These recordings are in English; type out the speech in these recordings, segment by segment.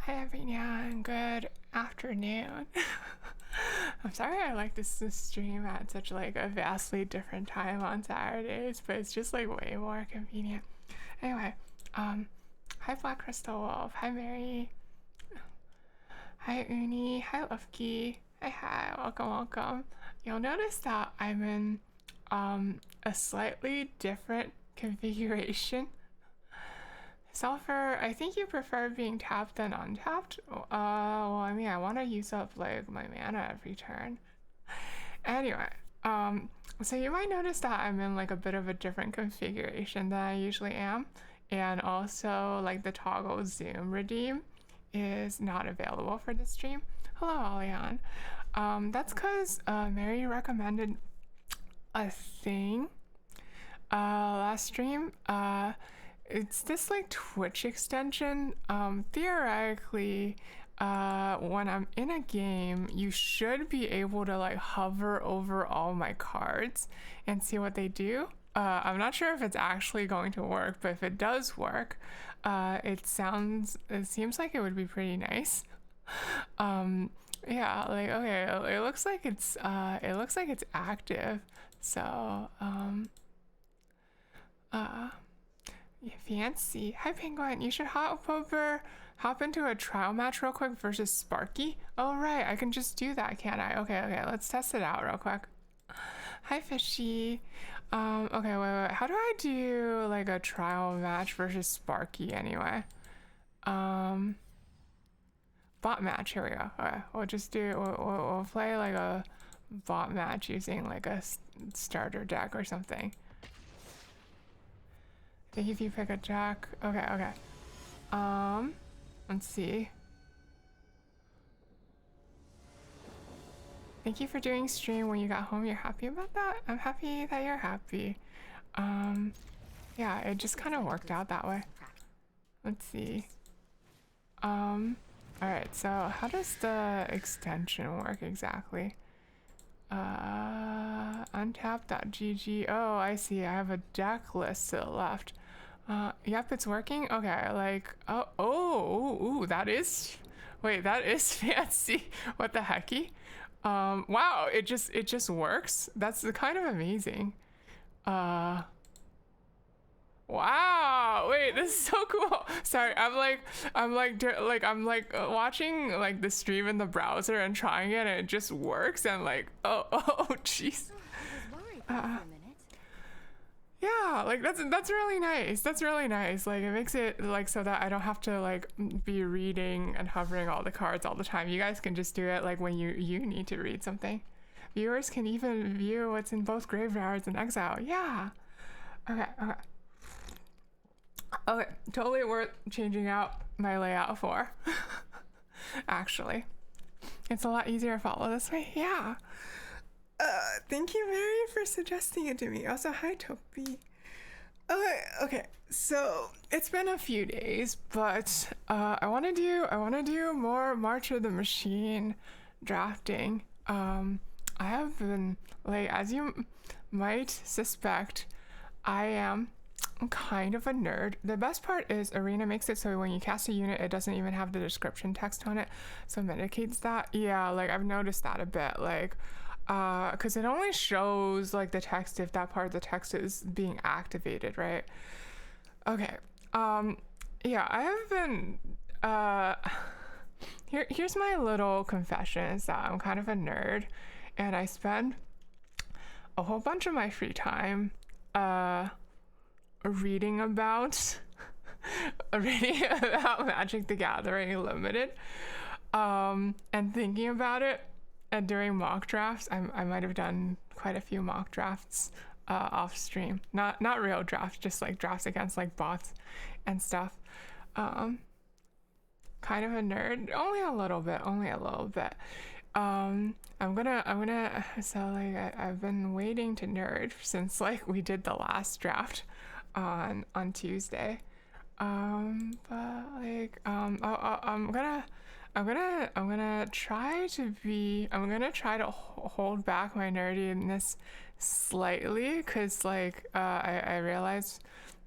Hi everyone, good afternoon. I'm sorry I like this stream at such like a vastly different time on Saturdays, but it's just like way more convenient. Anyway, hi Black Crystal Wolf, hi Mary, hi Uni, hi Lufky, hi, welcome. You'll notice that I'm in a slightly different configuration. Sulfur, I think you prefer being tapped than untapped. Well, I mean, I want to use up like my mana every turn. Anyway, so you might notice that I'm in like a bit of a different configuration than I usually am, and also like the toggle zoom redeem is not available for this stream. Hello, Alian. That's because Mary recommended a thing last stream. It's this like Twitch extension. Theoretically, when I'm in a game, you should be able to like hover over all my cards and see what they do. I'm not sure if it's actually going to work, but if it does work, it seems like it would be pretty nice. Yeah, like okay, it looks like it's active. So, yeah, fancy. Hi, Penguin. You should hop into a trial match real quick versus Sparky. Oh, right. I can just do that, can't I? Okay. Let's test it out real quick. Hi, Fishy. Okay, wait. How do I do like a trial match versus Sparky anyway? Bot match. Here we go. Okay, we'll play like a bot match using like a starter deck or something. I think if you pick a jack. Okay. Let's see. Thank you for doing stream when you got home. You're happy about that? I'm happy that you're happy. Yeah, it just kind of worked out that way. Let's see. Alright, so how does the extension work exactly? Untap.gg. Oh, I see. I have a deck list still left. Yep, it's working. Okay, like, ooh, that is fancy. What the hecky? Wow, it just works. That's kind of amazing. Wow, wait, this is so cool. Sorry, I'm like watching like the stream in the browser and trying it, and it just works. And like, oh, jeez. Yeah, like that's really nice. That's really nice. Like it makes it like so that I don't have to like be reading and hovering all the cards all the time. You guys can just do it like when you need to read something. Viewers can even view what's in both graveyards and exile. Yeah. Okay. Totally worth changing out my layout for. Actually, it's a lot easier to follow this way. Yeah. Thank you, Mary, for suggesting it to me. Also, hi, Topi. Okay. So it's been a few days, but I want to do more March of the Machine drafting. I have been like, as you might suspect, I am kind of a nerd. The best part is Arena makes it so when you cast a unit, it doesn't even have the description text on it, so it mitigates that. Yeah, like I've noticed that a bit, like because it only shows like the text if that part of the text is being activated, right? Okay. Yeah, I have been here's my little confession, is that I'm kind of a nerd and I spend a whole bunch of my free time reading about Magic the Gathering Limited, and thinking about it. And during mock drafts, I might have done quite a few mock drafts off stream. Not real drafts, just like drafts against like bots and stuff. Kind of a nerd, only a little bit. I'm gonna so like I've been waiting to nerd since like we did the last draft on Tuesday. But like I'm gonna try to hold back my nerdiness slightly, because like I realize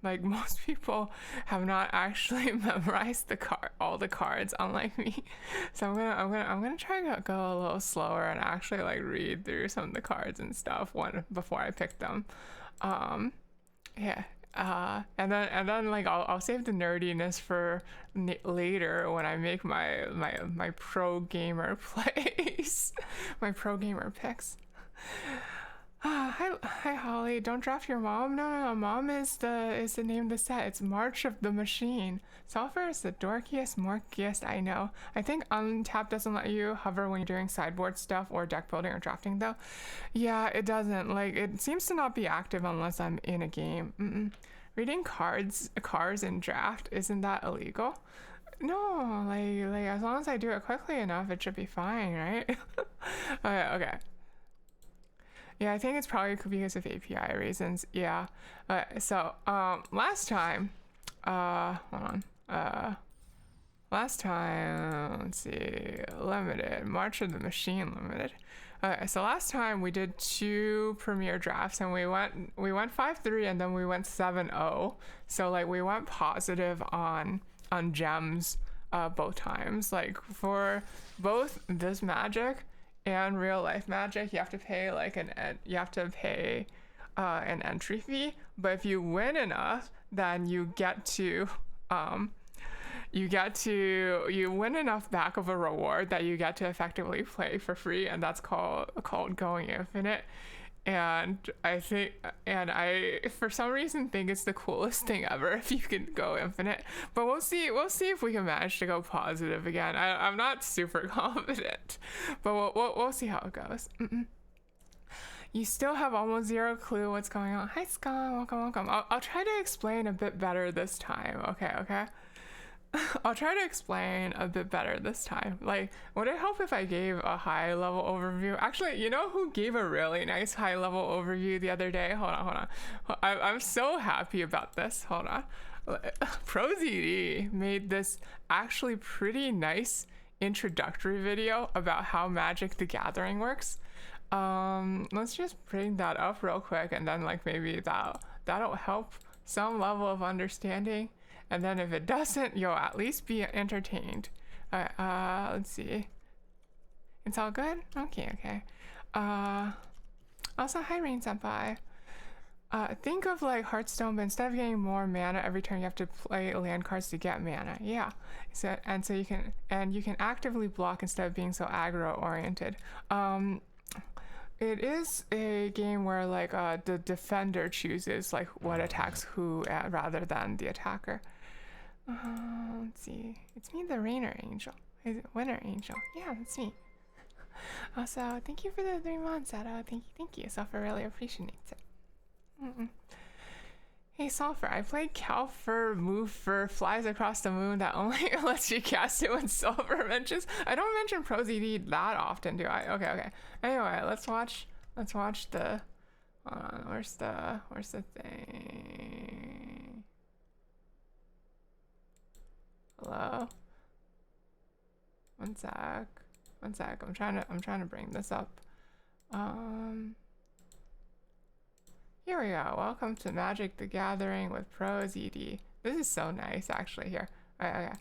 Like most people have not actually memorized all the cards, unlike me. So I'm gonna try to go a little slower and actually like read through some of the cards and stuff before I pick them. Yeah. And then like I'll save the nerdiness for later when I make my pro gamer plays, my pro gamer picks. Hi Holly. Don't draft your mom. No. Mom is the name of the set. It's March of the Machine. Sulfur is the dorkiest, morkiest I know. I think Untap doesn't let you hover when you're doing sideboard stuff or deck building or drafting though. Yeah, it doesn't. Like it seems to not be active unless I'm in a game. Reading cars in draft, isn't that illegal? No, like as long as I do it quickly enough, it should be fine, right? Okay. Yeah, I think it's probably because of API reasons. Yeah. So last time, hold on. Last time, let's see, limited, March of the Machine limited. So last time we did 2 premiere drafts and we went 5-3 and then we went 7-0. So like we went positive on gems both times. Like for both this Magic and real life Magic, you have to pay like an entry fee. But if you win enough, then you win enough back of a reward that you get to effectively play for free, and that's called going infinite. And I for some reason think it's the coolest thing ever if you can go infinite. But we'll see if we can manage to go positive again. I'm not super confident, but we'll see how it goes. You still have almost zero clue what's going on. Hi Scott, welcome. I'll try to explain a bit better this time. Okay. I'll try to explain a bit better this time. Like, would it help if I gave a high level overview? Actually, you know who gave a really nice high level overview the other day? Hold on. I'm so happy about this. Hold on. ProZD made this actually pretty nice introductory video about how Magic the Gathering works. Let's just bring that up real quick, and then like maybe that'll help some level of understanding. And then if it doesn't, you'll at least be entertained. Let's see. It's all good? Okay. Also, hi Rain Senpai. Think of like Hearthstone, but instead of getting more mana every turn, you have to play land cards to get mana. Yeah. So you can actively block instead of being so aggro oriented. It is a game where like the defender chooses like what attacks who rather than the attacker. Let's see. It's me, the Rainer Angel. Is it Winter Angel? Yeah, that's me. Also, thank you for the 3 months, Ada. Thank you. Sulfur really appreciates it. Hey Sulfur, I played Calfur Move for Flies Across the Moon that only lets you cast it when Sulfur mentions. I don't mention ProZD that often, do I? Okay. Anyway, let's watch the. Hold on, where's the thing? Hello. One sec. I'm trying to bring this up. Here we go. Welcome to Magic the Gathering with ProZD. This is so nice, actually. Here. Okay.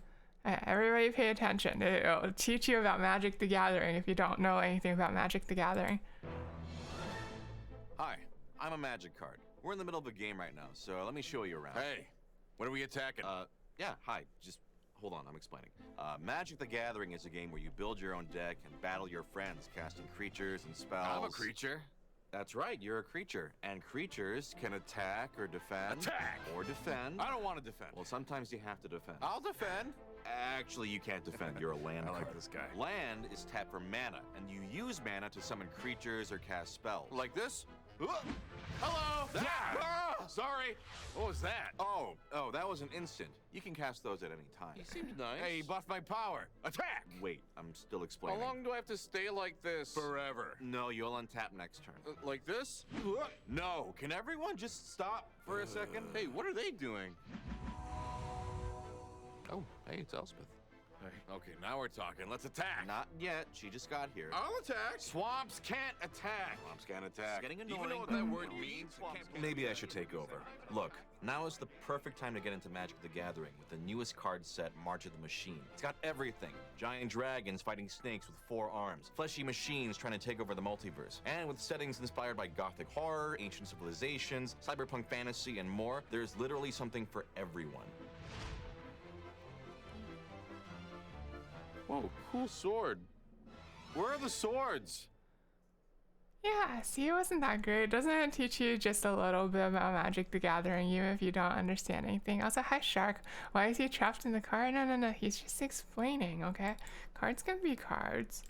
Everybody pay attention. It'll teach you about Magic the Gathering if you don't know anything about Magic the Gathering. Hi, I'm a Magic card. We're in the middle of a game right now, so let me show you around. Hey, what are we attacking? Yeah, hi. Just hold on, I'm explaining. Magic the Gathering is a game where you build your own deck and battle your friends, casting creatures and spells. I'm a creature. That's right, you're a creature. And creatures can attack or defend. Attack! Or defend. I don't want to defend. Well, sometimes you have to defend. I'll defend. Actually, you can't defend. You're a land I card. like this guy. Land is tapped for mana, and you use mana to summon creatures or cast spells. Like this? Hello! Sorry. What was that? Oh, that was an instant. You can cast those at any time. He seemed nice. Hey, he buffed my power. Attack! Wait, I'm still explaining. How long do I have to stay like this? Forever. No, you'll untap next turn. Like this? No, can everyone just stop for a second? Hey, what are they doing? Oh, hey, it's Elspeth. Okay, now we're talking. Let's attack. Not yet. She just got here. I'll attack. Swamps can't attack. Swamps can't attack. Getting Even annoying. know what that word means? Maybe I should take over. Look, now is the perfect time to get into Magic the Gathering with the newest card set, March of the Machine. It's got everything. Giant dragons fighting snakes with 4 arms, fleshy machines trying to take over the multiverse, and with settings inspired by gothic horror, ancient civilizations, cyberpunk fantasy, and more, there's literally something for everyone. Whoa, cool sword. Where are the swords? Yeah, see, it wasn't that great. Doesn't it teach you just a little bit about Magic the Gathering, even if you don't understand anything? Also, hi, Shark. Why is he trapped in the car? No. He's just explaining, okay? Cards can be cards.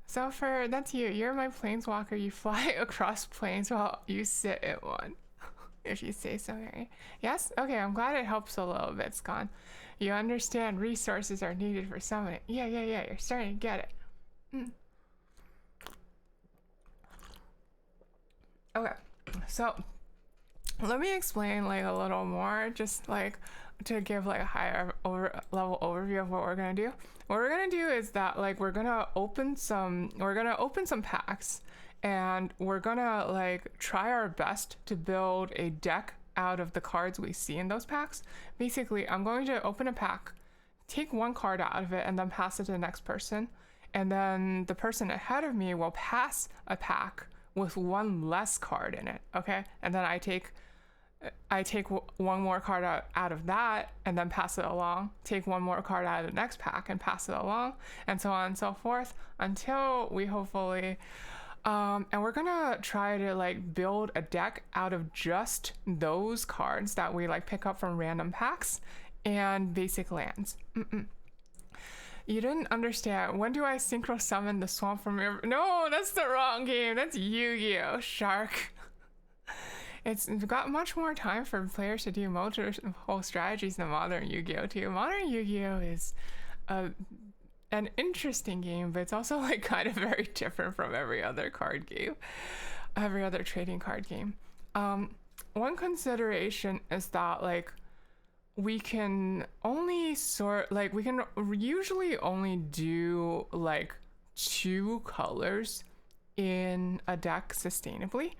So that's you. You're my planeswalker. You fly across planes while you sit in one. If you say so, Mary. Yes? Okay, I'm glad it helps a little bit, Scon. You understand resources are needed for summoning. Yeah. You're starting to get it. Okay, so let me explain like a little more, just like to give like a higher level overview of what we're gonna do. What we're gonna do is that like we're gonna open some packs, and we're gonna like try our best to build a deck out of the cards we see in those packs. Basically, I'm going to open a pack, take one card out of it, and then pass it to the next person, and then the person ahead of me will pass a pack with one less card in it, okay? And then I take one more card out of that and then pass it along, take one more card out of the next pack and pass it along, and so on and so forth until we hopefully and we're gonna try to like build a deck out of just those cards that we like pick up from random packs and basic lands. You didn't understand. When do I synchro summon the swamp from your... No, that's the wrong game. That's Yu-Gi-Oh! Shark. It's got much more time for players to do multiple strategies than Modern Yu-Gi-Oh! Too. Modern Yu-Gi-Oh! Is an interesting game, but it's also like kind of very different from every other card game. Every other trading card game. One consideration is that like we can only we can usually only do like 2 colors in a deck sustainably.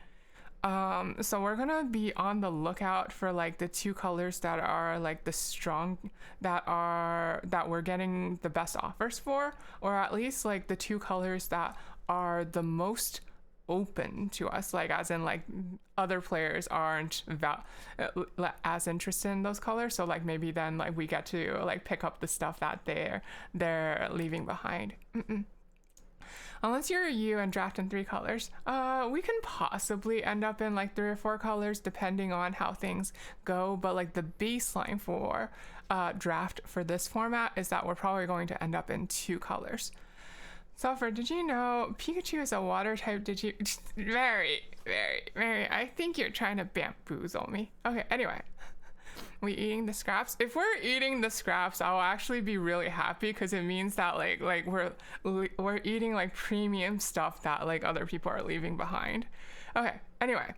So we're gonna be on the lookout for like the 2 colors that are like the strong, that we're getting the best offers for, or at least like the 2 colors that are the most open to us, like as in like other players aren't as interested in those colors, so like maybe then like we get to like pick up the stuff that they're leaving behind. Unless you're you and draft in 3 colors, we can possibly end up in like 3 or 4 colors depending on how things go, but like the baseline for draft for this format is that we're probably going to end up in 2 colors. Sulfur, did you know Pikachu is a water type? Did you? Very, I think you're trying to bamboozle me. Okay, anyway. We eating the scraps? If we're eating the scraps, I'll actually be really happy because it means that like we're eating like premium stuff that like other people are leaving behind. Okay, anyway.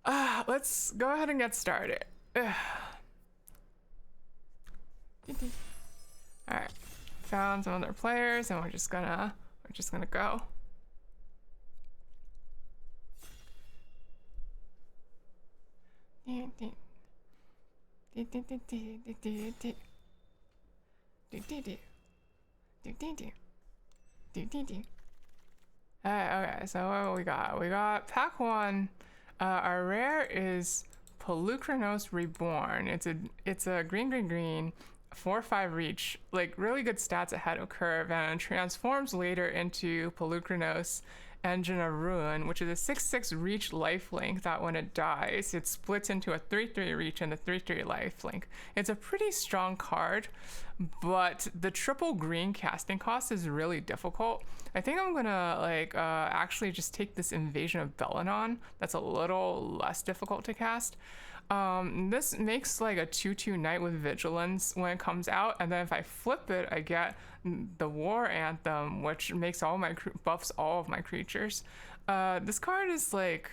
Let's go ahead and get started. Alright. Found some other players and we're just gonna go. Okay, so what we got? We got pack 1. Our rare is Pelucranos Reborn. It's a green 4/5 reach, like really good stats ahead of curve, and transforms later into Pelucranos Engine of Ruin, which is a 6/6 reach lifelink that when it dies, it splits into a 3/3 reach and a 3/3 lifelink. It's a pretty strong card, but the triple green casting cost is really difficult. I think I'm gonna like actually just take this Invasion of Belanon. That's a little less difficult to cast. This makes like a 2/2 knight with vigilance when it comes out, and then if I flip it, I get the War Anthem, which makes buffs all of my creatures. This card is like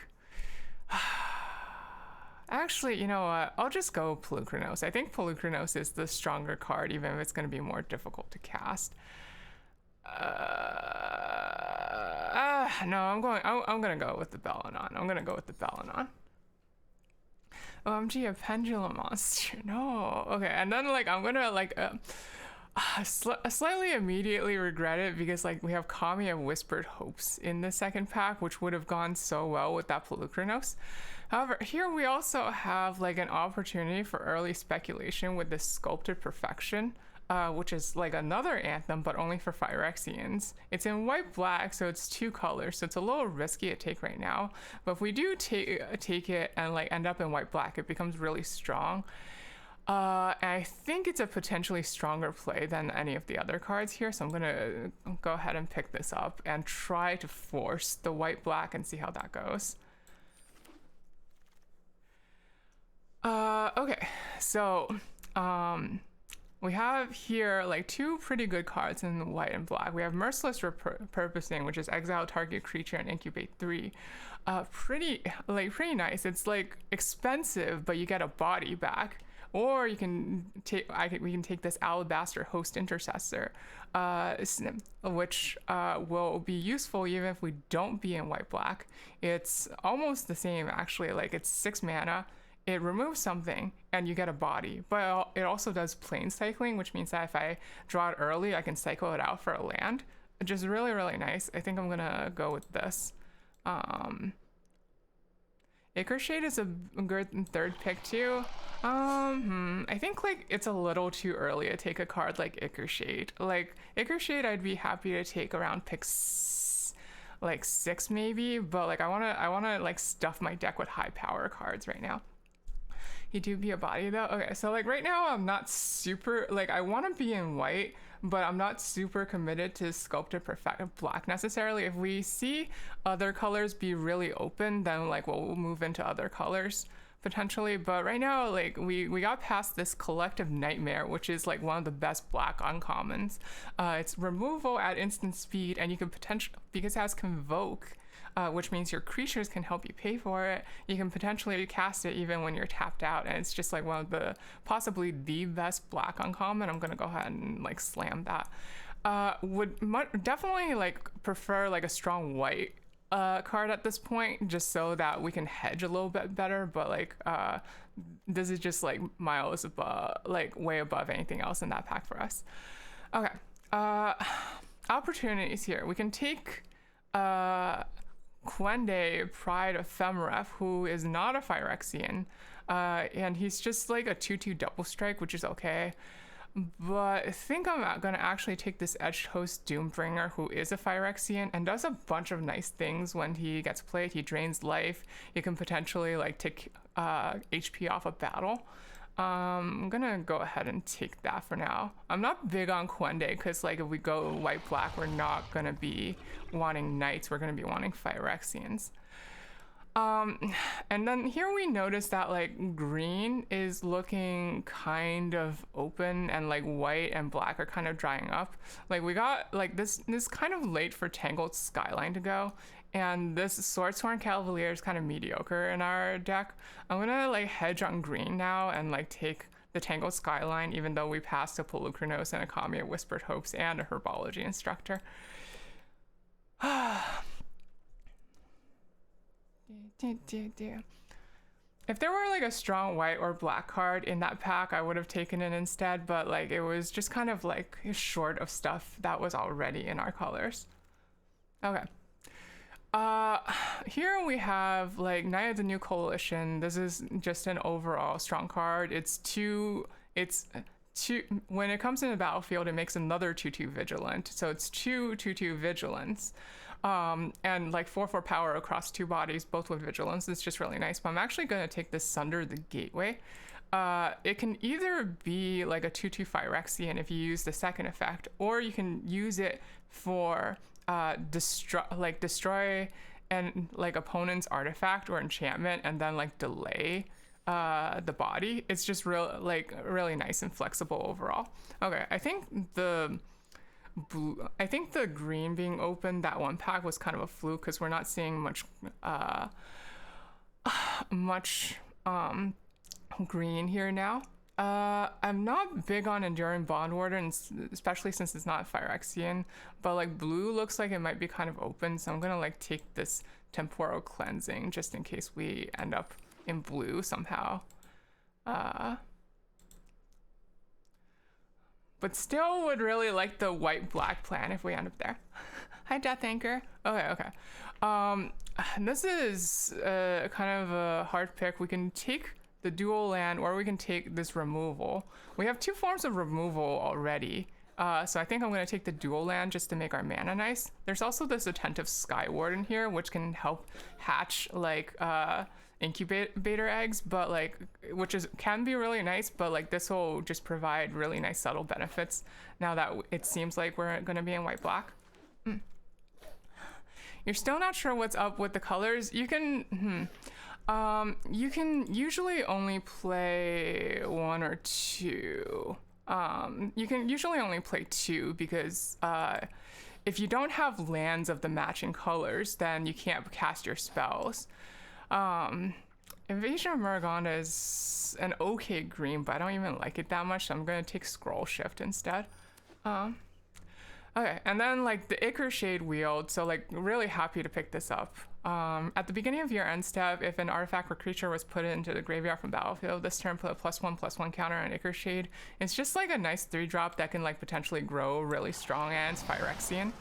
Actually, you know what? I'll just go Pelucranos. I think Pelucranos is the stronger card, even if it's going to be more difficult to cast. No, I'm gonna go with the Belanon. I'm gonna go with the Belanon. OMG, a pendulum monster. No. Okay, and then like I'm gonna like slightly immediately regret it because like we have Kami of Whispered Hopes in the second pack, which would have gone so well with that Pelucranos. However, here we also have like an opportunity for early speculation with this Sculpted Perfection, which is like another anthem, but only for Phyrexians. It's in white black, so it's 2 colors, so it's a little risky to take right now. But if we do take it and like end up in white black, it becomes really strong. And I think it's a potentially stronger play than any of the other cards here, so I'm gonna go ahead and pick this up and try to force the white black and see how that goes. Okay, so we have here like 2 pretty good cards in white and black. We have Merciless Repurposing, which is exile target creature and incubate 3. Pretty nice. It's like expensive, but you get a body back. Or you can take we can take this Alabaster Host Intercessor, which will be useful even if we don't be in white black. It's almost the same actually. Like it's 6 mana. It removes something and you get a body, but it also does plane cycling, which means that if I draw it early, I can cycle it out for a land, which is really, really nice. I think I'm gonna go with this. Ichorshade is a good 3rd pick too. I think like it's a little too early to take a card like Ichorshade. Like Ichorshade, I'd be happy to take around pick 6 maybe, but like I wanna like stuff my deck with high power cards right now. He do be a body though. Okay, so like right now I'm not super like I want to be in white, but I'm not super committed to Sculpted Perfect black necessarily. If we see other colors be really open, then like we'll move into other colors potentially. But right now, like we got past this Collective Nightmare, which is like one of the best black uncommons. It's removal at instant speed, and you can potentially, because it has Convoke, which means your creatures can help you pay for it. You can potentially cast it even when you're tapped out, and it's just like one of the possibly the best black uncommon. I'm gonna go ahead and like slam that. Would definitely like prefer like a strong white card at this point, just so that we can hedge a little bit better. But like this is just like miles above, like way above anything else in that pack for us. Okay, opportunities here. We can take Quende, Pride of Femref, who is not a Phyrexian, and he's just like a 2/2 double strike, which is okay. But I think I'm gonna actually take this Edged Host Doombringer, who is a Phyrexian and does a bunch of nice things when he gets played. He drains life. You can potentially like take HP off a battle. I'm gonna go ahead and take that for now. I'm not big on Quende because like if we go white black, we're not gonna be wanting knights, we're gonna be wanting Phyrexians. And then here we notice that like green is looking kind of open and like white and black are kind of drying up. Like we got like this kind of late for Tangled Skyline to go, and this Swordsworn Cavalier is kind of mediocre in our deck. I'm gonna like hedge on green now and like take the Tangled Skyline, even though we passed a Pelucranos and a Kami of Whispered Hopes and a Herbology Instructor. If there were like a strong white or black card in that pack, I would have taken it instead, but like it was just kind of like short of stuff that was already in our colors. Okay. Here we have like Knight of the New Coalition. This is just an overall strong card. It's two, when it comes in the battlefield, it makes another 2/2 vigilant. So it's 2/2 vigilance. And like 4/4 power across 2 bodies, both with vigilance. It's just really nice. But I'm actually gonna take this Sunder the Gateway. It can either be like a 2/2 Phyrexian if you use the second effect, or you can use it for destroy and like opponent's artifact or enchantment and then like delay the body. It's just really nice and flexible overall. Okay, I think the green being open, that one pack was kind of a fluke because we're not seeing much green here now. I'm not big on Enduring Bond Warden, and especially since it's not Phyrexian, but like blue looks like it might be kind of open, so I'm gonna like take this Temporal Cleansing just in case we end up in blue somehow. But still would really like the white-black plan if we end up there. Hi, Death Anchor. Okay. This is kind of a hard pick. We can take the dual land, or we can take this removal. We have two forms of removal already, so I think I'm going to take the dual land just to make our mana nice. There's also this Attentive Skyward in here, which can help hatch like incubator eggs, but like can be really nice, but like this will just provide really nice subtle benefits now that it seems like we're going to be in white-black. You're still not sure what's up with the colors. You can usually only play one or two. You can usually only play two because if you don't have lands of the matching colors, then you can't cast your spells. Invasion of Maragonda is an okay green, but I don't even like it that much, so I'm gonna take Scroll Shift instead. Okay, and then like the Ichor Shade Wield, so like really happy to pick this up. At the beginning of your end step, if an artifact or creature was put into the graveyard from battlefield, this turn put a +1/+1 counter on Ichor Shade. It's just like a nice 3-drop that can like potentially grow really strong and it's Phyrexian.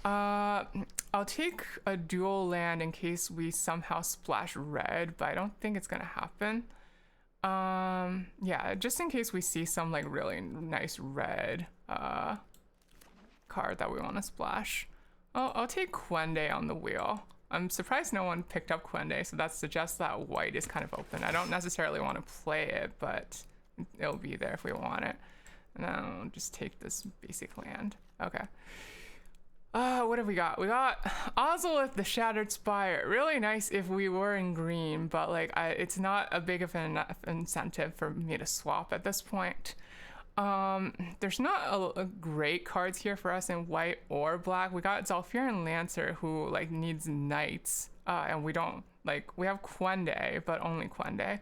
I'll take a dual land in case we somehow splash red, but I don't think it's gonna happen. Yeah, just in case we see some like really nice red card that we want to splash. I'll take Quende on the wheel. I'm surprised no one picked up Quende, so that suggests that white is kind of open. I don't necessarily want to play it, but it'll be there if we want it. And then I'll just take this basic land. Okay. What have we got? We got Ozolith the Shattered Spire. Really nice if we were in green, but like it's not a big of an incentive for me to swap at this point. There's not a great cards here for us in white or black. We got Zalfiran Lancer who like needs knights, and we don't like, we have Quende, but only Quende.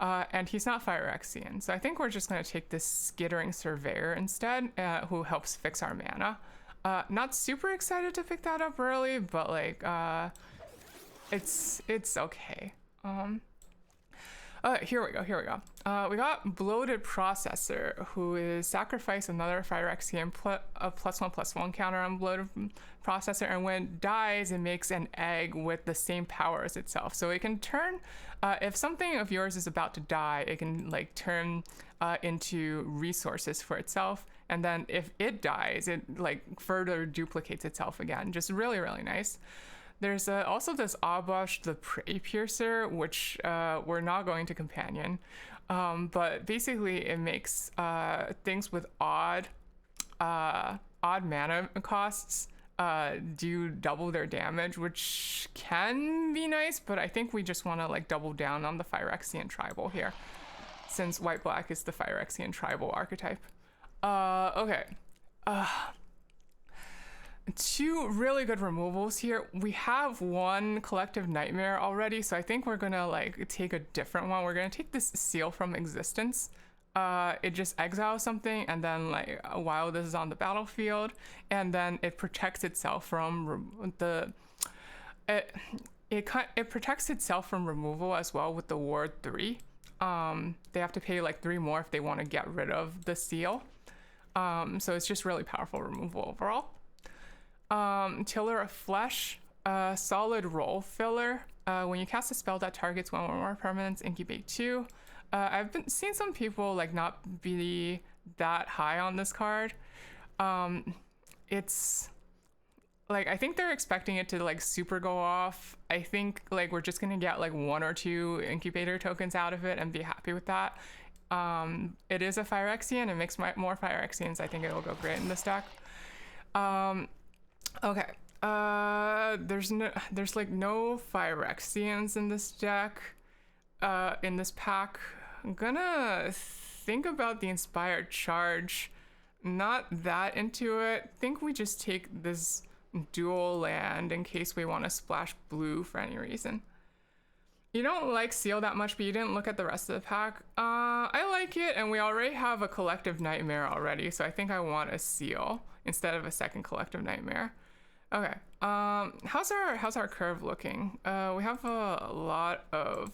And he's not Phyrexian. So I think we're just gonna take this Skittering Surveyor instead, who helps fix our mana. Not super excited to pick that up early, but like, it's okay. Here we go. We got Bloated Processor, who is sacrifice another Phyrexian a +1/+1 counter on Bloated Processor, and when it dies, it makes an egg with the same power as itself. So it can turn, if something of yours is about to die, it can like turn into resources for itself, and then if it dies, it like further duplicates itself again. Just really, really nice. There's also this Abash the Prey Piercer, which we're not going to companion, but basically it makes things with odd mana costs do double their damage, which can be nice, but I think we just want to like double down on the Phyrexian tribal here, since white-black is the Phyrexian tribal archetype. Okay. Two really good removals here. We have one Collective Nightmare already, so I think we're gonna like take a different one. We're gonna take this Seal from Existence. It just exiles something, and then like while this is on the battlefield, and then it protects itself from it protects itself from removal as well with the Ward 3. They have to pay like 3 more if they want to get rid of the Seal. So it's just really powerful removal overall. Tiller of Flesh, solid role filler. When you cast a spell that targets one or more permanents, incubate 2. I've seen some people like not be that high on this card. It's like, I think they're expecting it to like super go off. I think like we're just gonna get like 1 or 2 incubator tokens out of it and be happy with that. It is a Phyrexian. It makes more Phyrexians. I think it will go great in this deck. Okay. There's like no Phyrexians in this deck, in this pack. I'm gonna think about the Inspired Charge. Not that into it. Think we just take this dual land in case we want to splash blue for any reason. You don't like Seal that much, but you didn't look at the rest of the pack. I like it, and we already have a Collective Nightmare already, so I think I want a Seal instead of a second Collective Nightmare. Okay. How's our curve looking? We have a lot of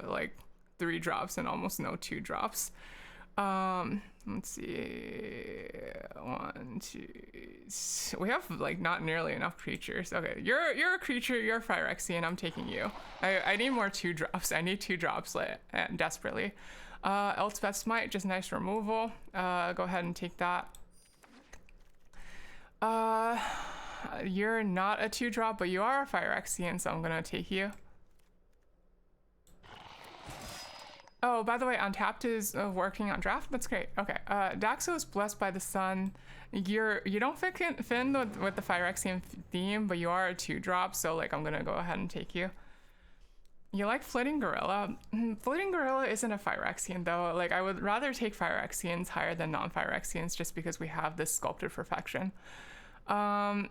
like 3 drops and almost no 2 drops. Let's see. 1, 2. We have like not nearly enough creatures. Okay, you're a creature. You're a Phyrexian. I'm taking you. I need more 2 drops. I need 2 drops desperately. Elspeth Smite, just nice removal. Go ahead and take that. You're not a 2 drop, but you are a Phyrexian, so I'm gonna take you. Oh, by the way, Untapped is working on draft. That's great. Okay. Daxos Blessed by the Sun. You don't fit with the Phyrexian theme, but you are a 2 drop, so like I'm gonna go ahead and take you. You like Flitting Gorilla. Flitting Gorilla isn't a Phyrexian though. Like I would rather take Phyrexians higher than non-Phyrexians just because we have this sculpted perfection. Not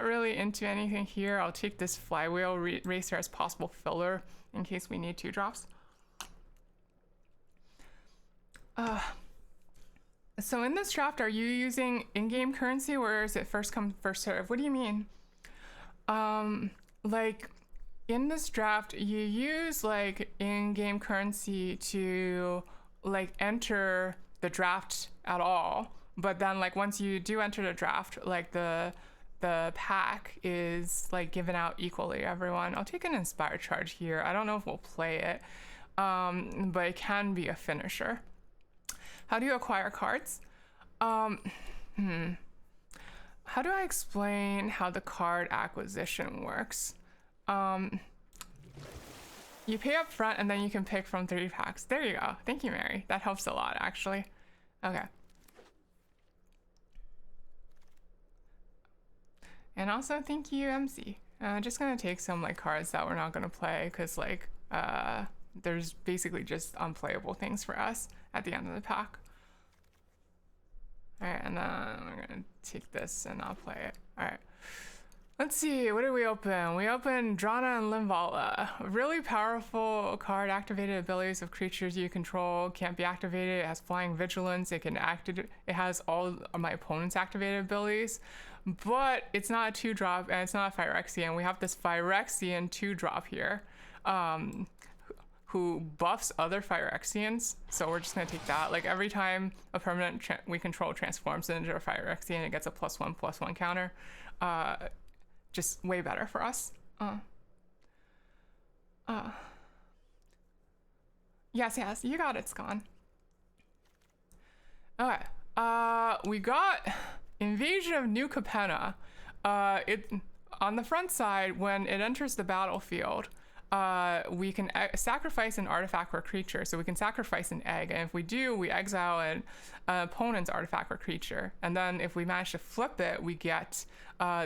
really into anything here. I'll take this Flywheel Racer as possible filler in case we need 2 drops. So in this draft, are you using in-game currency or is it first come, first serve? What do you mean? Like in this draft, you use like in-game currency to like enter the draft at all. But then like once you do enter the draft, like the pack is like given out equally to everyone. I'll take an Inspire Charge here. I don't know if we'll play it, but it can be a finisher. How do you acquire cards? How do I explain how the card acquisition works? You pay up front and then you can pick from 3 packs. There you go. Thank you, Mary. That helps a lot, actually. Okay. And also, thank you, MC. Just gonna take some like cards that we're not gonna play because like there's basically just unplayable things for us at the end of the pack. All right, and then we're gonna take this and I'll play it. All right. Let's see, what did we open? We opened Drana and Limvala. Really powerful card. Activated abilities of creatures you control can't be activated. It has flying vigilance. It can activate. It has all of my opponent's activated abilities, but it's not a 2 drop and it's not a Phyrexian. We have this Phyrexian 2 drop here, who buffs other Phyrexians. So we're just gonna take that. Like every time a permanent we control transforms into a Phyrexian, it gets a +1/+1 counter. Just way better for us. Yes, you got it, Scon. Okay. We got Invasion of New Capenna. It on the front side, when it enters the battlefield, we can sacrifice an artifact or creature. So we can sacrifice an egg, and if we do, we exile an opponent's artifact or creature. And then if we manage to flip it, we get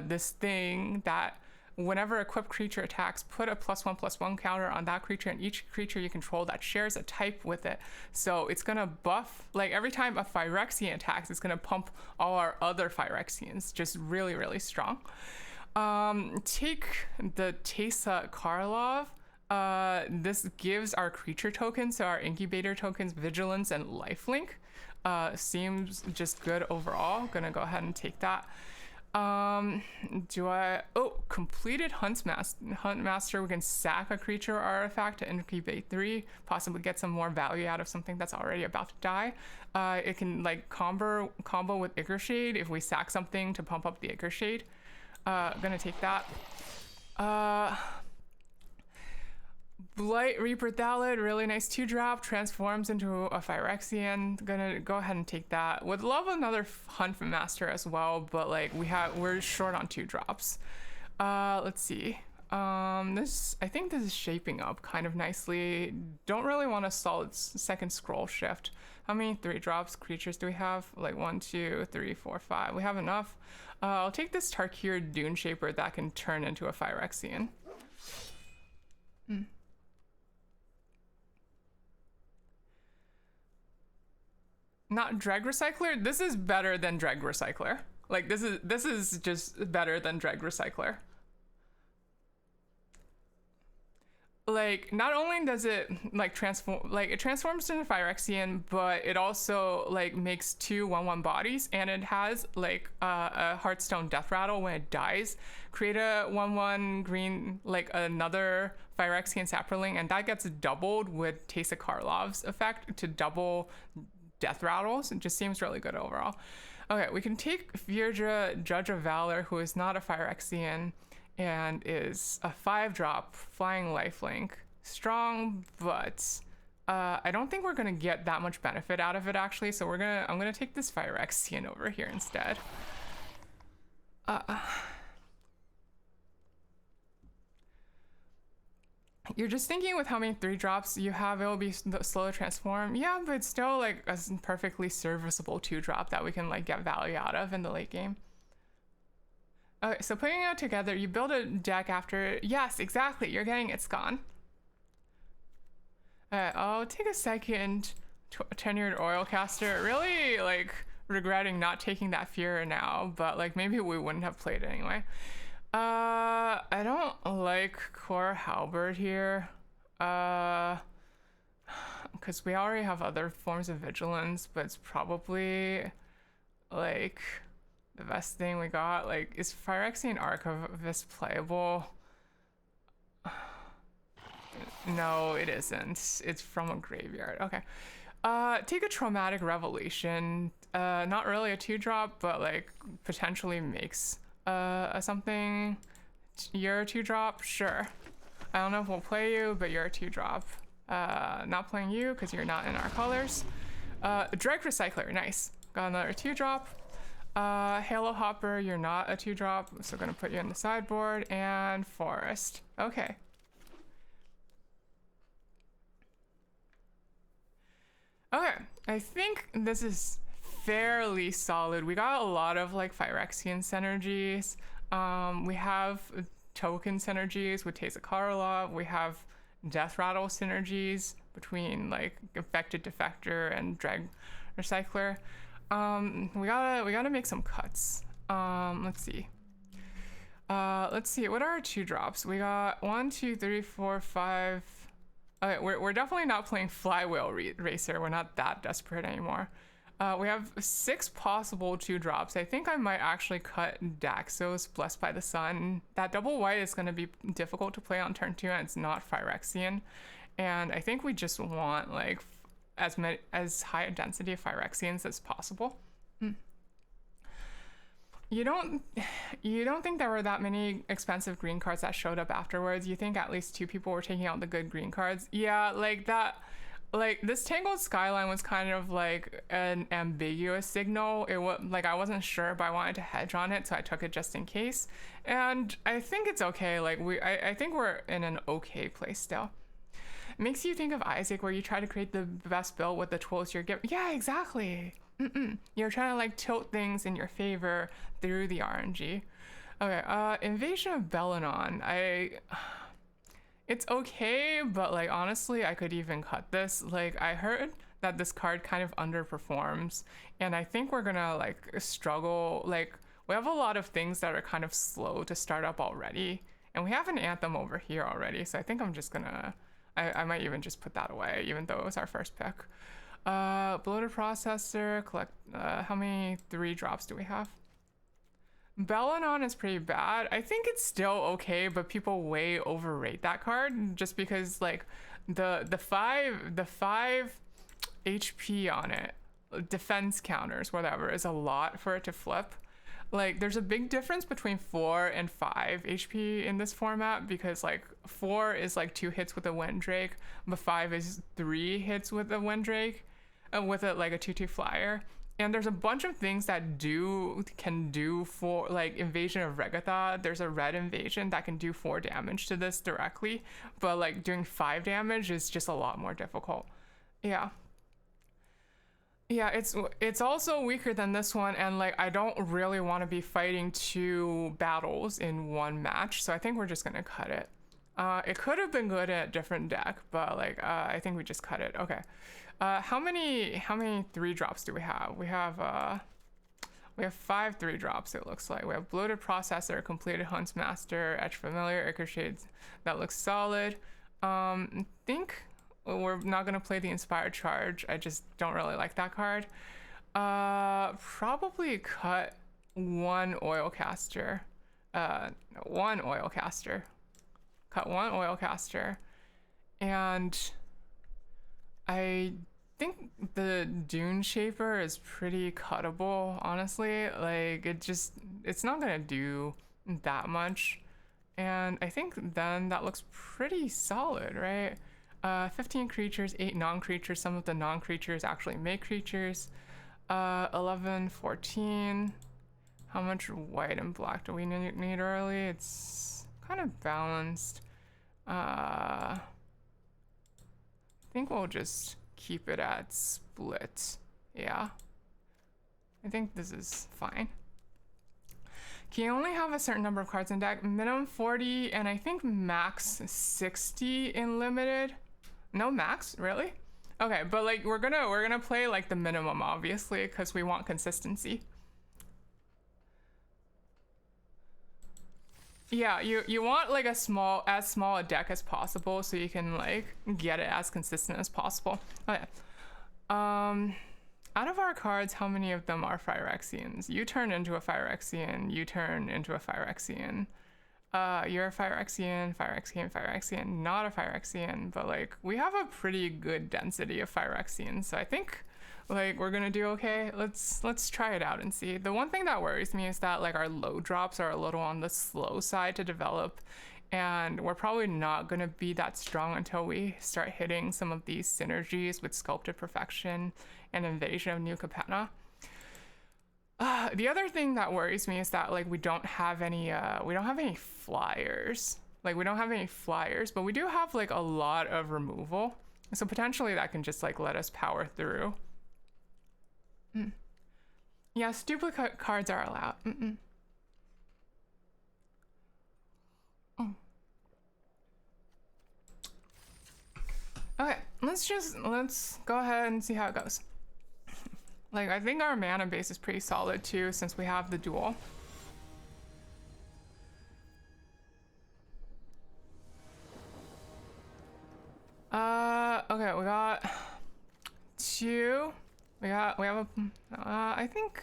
this thing that whenever equipped creature attacks, put a +1/+1 counter on that creature and each creature you control that shares a type with it. So it's gonna buff, like every time a Phyrexian attacks, it's gonna pump all our other Phyrexians. Just really, really strong. Take the Teysa Karlov. This gives our creature tokens, so our incubator tokens, vigilance and lifelink. Seems just good overall. Gonna go ahead and take that. Completed Huntmaster. We can sack a creature or artifact to incubate 3, possibly get some more value out of something that's already about to die. It can like combo with Ichor Shade if we sack something to pump up the Ichor Shade. Gonna take that. Blight Reaper Thallid, really nice 2 drop, transforms into a Phyrexian. Gonna go ahead and take that. Would love another Hunt Master as well, but like we're short on 2 drops. Let's see. I think this is shaping up kind of nicely. Don't really want a solid second scroll shift. How many 3 drops creatures do we have? Like 1, 2, 3, 4, 5. We have enough. I'll take this Tarkir Dune Shaper that can turn into a Phyrexian. Not Dreg Recycler. This is better than Dreg Recycler. Like this is just better than Dreg Recycler. like not only does it like transform, like it transforms into Phyrexian, but it also like makes 2/1/1 bodies, and it has like a Hearthstone Death Rattle when it dies. Create a 1/1 green, like another Phyrexian Sapperling, and that gets doubled with Teysa Karlov's effect to double Death Rattles. It just seems really good overall. Okay, we can take Virdra, Judge of Valor, who is not a Phyrexian and is a 5-drop flying lifelink. Strong, but I don't think we're gonna get that much benefit out of it actually. So I'm gonna take this Phyrexian over here instead. You're just thinking with how many 3-drops you have, it'll be slow to transform. Yeah, but it's still like a perfectly serviceable 2-drop that we can like get value out of in the late game. Okay, so putting it together, you build a deck after. Yes, exactly. You're getting It's Gone. I'll take a second. Tenured Oilcaster. Really like regretting not taking that Fear now, but like maybe we wouldn't have played it anyway. I don't like Core Halberd here. Because we already have other forms of vigilance, but it's probably like the best thing we got. Like, is Phyrexian Archivist playable? No, it isn't. It's from a graveyard. Okay. Take a Traumatic Revelation. Not really a 2-drop, but like potentially makes something. You're a 2-drop, sure. I don't know if we'll play you, but you're a 2-drop. Not playing you because you're not in our colors. Dreg Recycler, nice. Got another 2-drop. Halo Hopper, you're not a 2-drop, so gonna put you in the sideboard. And Forest, okay. Okay, I think this is fairly solid. We got a lot of like Phyrexian synergies. We have token synergies with Teysa Karlov. We have Death Rattle synergies between like Affected Defector and Dreg Recycler. We gotta make some cuts. Let's see. What are our 2-drops? We got 1, 2, 3, 4, 5. Okay, we're definitely not playing Flywheel Racer. We're not that desperate anymore. We have 6 possible 2-drops. I think I might actually cut Daxos, Blessed by the Sun. That double white is going to be difficult to play on turn 2, and it's not Phyrexian. And I think we just want like as high a density of Phyrexians as possible. You don't think there were that many expensive green cards that showed up afterwards? You think at least 2 people were taking out the good green cards? Yeah, like that. Like this Tangled Skyline was kind of like an ambiguous signal. It was like I wasn't sure, but I wanted to hedge on it, so I took it just in case. And I think it's okay. Like I think we're in an okay place still. It makes you think of Isaac, where you try to create the best build with the tools you're given. Yeah, exactly. You're trying to like tilt things in your favor through the RNG. Okay, Invasion of Belanon. It's okay, but like honestly, I could even cut this. Like I heard that this card kind of underperforms, and I think we're gonna like struggle. Like we have a lot of things that are kind of slow to start up already, and we have an Anthem over here already, so I think I'm just gonna, I might even just put that away, even though it was our first pick. Bloated Processor, collect, how many 3-drops do we have? Belanon is pretty bad. I think it's still okay, but people way overrate that card just because like the 5 HP on it, defense counters, whatever, is a lot for it to flip. Like there's a big difference between 4 and 5 HP in this format, because like 4 is like 2 hits with a Windrake, but 5 is 3 hits with a Windrake, with a like a 2/2 flyer. And there's a bunch of things that can do for like Invasion of Regatha. There's a red invasion that can do 4 damage to this directly, but like doing 5 damage is just a lot more difficult. Yeah, it's also weaker than this one, and like I don't really want to be fighting 2 battles in one match, so I think we're just gonna cut it. It could have been good in a different deck, but like I think we just cut it. Okay. How many 3-drops do we have? We have 5 3-drops, it looks like. We have Bloated Processor, Completed Huntsmaster, Etch Familiar, Ricochet. That looks solid. I think we're not gonna play the Inspired Charge. I just don't really like that card. Probably cut one oil caster. One oil caster. Cut one oil caster. And I think the Dune Shaper is pretty cuttable, honestly. Like, it's not gonna do that much. And I think then that looks pretty solid, right? 15 creatures, 8 non-creatures. Some of the non-creatures actually make creatures. 11, 14. How much white and black do we need early? It's kind of balanced. I think we'll just keep it at split. Yeah. I think this is fine. Can you only have a certain number of cards in deck? Minimum 40 and I think max 60 in limited. No max, really? Okay, but like we're gonna play like the minimum obviously because we want consistency. Yeah, you want like as small a deck as possible so you can like get it as consistent as possible. Okay. Out of our cards, how many of them are Phyrexians? You turn into a Phyrexian, you turn into a Phyrexian. You're a Phyrexian, Phyrexian, not a Phyrexian, but like we have a pretty good density of Phyrexians, so I think like we're gonna do okay. Let's try it out and see. The one thing that worries me is that like our low drops are a little on the slow side to develop, and we're probably not gonna be that strong until we start hitting some of these synergies with Sculpted Perfection and Invasion of New Capenna. The other thing that worries me is that like we don't have any flyers. Like we don't have any flyers, but we do have like a lot of removal. So potentially that can just like let us power through. Yes, duplicate cards are allowed. Okay, let's go ahead and see how it goes. Like, I think our mana base is pretty solid too, since we have the duel. Okay, we got 2. We have a, I think,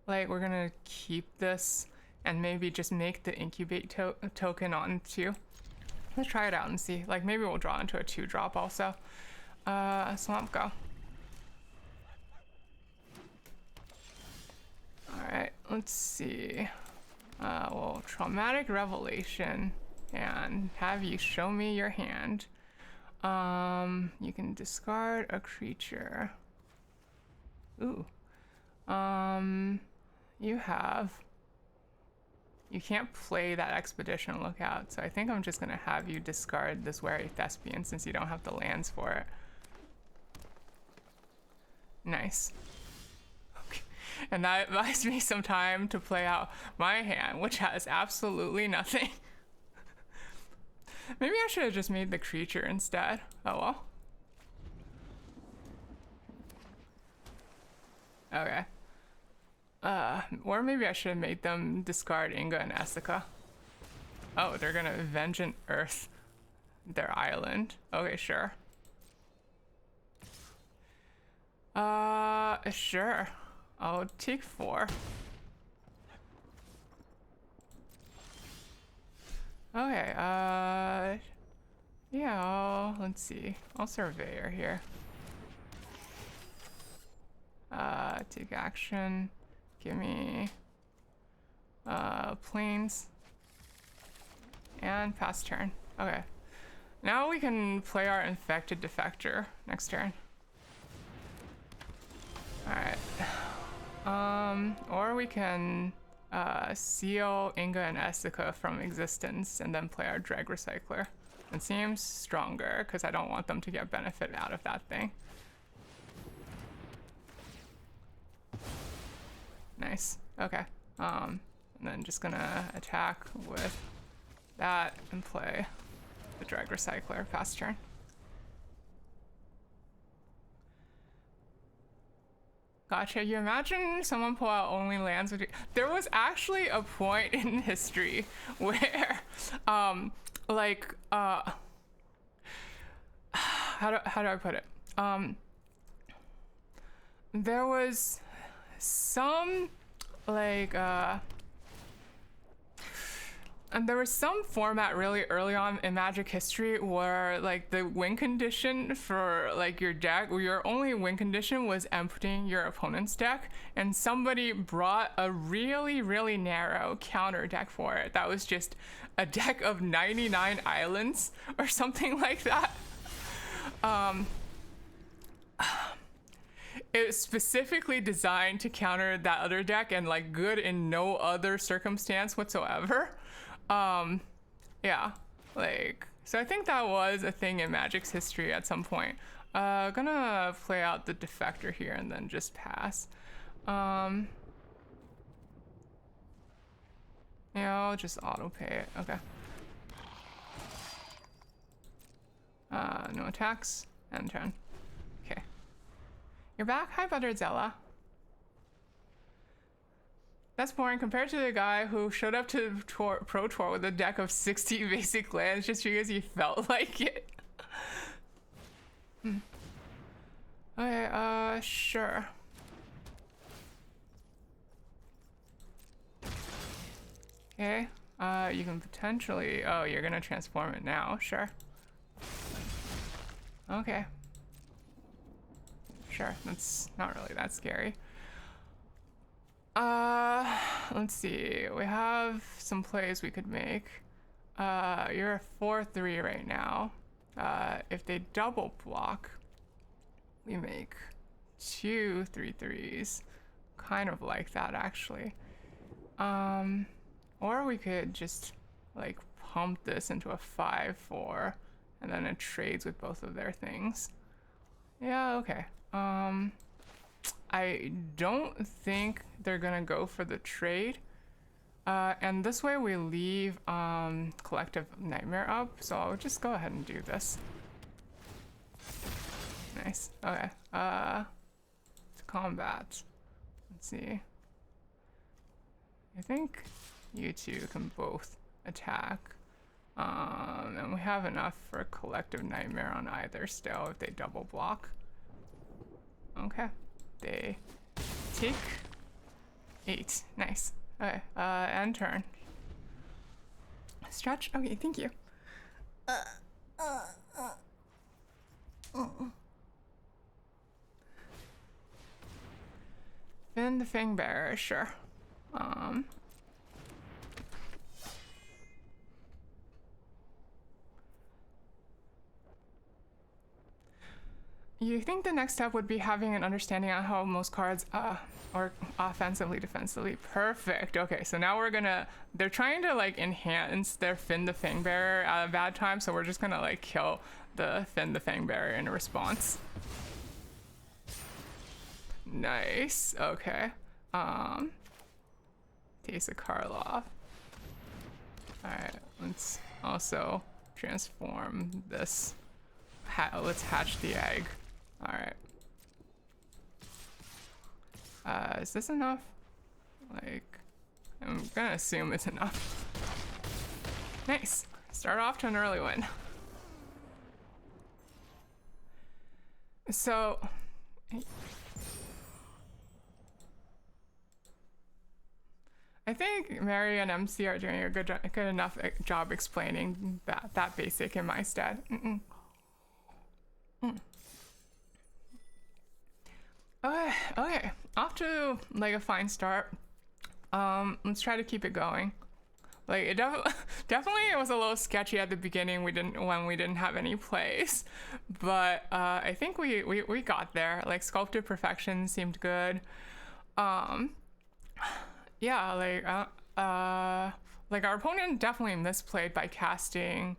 like, we're gonna keep this and maybe just make the incubate token on 2. Let's try it out and see. Like, maybe we'll draw into a 2-drop also. Swamp go. Alright, let's see. Well, Traumatic Revelation and have you show me your hand. You can discard a creature. Ooh. You can't play that Expedition Lookout, so I think I'm just gonna have you discard this Wary Thespian since you don't have the lands for it. Nice. Okay. And that buys me some time to play out my hand, which has absolutely nothing. Maybe I should have just made the creature instead. Oh well. Okay. Or maybe I should have made them discard Inga and Essica. Oh, they're gonna Vengeant Earth their island. Okay, sure. Sure. I'll take 4. Okay, yeah, let's see. I'll Surveyor here. Take action. Give me planes and pass turn. Okay, now we can play our Infected Defector next turn. All right, or we can seal Inga and Essica from existence and then play our Dreg Recycler. It seems stronger because I don't want them to get benefit out of that thing. Nice. Okay. And then just gonna attack with that and play the Drag Recycler pass turn. Gotcha. You imagine someone pull out only lands with you. There was actually a point in history where, how do I put it? There was some like and there was some format really early on in Magic history where like the win condition for like your deck, your only win condition was emptying your opponent's deck, and somebody brought a really narrow counter deck for it. That was just a deck of 99 islands or something like that. It was specifically designed to counter that other deck and like good in no other circumstance whatsoever. Yeah, like, so I think that was a thing in Magic's history at some point. Gonna play out the defector here and then just pass. Yeah, I'll just auto pay it. Okay. No attacks. End turn. Okay. You're back? Hi, Buttered Zella. That's boring compared to the guy who showed up to Pro Tour with a deck of 60 basic lands just because he felt like it. Okay, sure. Okay, you can potentially, oh, you're gonna transform it now, sure. Okay. Sure, that's not really that scary. Let's see. We have some plays we could make. You're a 4/3 right now. If they double block, we make 2 3/3s. Kind of like that, actually. Or we could just like pump this into a 5/4, and then it trades with both of their things. Yeah, okay. I don't think they're gonna go for the trade. And this way we leave Collective Nightmare up, so I'll just go ahead and do this. Nice. Okay. To combat. Let's see. I think you two can both attack. And we have enough for Collective Nightmare on either still if they double block. Okay. They take 8. Nice. Okay, end turn. Stretch? Okay, thank you. Finn the Fangbearer, sure. You think the next step would be having an understanding on how most cards are offensively, defensively. Perfect. Okay, so now they're trying to like enhance their Finn the Fangbearer at a bad time, so we're just gonna like kill the Finn the Fangbearer in response. Nice. Okay. Taste of Karlov. Alright, let's also transform this. Let's hatch the egg. Alright. Is this enough? Like, I'm gonna assume it's enough. Nice. Start off to an early win. So, I think Mary and MC are doing a good enough job explaining that basic in my stead. Okay, off to like a fine start. Let's try to keep it going. Like it definitely it was a little sketchy at the beginning. When we didn't have any plays, but I think we got there. Like Sculpted Perfection seemed good. Yeah, like our opponent definitely misplayed by casting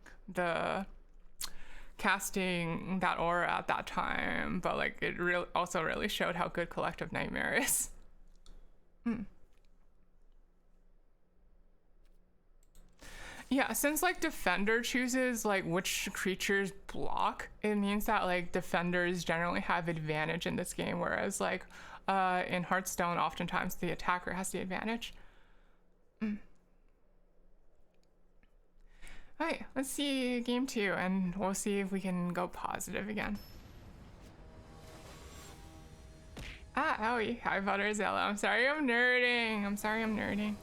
that aura at that time, but like it also really showed how good Collective Nightmare is. Yeah, since like Defender chooses like which creatures block, it means that like defenders generally have advantage in this game, whereas like in Hearthstone oftentimes the attacker has the advantage. Alright, let's see game 2 and we'll see if we can go positive again. Ah, owie. Hi, Butterzilla. I'm sorry I'm nerding.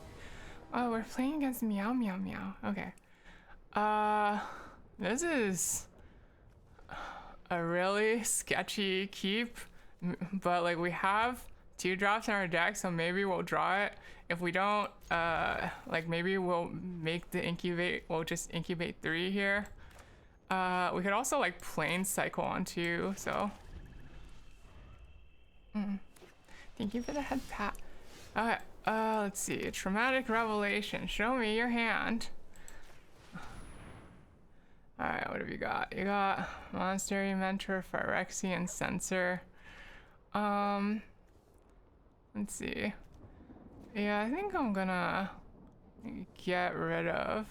Oh, we're playing against Meow Meow Meow. Okay. This is a really sketchy keep, but like we have 2 drops in our deck, so maybe we'll draw it. If we don't, like maybe we'll make the incubate, we'll just incubate 3 here. We could also like plain cycle on 2, so. Thank you for the head pat. Okay, let's see. Traumatic revelation. Show me your hand. Alright, what have you got? You got Monastery Mentor, Phyrexian Sensor. Let's see. Yeah, I think I'm gonna get rid of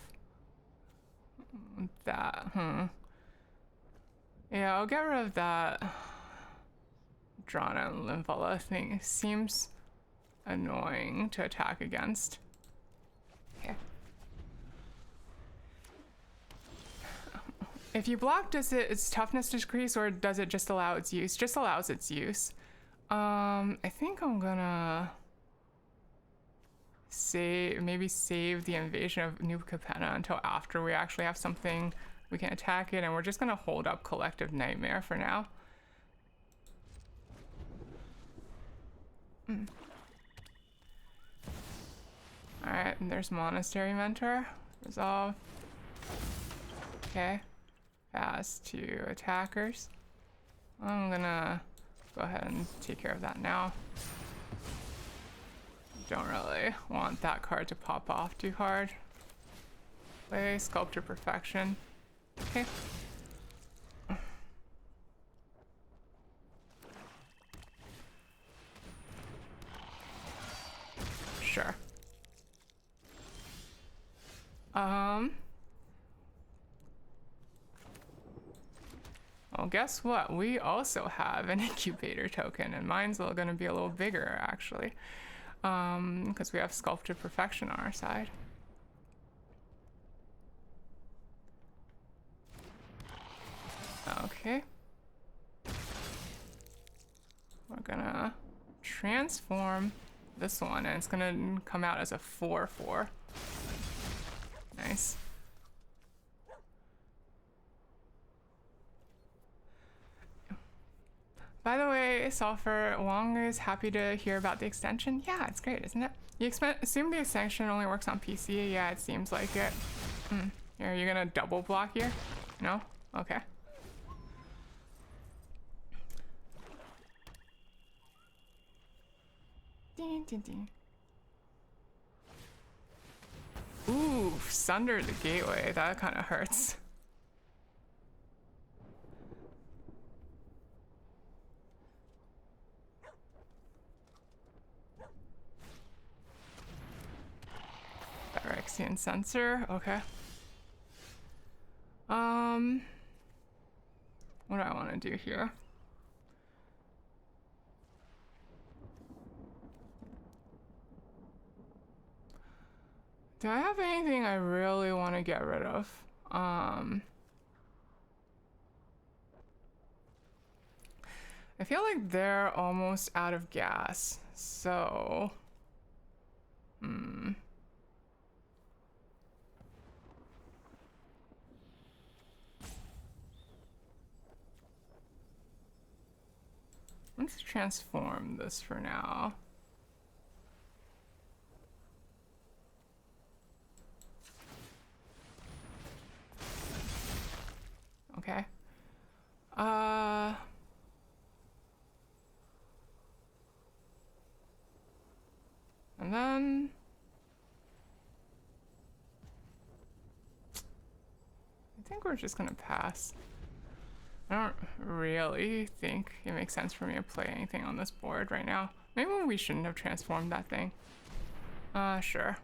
that. Yeah, I'll get rid of that Drana and Lymphala thing. It seems annoying to attack against. Okay. If you block, does its toughness decrease or does it just allow its use? Just allows its use. I think I'm gonna maybe save the invasion of New Capenna until after we actually have something we can attack it, and we're just gonna hold up Collective Nightmare for now. Alright, and there's Monastery Mentor. Resolve. Okay. Pass to attackers. I'm gonna go ahead and take care of that now. Don't really want that card to pop off too hard. Play Sculpture Perfection. Okay. Sure. Well, guess what? We also have an incubator token, and mine's gonna be a little bigger, actually. Because we have Sculpted Perfection on our side. Okay. We're gonna transform this one, and it's gonna come out as a 4/4. Nice. By the way, Sulfur, Wong is happy to hear about the extension. Yeah, it's great, isn't it? You assume the extension only works on PC? Yeah, it seems like it. Here, you're gonna double block here? No? Okay. Ding, ding, ding. Ooh, Sunder the Gateway. That kind of hurts. Phyrexian Sensor. Okay. What do I want to do here? Do I have anything I really want to get rid of? I feel like they're almost out of gas, so... Let's transform this for now. Okay. And then... I think we're just gonna pass. I don't really think it makes sense for me to play anything on this board right now. Maybe we shouldn't have transformed that thing. Sure.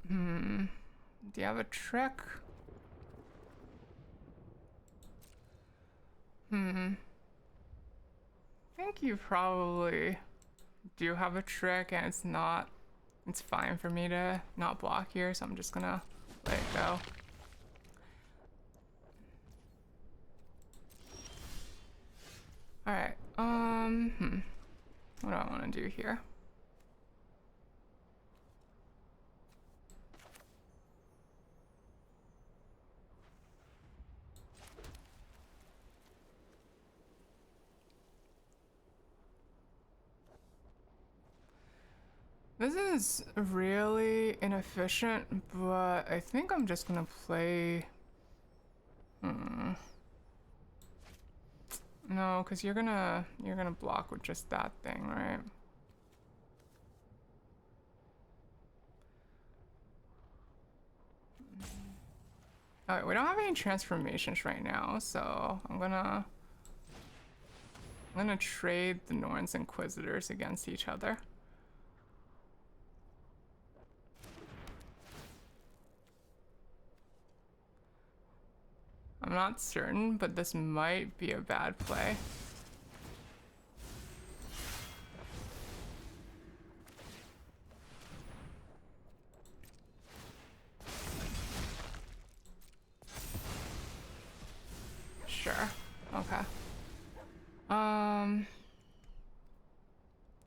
Do you have a trick? I think you probably do have a trick, and it's fine for me to not block here, so I'm just gonna let it go. Alright, what do I want to do here? This is really inefficient, but I think I'm just gonna play... No, because you're gonna block with just that thing, right? Alright, we don't have any transformations right now, so I'm gonna trade the Norn's Inquisitors against each other. I'm not certain, but this might be a bad play. Sure. Okay. And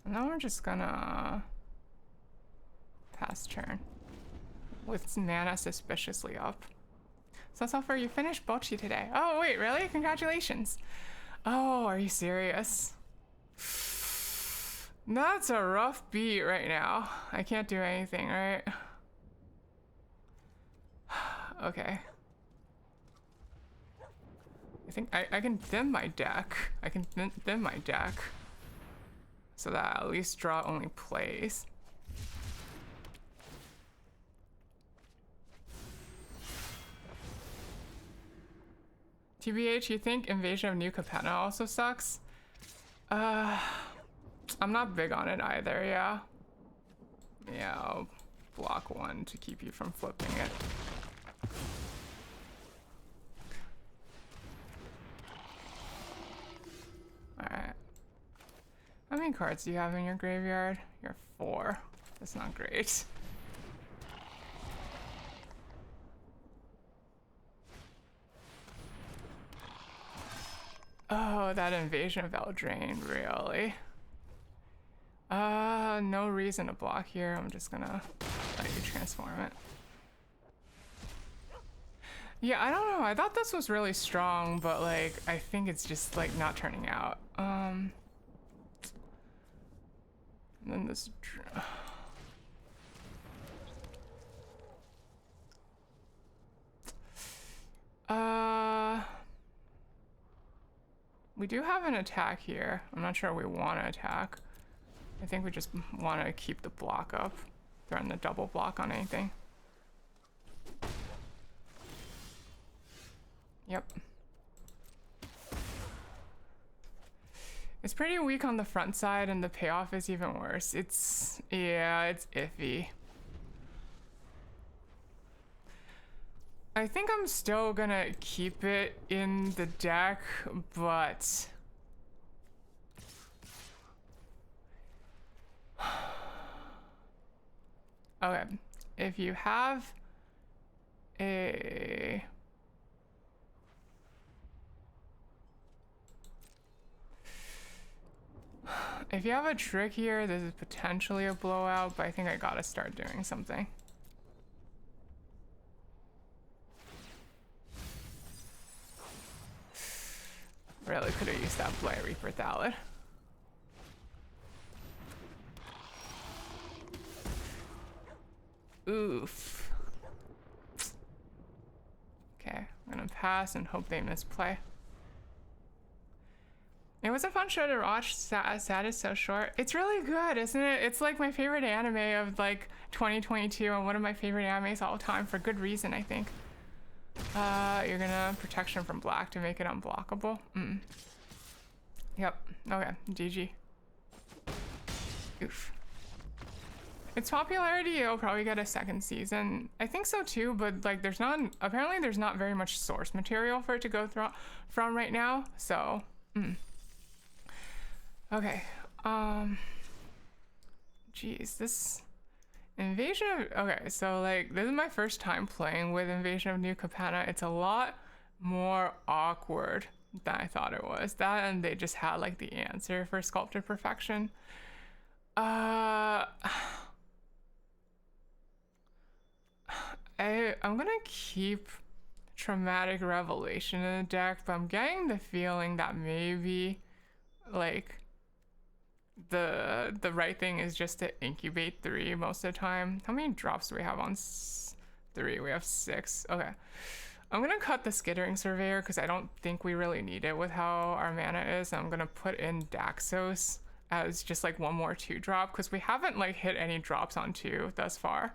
then we're just gonna pass turn with mana suspiciously up. So that's all for you finished Bocchi today. Oh wait, really? Congratulations. Oh, are you serious? That's a rough beat right now. I can't do anything, right? Okay. I think I can thin my deck. I can thin my deck. So that I at least draw only plays. TBH, you think Invasion of New Capenna also sucks? I'm not big on it either, yeah. Yeah, I'll block one to keep you from flipping it. Alright. How many cards do you have in your graveyard? You're 4. That's not great. Oh, that Invasion of Eldraine, really? No reason to block here. I'm just gonna let you transform it. Yeah, I don't know. I thought this was really strong, but like, I think it's just like not turning out. And then this. We do have an attack here. I'm not sure we want to attack. I think we just want to keep the block up. Throwing the double block on anything. Yep. It's pretty weak on the front side, and the payoff is even worse. Yeah, it's iffy. I think I'm still gonna keep it in the deck, but okay, if you have a trick here, this is potentially a blowout, but I think I gotta start doing something. Really could have used that Blight Reaper Thallid. Oof. Okay, I'm gonna pass and hope they misplay. It was a fun show to watch. Sad is so short. It's really good, isn't it? It's like my favorite anime of like 2022 and one of my favorite animes all time for good reason, I think. You're gonna protection from black to make it unblockable. Yep. Okay. GG. Oof. its popularity, it'll probably get a second season. I think so too, but like apparently there's not very much source material for it to go from right now. So, okay. Geez, this Invasion of, okay, so like this is my first time playing with Invasion of New Capenna. It's a lot more awkward than I thought it was. That and they just had like the answer for Sculpted Perfection. I'm gonna keep Traumatic Revelation in the deck, but I'm getting the feeling that maybe like the right thing is just to incubate 3 most of the time. How many drops do we have on 3? We have 6. Okay. I'm gonna cut the Skittering Surveyor because I don't think we really need it with how our mana is. I'm gonna put in Daxos as just like one more 2-drop because we haven't like hit any drops on 2 thus far.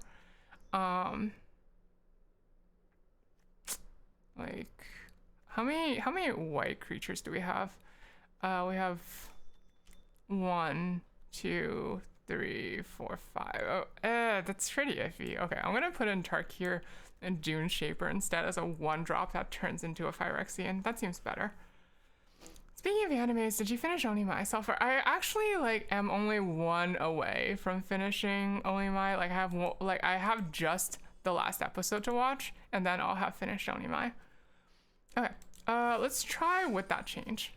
Like how many white creatures do we have? We have 1, 2, 3, 4, 5. Oh, that's pretty iffy. Okay, I'm gonna put in Tarkir and Dune Shaper instead as a 1-drop that turns into a Phyrexian. That seems better. Speaking of animes, did you finish Onimai so far? I actually like am only 1 away from finishing Onimai. Like I have just the last episode to watch, and then I'll have finished Onimai. Okay, let's try with that change.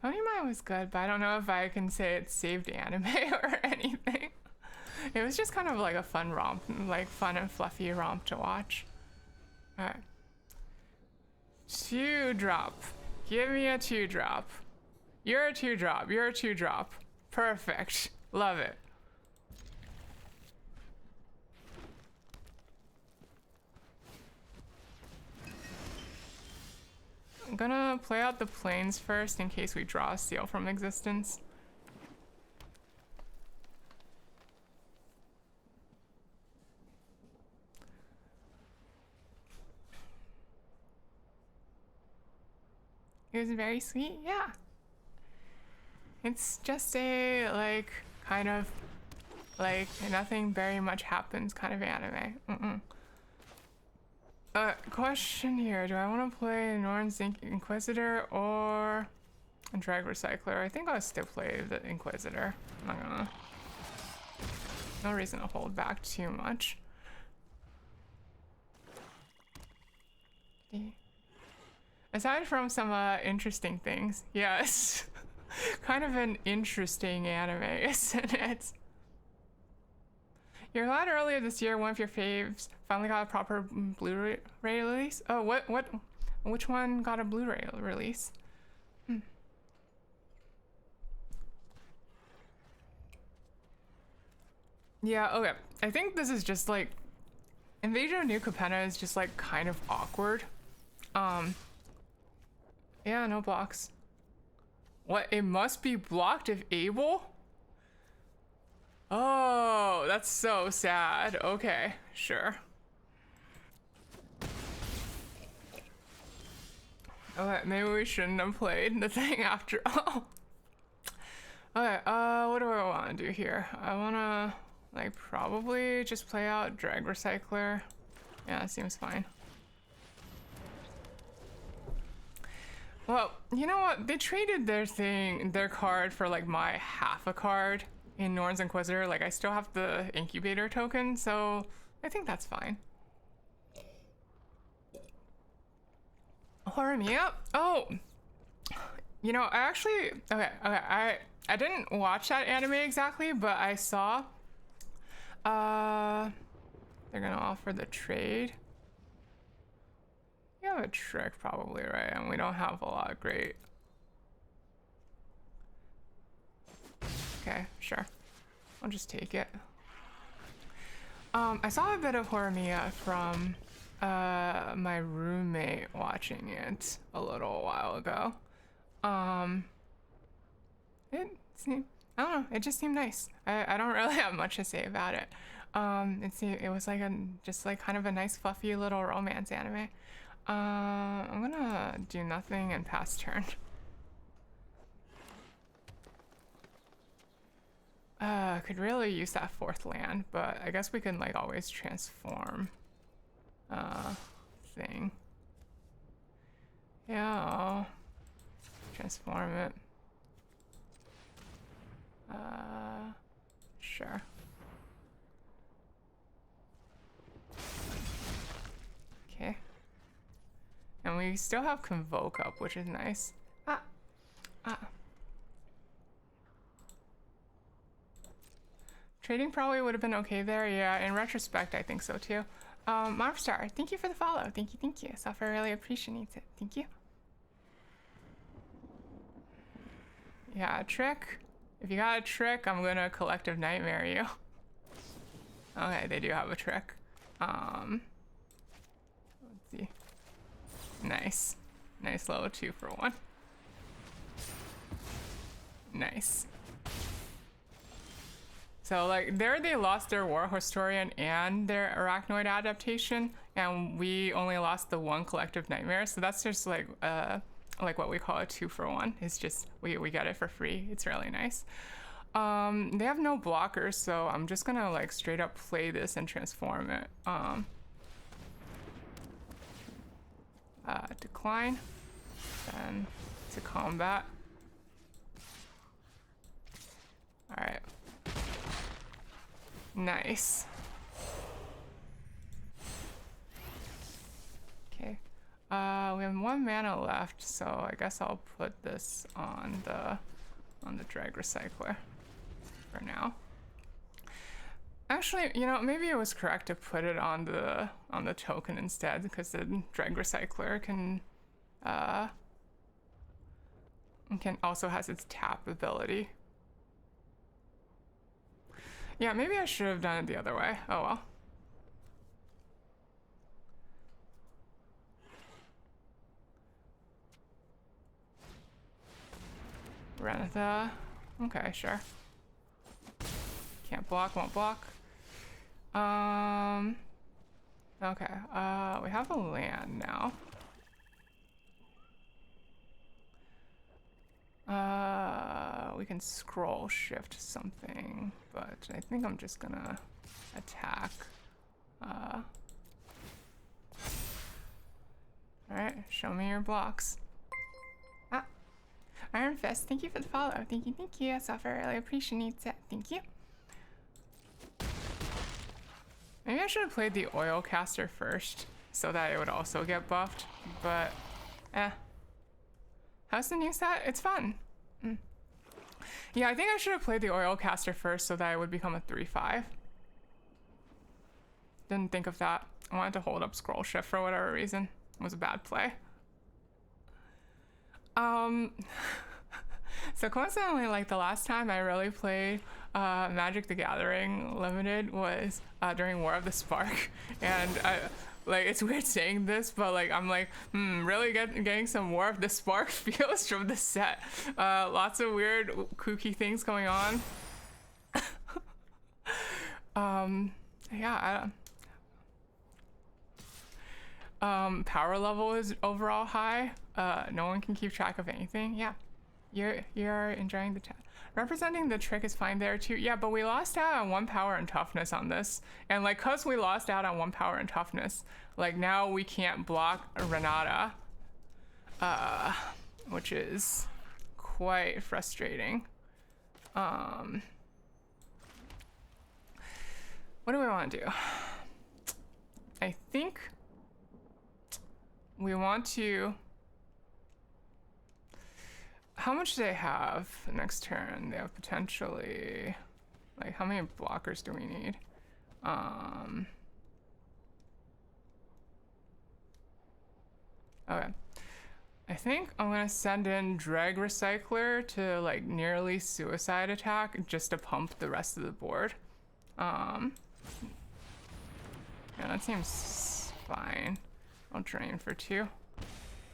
Onimai was good, but I don't know if I can say it saved anime or anything. It was just kind of like a fun romp, like fun and fluffy romp to watch. Alright. 2-drop. Give me a 2-drop. You're a 2-drop. You're a 2-drop. Perfect. Love it. I'm gonna play out the planes first in case we draw a Seal from Existence. It was very sweet, yeah. It's just a, like, kind of, like, nothing very much happens kind of anime. Question here. Do I want to play Norn's Inquisitor or Drag Recycler? I think I'll still play the Inquisitor. I'm not gonna... No reason to hold back too much. Aside from some interesting things, yes. Kind of an interesting anime, isn't it? You're glad earlier this year one of your faves finally got a proper Blu-ray release? Oh, which one got a Blu-ray release? Yeah, okay. I think this is just like Invasion of New Capenna is just like kind of awkward. Yeah, no blocks. What? It must be blocked if able? Oh, that's so sad. Okay, sure. Okay, maybe we shouldn't have played the thing after all. Okay, what do I want to do here? I want to, like, probably just play out Drag Recycler. Yeah, that seems fine. Well, you know what? They traded their card for, like, my half a card in Norn's Inquisitor. Like, I still have the incubator token, so I think that's fine. Horimiya? Oh, you know, I actually, okay, I didn't watch that anime exactly, but I saw, they're gonna offer the trade. You have a trick probably, right? And we don't have a lot of great. Okay, sure. I'll just take it. I saw a bit of Horimiya from my roommate watching it a little while ago. It seemed, I don't know, it just seemed nice. I don't really have much to say about it. It was like just like kind of a nice fluffy little romance anime. I'm gonna do nothing and pass turn. Could really use that 4th land, but I guess we can like always transform thing. Yeah, I'll transform it. Sure. Okay. And we still have Convoke up, which is nice. Trading probably would have been okay there. Yeah, in retrospect, I think so too. Marvstar, thank you for the follow. Thank you. Software really appreciates it. Thank you. Yeah, a trick. If you got a trick, I'm gonna collective nightmare you. Okay, they do have a trick. Let's see. Nice. Nice level 2 for 1. Nice. So like there they lost their War Historian and their Arachnoid adaptation, and we only lost the 1 collective nightmare. So that's just like what we call a 2 for 1. It's just we get it for free. It's really nice. They have no blockers, so I'm just gonna like straight up play this and transform it. Decline, then to combat. All right. Nice. Okay. We have 1 mana left, so I guess I'll put this on the drag recycler for now. Actually, you know, maybe it was correct to put it on the token instead, because the drag recycler can also has its tap ability. Yeah, maybe I should have done it the other way. Oh well. Renatha. Okay, sure. Can't block, won't block. Okay, we have a land now. We can scroll shift something, but I think I'm just gonna attack. Alright, show me your blocks. Iron Fist, thank you for the follow. Thank you. Software really appreciates it. Thank you. Maybe I should have played the Oil Caster first, so that it would also get buffed, but how's the new set? It's fun. Yeah, I think I should have played the Oil Caster first so that it would become a 3/5. Didn't think of that. I wanted to hold up scroll shift for whatever reason. It was a bad play. So coincidentally, like the last time I really played Magic the Gathering Limited was during War of the Spark, and like it's weird saying this, but like I'm like really getting some War of the Spark feels from the set. Lots of weird kooky things going on. Yeah, power level is overall high. No one can keep track of anything. Yeah, you're enjoying the chat. Representing the trick is fine there too. Yeah, but we lost out on 1 power and toughness on this, and like cause we lost out on 1 power and toughness, like now we can't block Renata, which is quite frustrating. What do we want to do? I think we want to. How much do they have next turn? They have potentially, like, how many blockers do we need? Okay. I think I'm gonna send in Drag Recycler to like nearly suicide attack just to pump the rest of the board. Yeah, that seems fine. I'll drain for 2.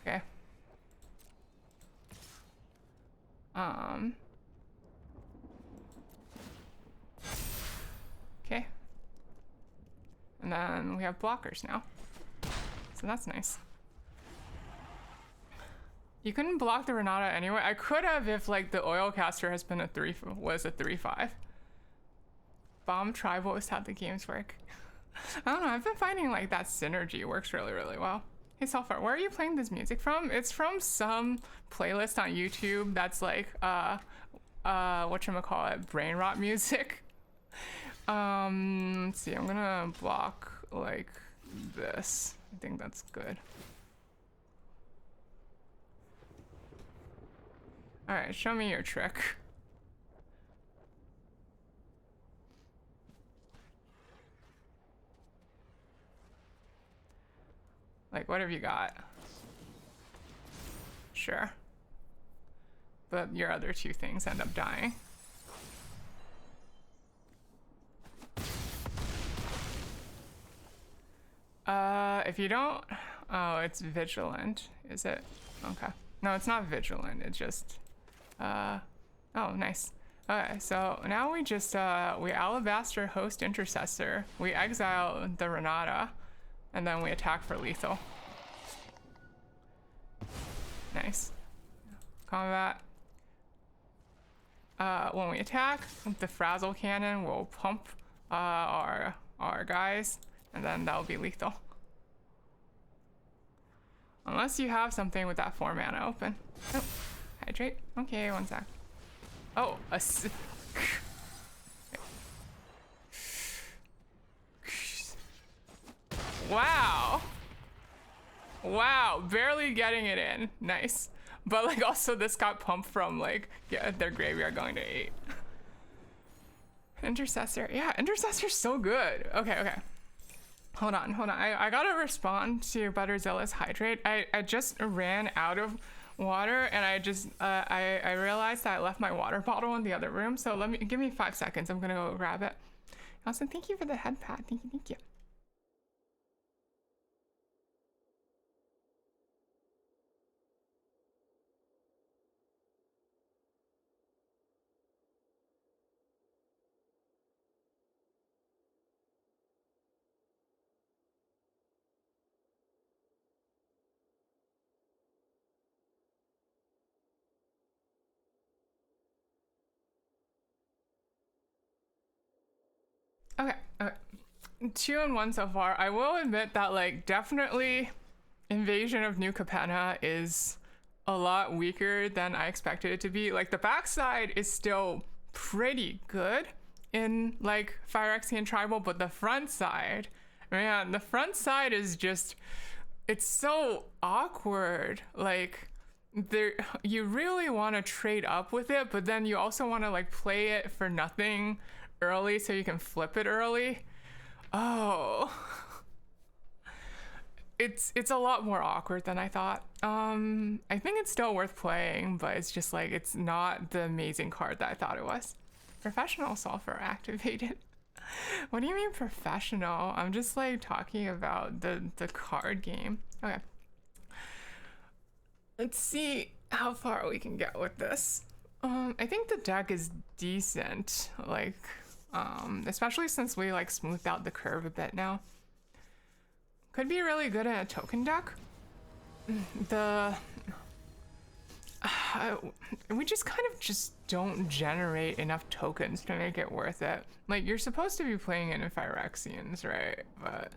Okay. Okay. And then we have blockers now. So that's nice. You couldn't block the Renata anyway. I could have if like the oil caster has been a 3-5. Bomb tribal is how the games work. I don't know, I've been finding like that synergy works really, really well. Hey Sulfur, where are you playing this music from? It's from some playlist on YouTube that's like whatchamacallit, brain rot music. Let's see, I'm gonna block like this. I think that's good. Alright, show me your trick. Like, what have you got? Sure. But your other two things end up dying. If you don't... Oh, it's vigilant, is it? Okay. No, it's not vigilant, it's just... Oh, nice. Okay, so now we just, we Alabaster Host Intercessor, we exile the Renata, and then we attack for lethal. Nice. Combat. When we attack, the Frazzle Cannon will pump our guys, and then that'll be lethal. Unless you have something with that 4 mana open. Oh, hydrate. Okay, one sec. Oh, wow. Wow, barely getting it in. Nice. But like also this got pumped from like, yeah, their graveyard going to 8. Intercessor. Yeah, Intercessor's so good. Okay. Hold on. I gotta respond to Butterzilla's hydrate. I just ran out of water and I just, I realized that I left my water bottle in the other room. So give me 5 seconds. I'm gonna go grab it. Also, thank you for the head pad. Thank you. Okay. 2 and 1 so far. I will admit that like definitely Invasion of New Capenna is a lot weaker than I expected it to be. Like the backside is still pretty good in like Phyrexian Tribal, but the front side, man, the front side is just, it's so awkward. Like there, you really want to trade up with it, but then you also want to like play it for nothing early so you can flip it early. Oh, it's a lot more awkward than I thought. I think it's still worth playing, but it's just like it's not the amazing card that I thought it was. Professional Sulfur activated. What do you mean professional? I'm just like talking about the card game. Okay, let's see how far we can get with this. I think the deck is decent, like especially since we like smoothed out the curve a bit now. Could be really good at a token deck. We just kind of just don't generate enough tokens to make it worth it. Like you're supposed to be playing it in Phyrexians, right? But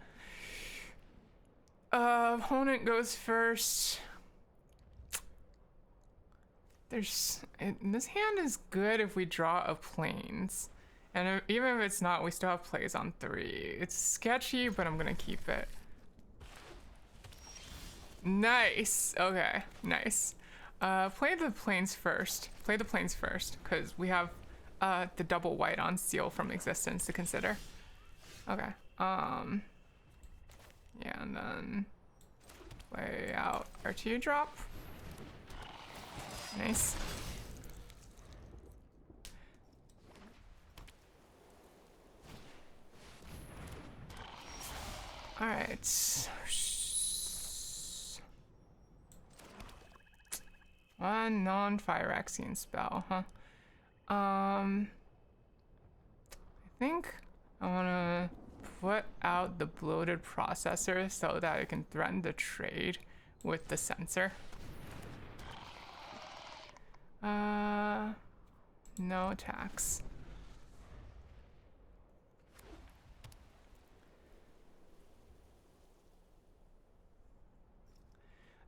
opponent goes first. This hand is good if we draw a plains. And even if it's not, we still have plays on 3. It's sketchy, but I'm gonna keep it. Nice. Okay, nice. Play the plains first. Because we have the double white on seal from existence to consider. Okay. Yeah, and then play out our 2-drop. Nice. All right. One non-Phyrexian spell, huh? I think I wanna put out the bloated processor so that I can threaten the trade with the sensor. No attacks.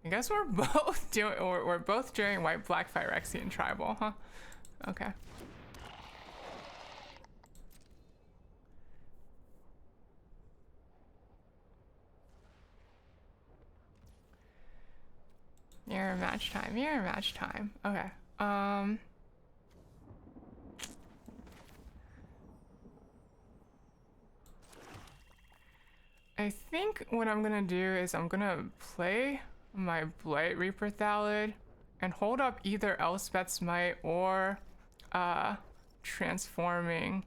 I guess we're both doing, or we're both doing white, black, Phyrexian tribal, huh? Okay. Mirror match time, mirror match time. Okay. I think what I'm gonna do is I'm gonna play my Blight Reaper Thallid and hold up either Elspeth's Might or transforming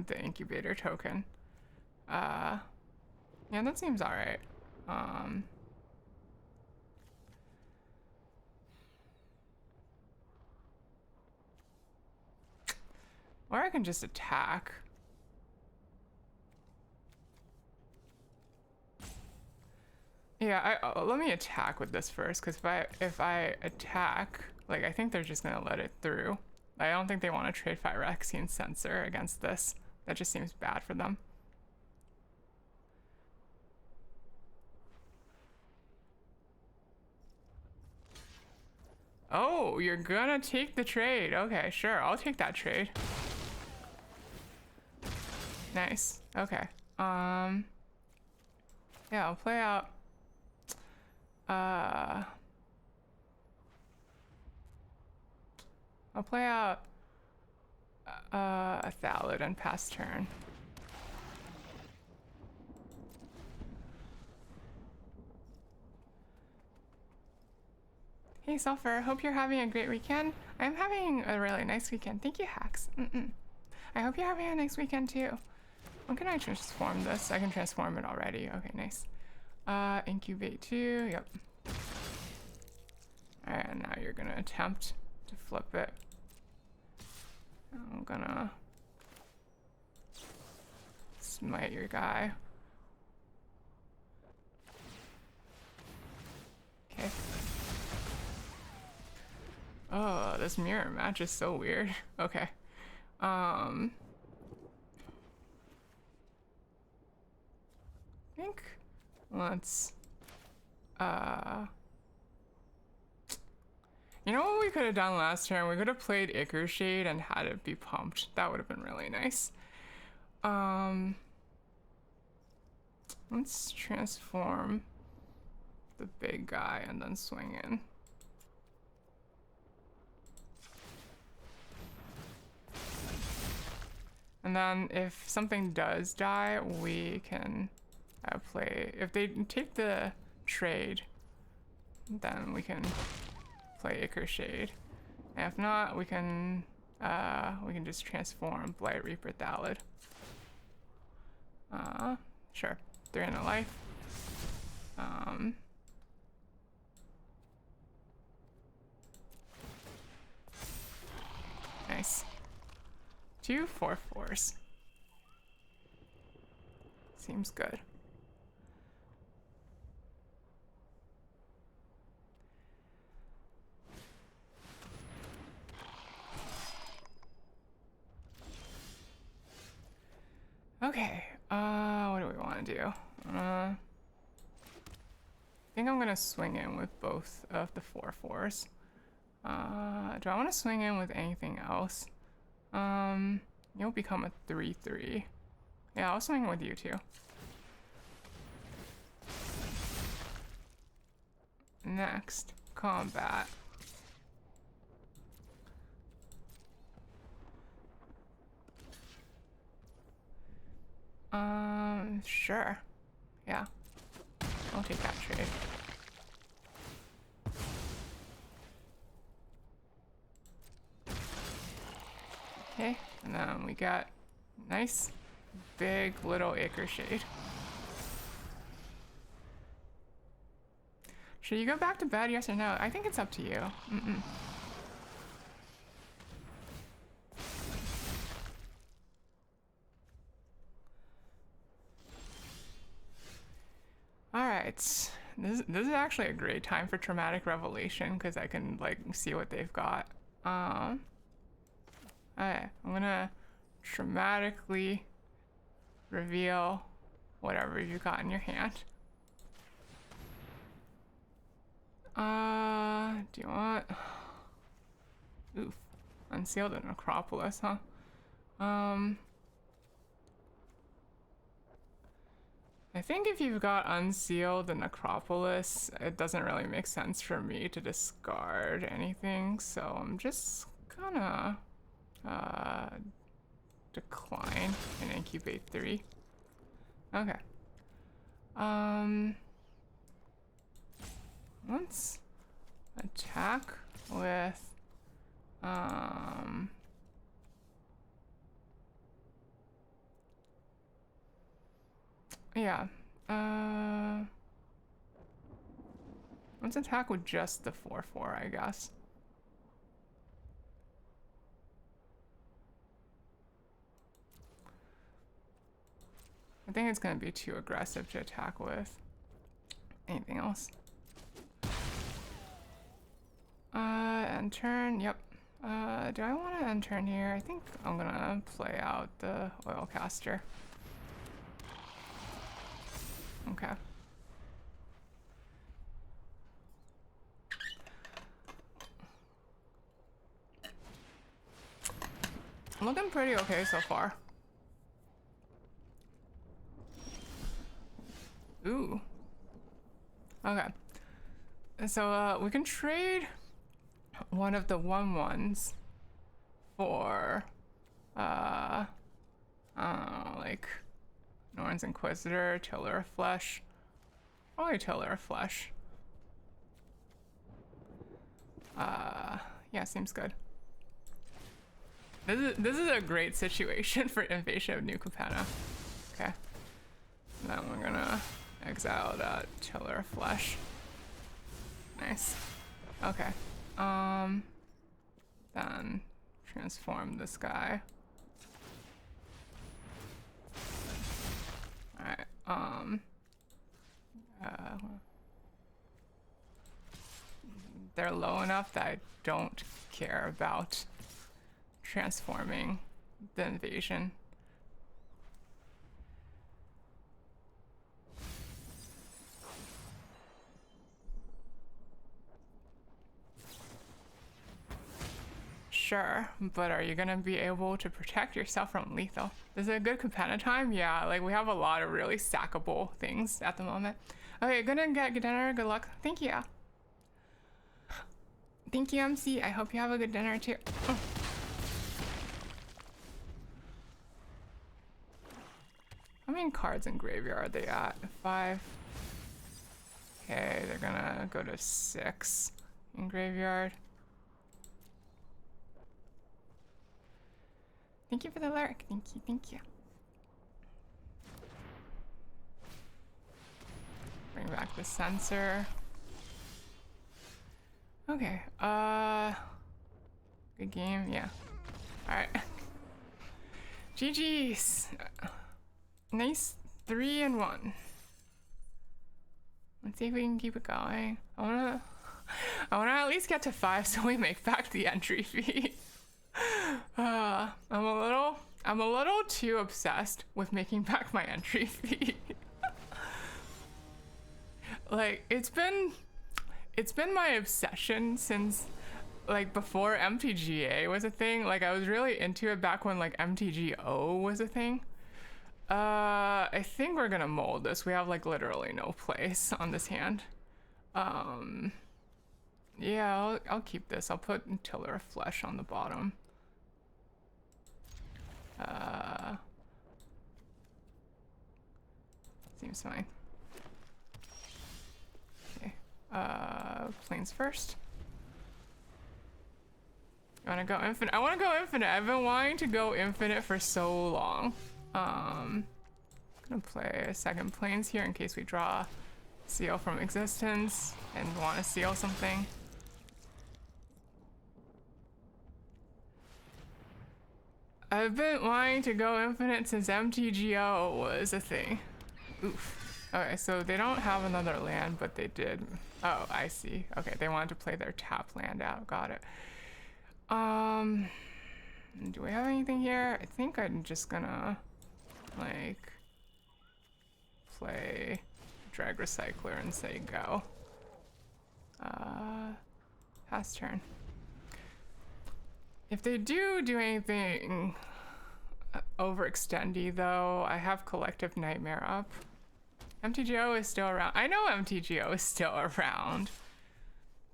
the incubator token. Yeah, that seems alright. Or I can just attack. Yeah, let me attack with this first, because if I attack, like, I think they're just gonna let it through. I don't think they want to trade Phyrexian Sensor against this. That just seems bad for them. Oh, you're gonna take the trade. Okay, sure, I'll take that trade. Nice. Okay. Yeah, I'll play out. I'll play out a Thallid and pass turn. Hey Sulfur, hope you're having a great weekend. I'm having a really nice weekend. Thank you, Hacks. I hope you're having a nice weekend too. When can I transform this? I can transform it already. Okay, nice. Incubate 2, yep. Alright, and now you're gonna attempt to flip it. I'm gonna smite your guy. Okay. Oh, this mirror match is so weird. Okay. I think let's you know what we could have done last turn? We could have played Ichor Shade and had it be pumped. That would have been really nice. Let's transform the big guy and then swing in. And then if something does die, we can play. If they take the trade, then we can play Ichor Shade. And if not, we can just transform Blight Reaper Thallid. Sure. 3 in a life. Nice. 2 4/4s. Seems good. Okay, what do we want to do? I think I'm gonna swing in with both of the 4/4s. Do I want to swing in with anything else? You'll become a 3/3. Yeah, I'll swing with you too. Next, combat. Sure. Yeah. I'll take that trade. Okay, and then we got nice, big little Ichor Shade. Should you go back to bed, yes or no? I think it's up to you. Alright, this is actually a great time for Traumatic Revelation because I can like see what they've got. Alright, I'm gonna dramatically reveal whatever you got in your hand. Do you want... Oof. Unsealed an Acropolis, huh? I think if you've got unsealed an Acropolis, it doesn't really make sense for me to discard anything, so I'm just gonna decline and incubate 3. Okay. Let's attack with yeah. Let's attack with just the 4/4, I guess. I think it's gonna be too aggressive to attack with anything else. End turn, yep. Do I want to end turn here? I think I'm gonna play out the oil caster. Okay. Looking pretty okay so far. Ooh. Okay. So we can trade one of the 1/1s for I don't know, like Norn's Inquisitor, Tiller of Flesh. Probably Tiller of Flesh. Yeah, seems good. This is a great situation for Invasion of New Capenna. Okay. Then we're gonna exile that Tiller of Flesh. Nice. Okay. Then transform this guy. Alright, they're low enough that I don't care about transforming the invasion. Sure, but are you gonna be able to protect yourself from lethal? Is it a good Capenna time? Yeah, like we have a lot of really stackable things at the moment. Okay, gonna get good dinner. Good luck. Thank you. Thank you, MC. I hope you have a good dinner too. Oh. How many cards in graveyard are they at? 5. Okay, they're gonna go to 6 in graveyard. Thank you for the lurk. Thank you, thank you. Bring back the sensor. Okay, good game, yeah. Alright. GG's. Nice 3-1. Let's see if we can keep it going. I wanna at least get to 5 so we make back the entry fee. I'm a little too obsessed with making back my entry fee. Like it's been my obsession since like before MTGA was a thing. Like I was really into it back when like MTGO was a thing. I think we're gonna mold this. We have like literally no place on this hand. Yeah, I'll keep this. I'll put Tiller of Flesh on the bottom. Seems fine. Okay. Planes first. You wanna go infinite? I wanna go infinite. I've been wanting to go infinite for so long. Gonna play a second planes here in case we draw Seal from Existence and want to seal something. I've been wanting to go infinite since MTGO was a thing. Oof. Okay, so they don't have another land, but they did. Oh, I see. Okay, they wanted to play their tap land out. Got it. Do we have anything here? I think I'm just gonna, like, play drag recycler and say go. Pass turn. If they do anything overextendy though, I have collective nightmare up. MTGO is still around. I know MTGO is still around.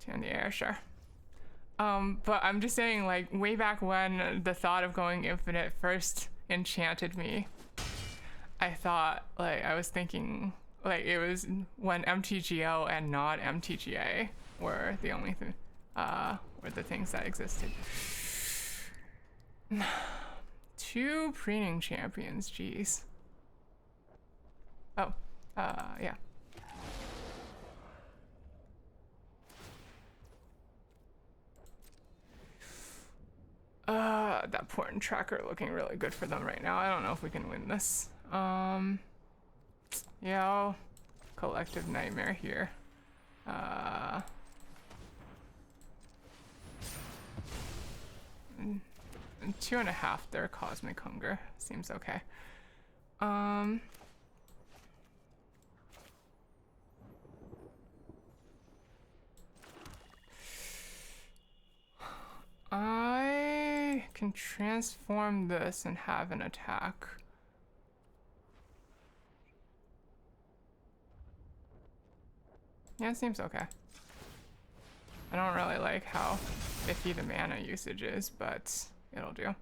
Two in the air, sure. But I'm just saying, like, way back when the thought of going infinite first enchanted me, I thought, like, I was thinking, like, it was when MTGO and not MTGA were the only thing, were the things that existed. 2 preening champions, jeez. Oh, yeah. That porn tracker looking really good for them right now. I don't know if we can win this. Yeah, collective nightmare here. And 2.5 their cosmic hunger seems okay. I can transform this and have an attack. Yeah, it seems okay. I don't really like how iffy the mana usage is, but it'll do.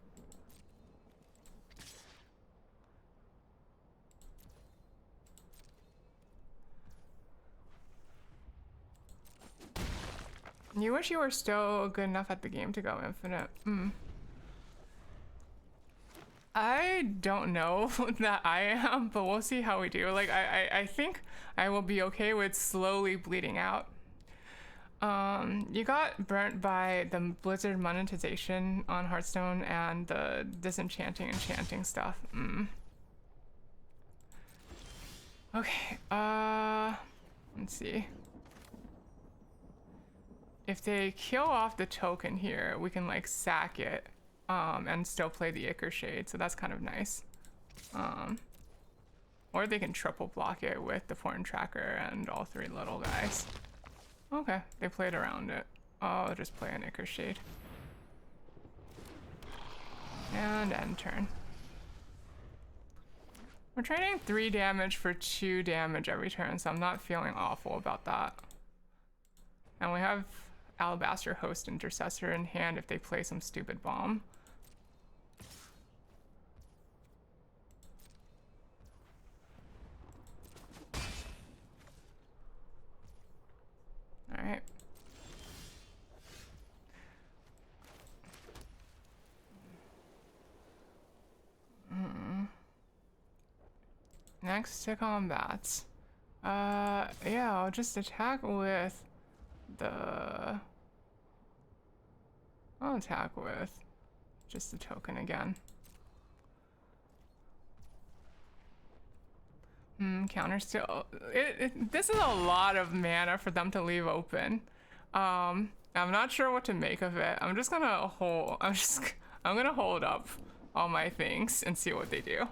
You wish you were still good enough at the game to go infinite. I don't know that I am, but we'll see how we do. Like, I think I will be okay with slowly bleeding out. You got burnt by the Blizzard monetization on Hearthstone and the disenchanting enchanting stuff. Okay, let's see. If they kill off the token here, we can like sack it, and still play the Ichor Shade, so that's kind of nice. Or they can triple block it with the Porn Tracker and all 3 little guys. Okay, they played around it. I'll just play an Ichor Shade. And end turn. We're trading 3 damage for 2 damage every turn, so I'm not feeling awful about that. And we have Alabaster Host Intercessor in hand if they play some stupid bomb. Alright. Next to combat. Yeah, I'll just attack with the... I'll attack with just the token again. Counter still. This is a lot of mana for them to leave open. I'm not sure what to make of it. I'm just gonna hold. I'm gonna hold up all my things and see what they do.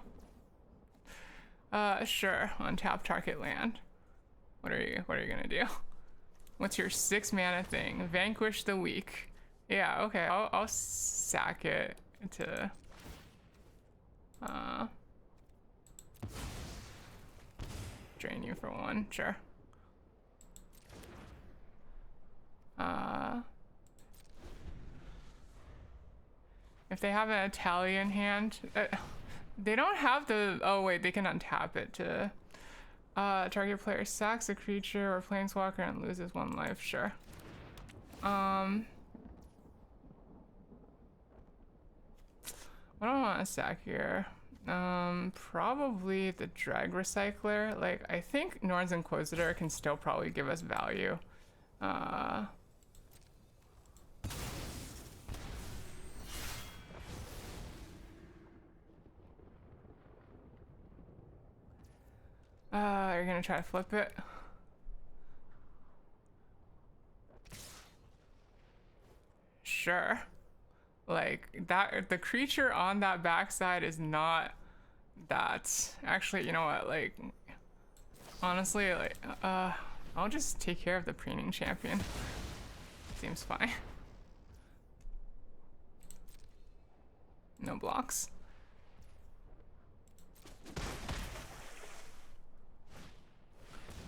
Sure. Untap target land. What are you gonna do? What's your 6 mana thing? Vanquish the weak. Yeah. Okay. I'll sack it to. Drain you for 1, sure. If they have an Italian hand, they don't have the. Oh wait, they can untap it to. Target player sacks a creature or planeswalker and loses 1 life. Sure. What do I want to sack here? Probably the drag recycler. Like, I think Norn's Inquisitor can still probably give us value. You're gonna try to flip it? Sure. Like that, the creature on that backside is not that. Actually, you know what? Like, honestly, like, I'll just take care of the preening champion. Seems fine. No blocks.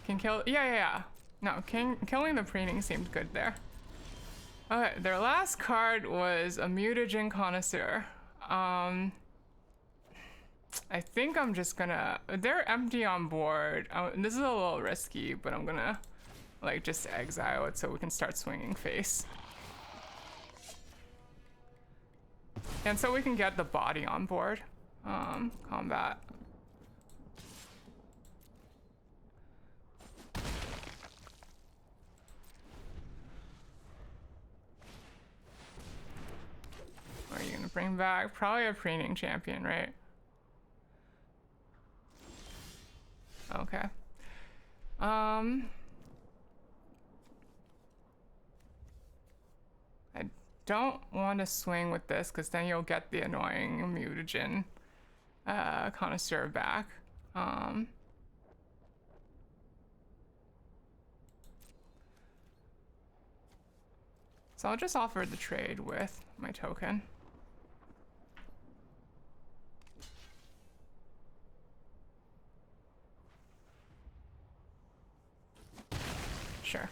Can kill. Yeah. No, killing the preening seemed good there. Okay, their last card was a mutagen connoisseur. I think I'm just gonna. They're empty on board. This is a little risky, but I'm gonna like just exile it so we can start swinging face. And so we can get the body on board. Combat. What are you gonna bring back? Probably a preening champion, right? Okay. I don't want to swing with this because then you'll get the annoying mutagen connoisseur back. So I'll just offer the trade with my token. Sure.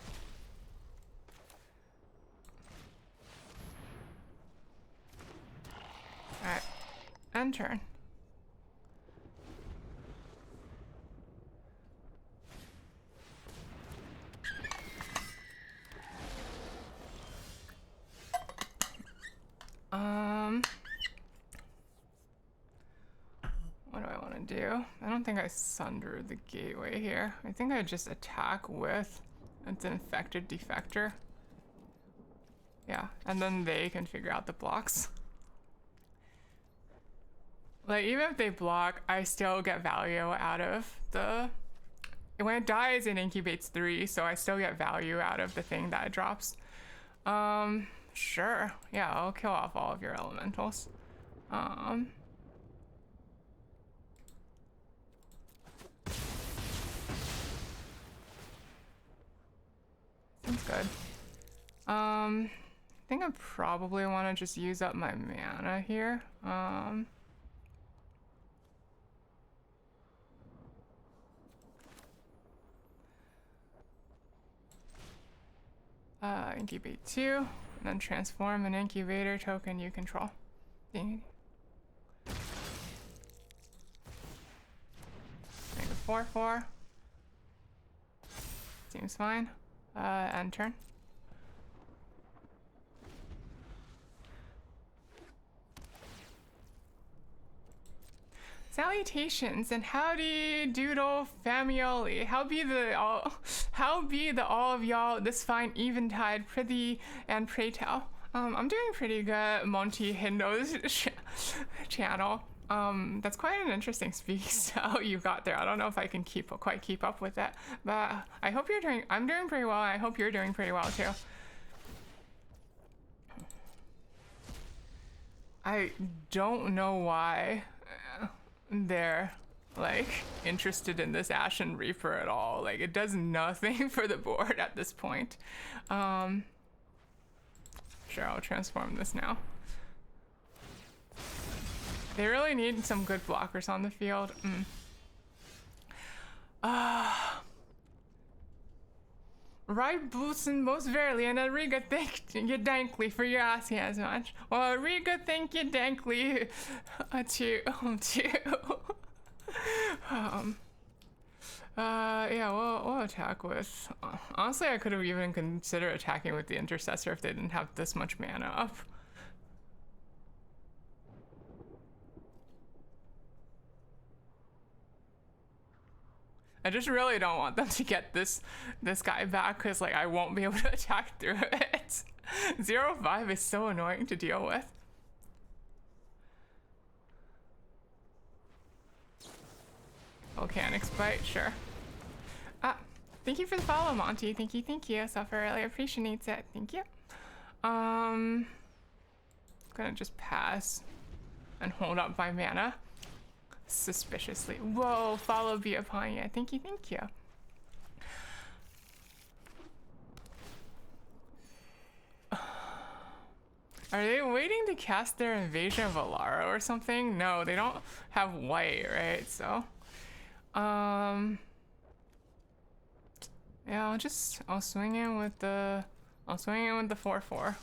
Alright. End turn. What do I want to do? I don't think I sunder the gateway here. I think I just attack with an infected defector. Yeah, and then they can figure out the blocks. Like, even if they block, I still get value out of the... When it dies, it incubates 3, so I still get value out of the thing that it drops. Sure. Yeah, I'll kill off all of your elementals. Seems good. I think I probably want to just use up my mana here. Incubate 2, and then transform an incubator token you control. Make a 4/4. Seems fine. End turn. Salutations and howdy doodle famioli. How be the all of y'all this fine eventide prithee and pray tell. I'm doing pretty good, Monty Hindo's channel. That's quite an interesting speak style you got there. I don't know if I can quite keep up with that, but I hope you're doing. I'm doing pretty well. And I hope you're doing pretty well too. I don't know why they're like interested in this Ashen Reaper at all. Like, it does nothing for the board at this point. Sure, I'll transform this now. They really need some good blockers on the field. Right, Boosin, most verily, and Ariga thank you dankly for your asking as much. Well, Ariga thank you dankly too. Yeah, we'll attack with... honestly, I could have even considered attacking with the Intercessor if they didn't have this much mana up. I just really don't want them to get this guy back because, like, I won't be able to attack through it. 0/5 is so annoying to deal with. Volcanic Spite, sure. Thank you for the follow, Monty. Thank you. Suffer really appreciates it. Thank you. Gonna just pass and hold up my mana suspiciously. Whoa, follow be upon you. Thank you, thank you. Are they waiting to cast their Invasion of Alara or something? No, they don't have white, right? So, yeah, I'll swing in with the 4/4.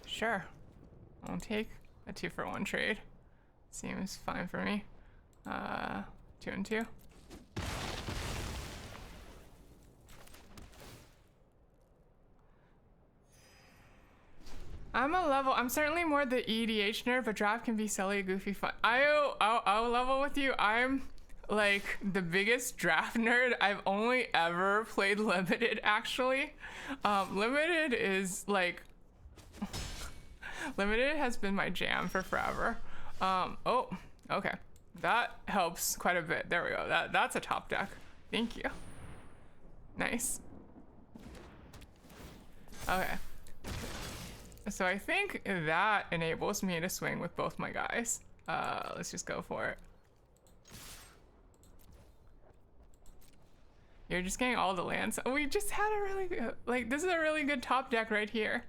Sure, I'll take a 2-for-1 trade. Seems fine for me. 2 and 2. I'm certainly more the EDH nerd, but draft can be silly, goofy, fun. I'll level with you. I'm like the biggest draft nerd. I've only ever played limited, actually. Limited is like, limited has been my jam for forever. Oh, okay. That helps quite a bit. There we go. That's a top deck. Thank you. Nice. Okay. So I think that enables me to swing with both my guys. Let's just go for it. You're just getting all the lands. We just had a really good, like, this is a really good top deck right here.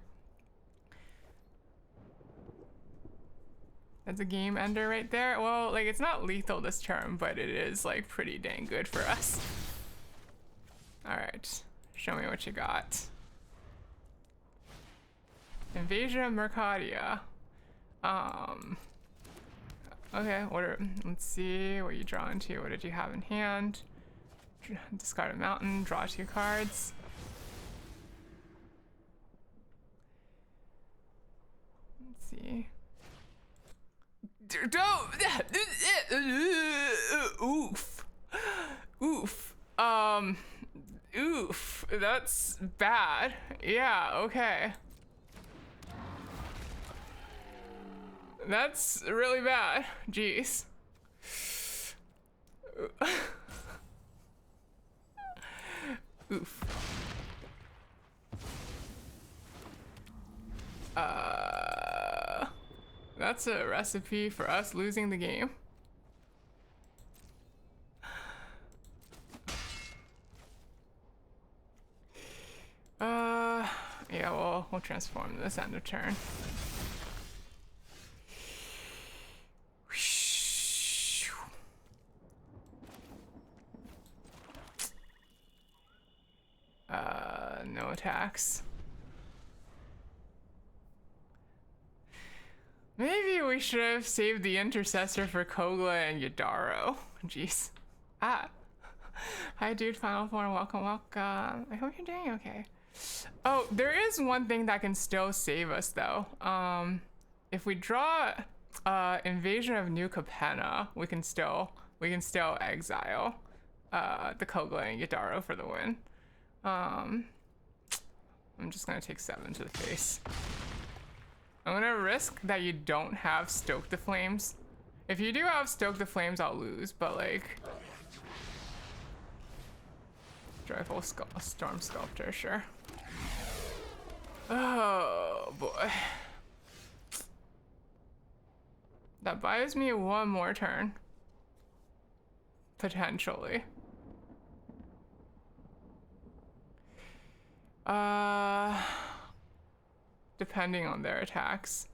That's a game ender right there. Well, like, it's not lethal this turn, but it is like pretty dang good for us. All right, show me what you got. Invasion of Mercadia. Okay, let's see what you draw into. What did you have in hand? Discard a mountain, draw 2 cards. Let's see. Oof. Oof. Oof. That's bad. Yeah, okay. That's really bad. Jeez. Oof. That's a recipe for us losing the game. Yeah, well, we'll transform this end of turn. No attacks. Maybe we should have saved the Intercessor for Kogla and Yadaro. Jeez. Ah. Hi, dude. Final form. Welcome, welcome. I hope you're doing okay. Oh, there is one thing that can still save us, though. If we draw Invasion of New Capenna, we can still exile the Kogla and Yadaro for the win. I'm just gonna take 7 to the face. I'm gonna risk that you don't have Stoke the Flames. If you do have Stoke the Flames, I'll lose, but like... Joyful Storm Sculptor, sure. Oh, boy. That buys me 1 more turn. Potentially. Depending on their attacks.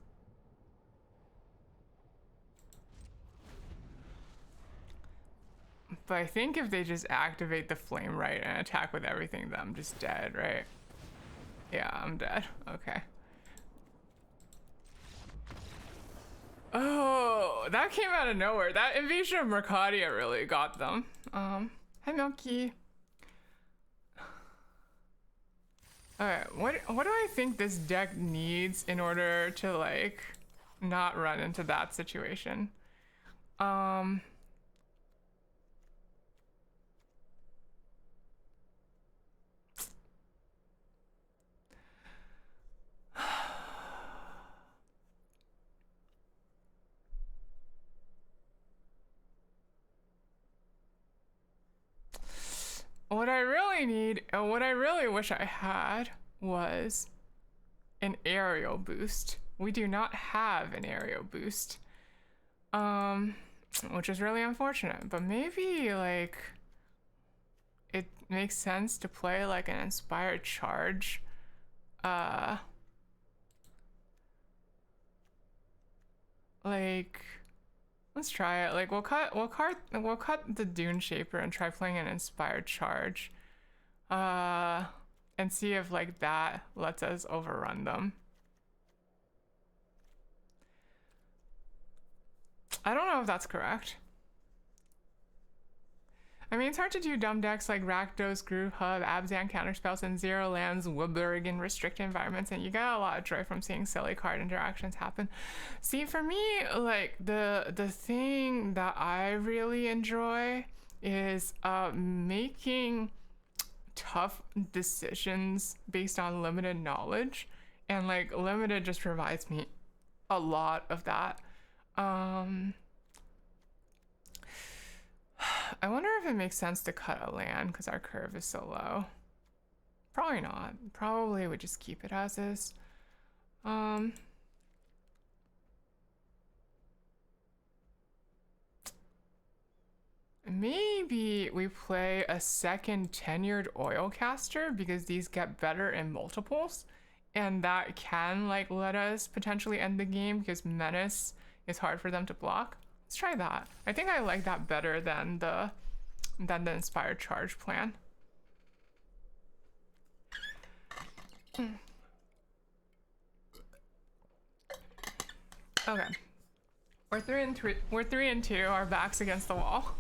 But I think if they just activate the flame right and attack with everything, then I'm just dead, right? Yeah, I'm dead. Okay. Oh, that came out of nowhere. That Invasion of Mercadia really got them. Hi, Milky. Alright, what do I think this deck needs in order to, like, not run into that situation? What I really need, and what I really wish I had, was an aerial boost. We do not have an aerial boost. Which is really unfortunate, but maybe like it makes sense to play like an inspired charge. Like let's try it. Like we'll cut the Dune Shaper and try playing an inspired charge. And see if like that lets us overrun them. I don't know if that's correct. I mean, it's hard to do dumb decks like Rakdos, Groove Hub, Abzan Counterspells, and Zero Lands, Woodburg, in restricted environments, and you get a lot of joy from seeing silly card interactions happen. See, for me, like the thing that I really enjoy is making tough decisions based on limited knowledge, and like limited just provides me a lot of that. I wonder if it makes sense to cut a land because our curve is so low. Probably not. Probably would just keep it as is. Maybe we play a second tenured oil caster because these get better in multiples, and that can like let us potentially end the game because menace is hard for them to block. Let's try that. I think I like that better than the inspired charge plan. Okay. We're 3 and 2, our backs against the wall.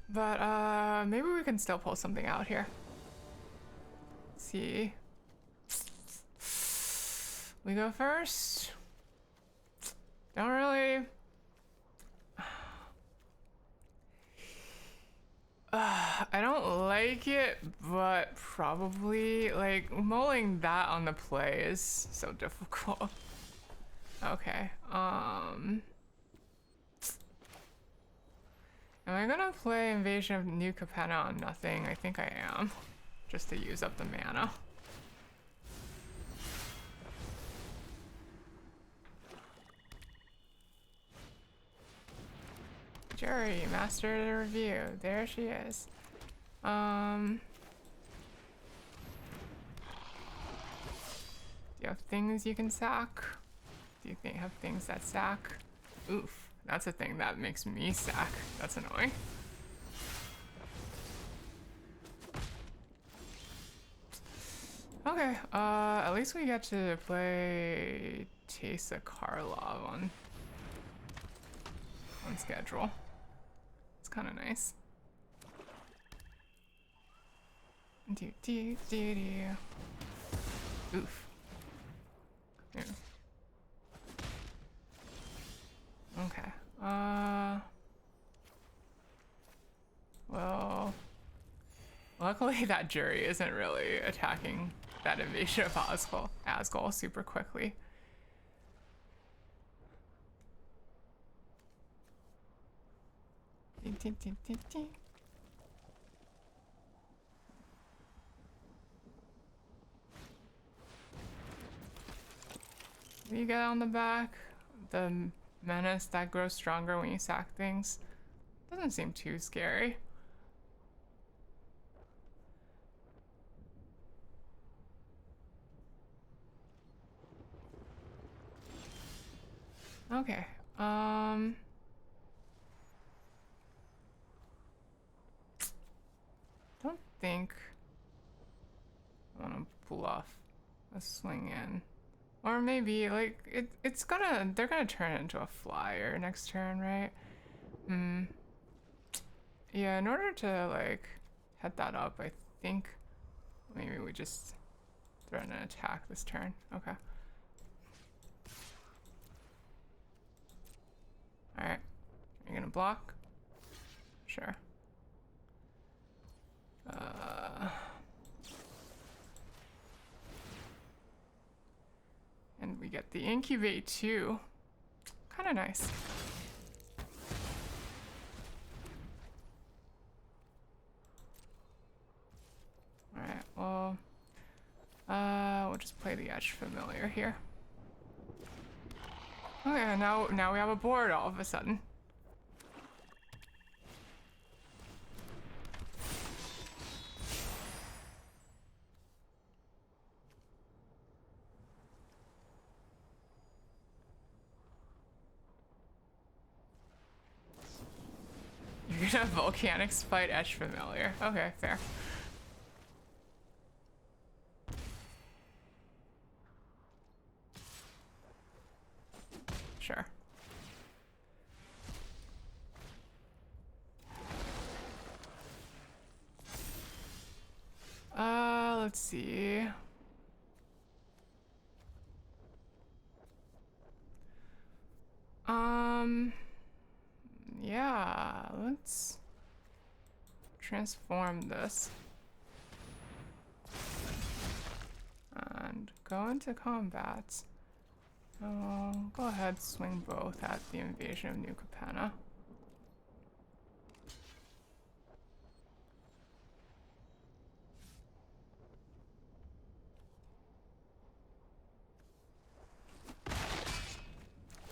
But maybe we can still pull something out here. Let's see. We go first. Don't really. I don't like it, but probably like mulling that on the play is so difficult. Okay. Am I gonna play Invasion of New Capenna on nothing? I think I am, just to use up the mana. Jury, master of the review. There she is. Do you have things you can sack? Do you have things that sack? Oof, that's a thing that makes me sack. That's annoying. Okay, at least we get to play Teysa Karlov on schedule. It's kind of nice. Oof. Yeah. Okay. Well, luckily that jury isn't really attacking that invasion of Asgol super quickly. You get on the back, the menace that grows stronger when you sack things. Doesn't seem too scary. Okay, don't think I want to pull off a swing in. Or maybe, like, they're gonna turn it into a flyer next turn, right? Yeah, in order to, like, head that up, I think maybe we just threaten an attack this turn. Okay. Alright. Are you gonna block? Sure. And we get the incubate too. Kind of nice. Alright, well, play the Etched Familiar here. Oh yeah, now we have a board all of a sudden. You're gonna volcanics fight Etched Familiar. Okay, fair. Sure. Let's see. Yeah, let's transform this and go into combat. Go ahead, swing both at the invasion of New Capenna.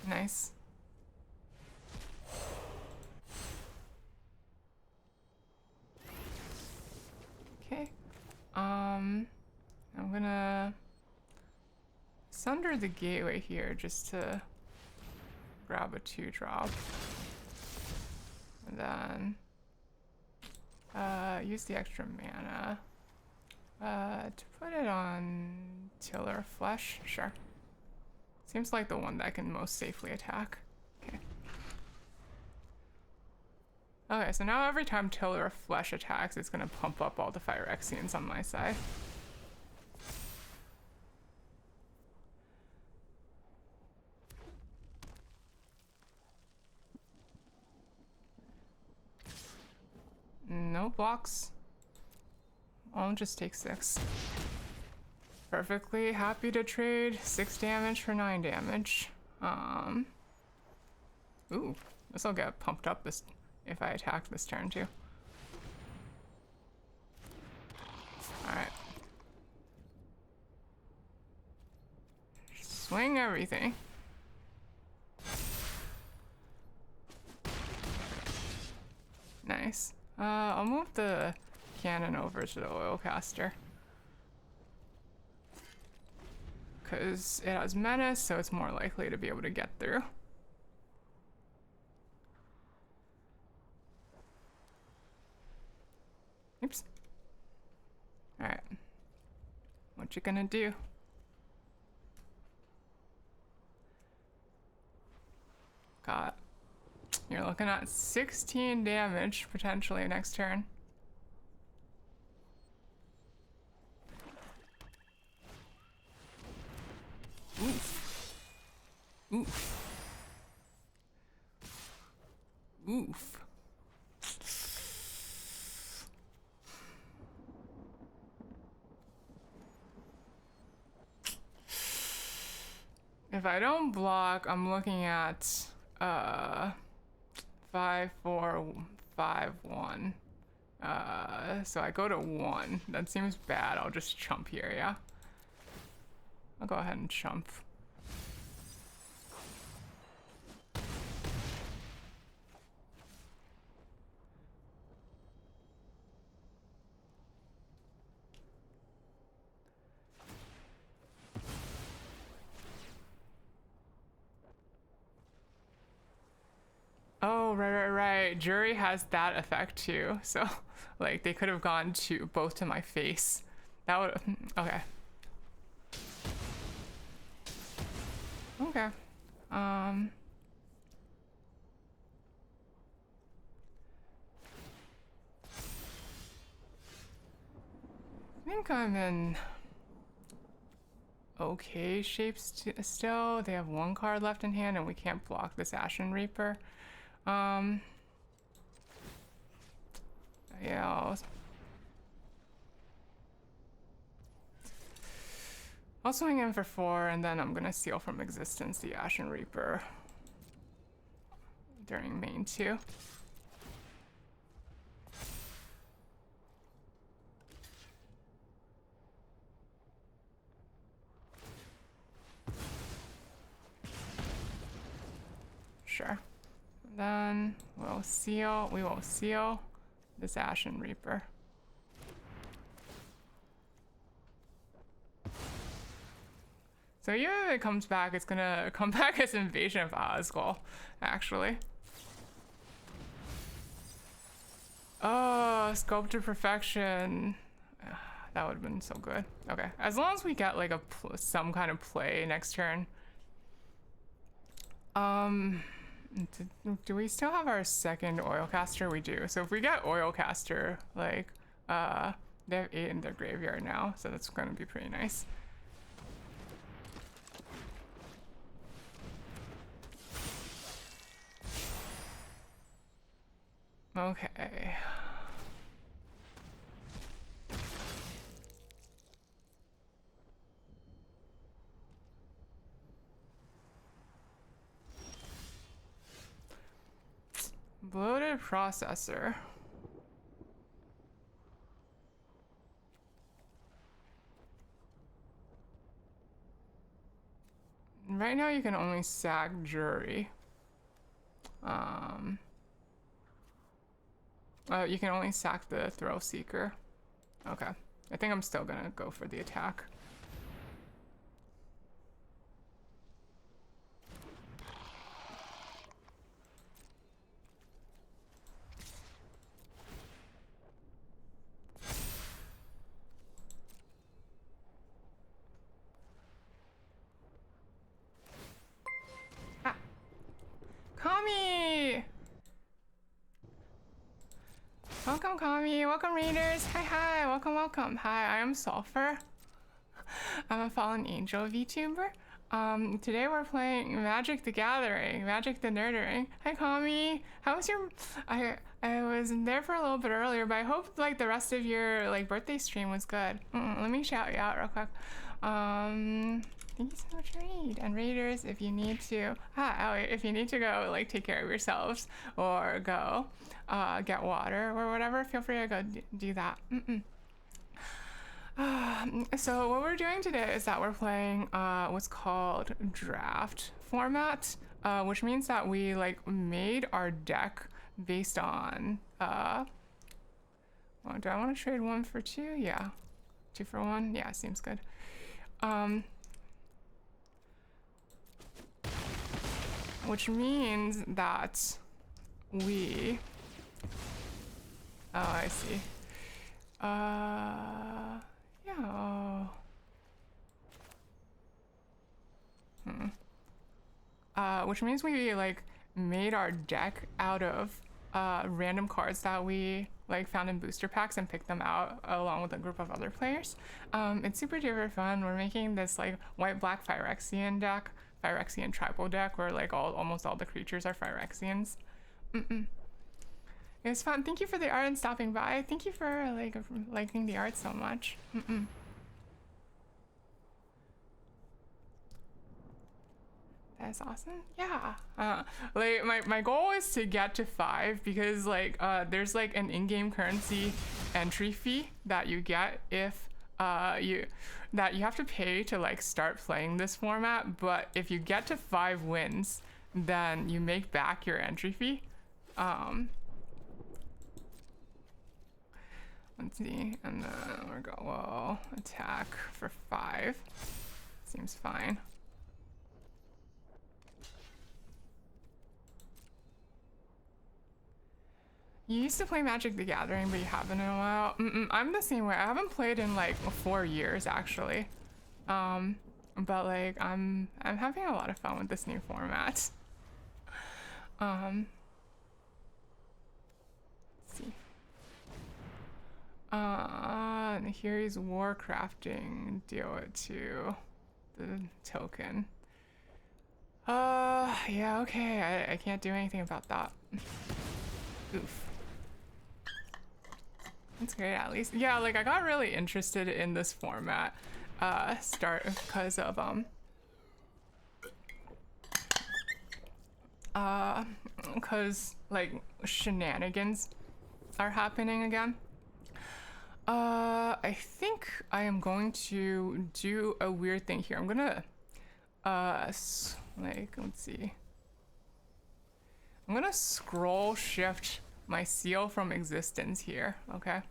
Nice. Okay. I'm gonna sunder the gateway here just to grab a 2-drop. And then use the extra mana to put it on Tiller Flesh. Sure. Seems like the one that can most safely attack. Okay. Okay, so now every time Tiller of Flesh attacks, it's gonna pump up all the Phyrexians on my side. No blocks. I'll just take 6. Perfectly happy to trade 6 damage for 9 damage. Ooh, this'll get pumped up this if I attack this turn too. Alright. Swing everything. Nice. I'll move the cannon over to the oil caster. Because it has menace, so it's more likely to be able to get through. Oops. Alright. What you gonna do? God. You're looking at 16 damage potentially next turn. Oof. Oof. Oof. If I don't block, I'm looking at 5, 4, 5, 1. So I go to 1. That seems bad. I'll just chump here, yeah? I'll go ahead and chump. Oh, right. Jury has that effect too. So, like, they could have gone to both to my face. That would, okay. Okay. I think I'm in okay shape still. They have 1 card left in hand and we can't block this Ashen Reaper. Yeah, I'll swing in for 4 and then I'm gonna seal from existence the Ashen Reaper during main 2. Then we will seal this Ashen Reaper. So even if it comes back, it's gonna come back as Invasion of Asgol, actually. Oh, Sculpt to Perfection. That would have been so good. Okay, as long as we get like some kind of play next turn. Do we still have our second Oilcaster? We do. So if we get Oilcaster, like, they have 8 in their graveyard now, so that's gonna be pretty nice. Okay. Bloated processor. Right now you can only sack jury. You can only sack the thrill seeker. Okay. I think I'm still gonna go for the attack. Ah. Kami! Welcome, Kami. Welcome, readers. Hi. Welcome, welcome. Hi, I am Sulfur. I'm a fallen angel VTuber. Today we're playing Magic the Gathering, Magic the Nerdering. Hi, Kami. How was your... I was there for a little bit earlier, but I hope like the rest of your like birthday stream was good. Let me shout you out real quick. Thank you so much, Reed. And Raiders, if you need to... if you need to go like take care of yourselves or go get water or whatever, feel free to go do that. So what we're doing today is that we're playing what's called draft format, which means that we like made our deck based on well, do I want to trade 1 for 2? Yeah, 2 for 1. Yeah, seems good. Which means that we... Oh, I see. Yeah. Which means we like made our deck out of random cards that we like found in booster packs and picked them out along with a group of other players. It's super duper fun. We're making this like white-black Phyrexian deck, Phyrexian tribal deck, where like almost all the creatures are Phyrexians. It was fun. Thank you for the art and stopping by. Thank you for like liking the art so much. That's awesome. Yeah. Like my goal is to get to 5 because like there's like an in-game currency entry fee that you get if you have to pay to like start playing this format, but if you get to 5 wins, then you make back your entry fee. Let's see, and then we're going, whoa, attack for 5. Seems fine. You used to play Magic the Gathering, but you haven't in a while. I'm the same way. I haven't played in like 4 years actually. But like I'm having a lot of fun with this new format. Let's see. And here is Warcrafting. Deal it to the token. Yeah, okay. I can't do anything about that. Oof. That's great, at least. Yeah, like I got really interested in this format because of because like shenanigans are happening again. I think I am going to do a weird thing here. I'm gonna like let's see. I'm gonna scroll shift my seal from existence here, okay?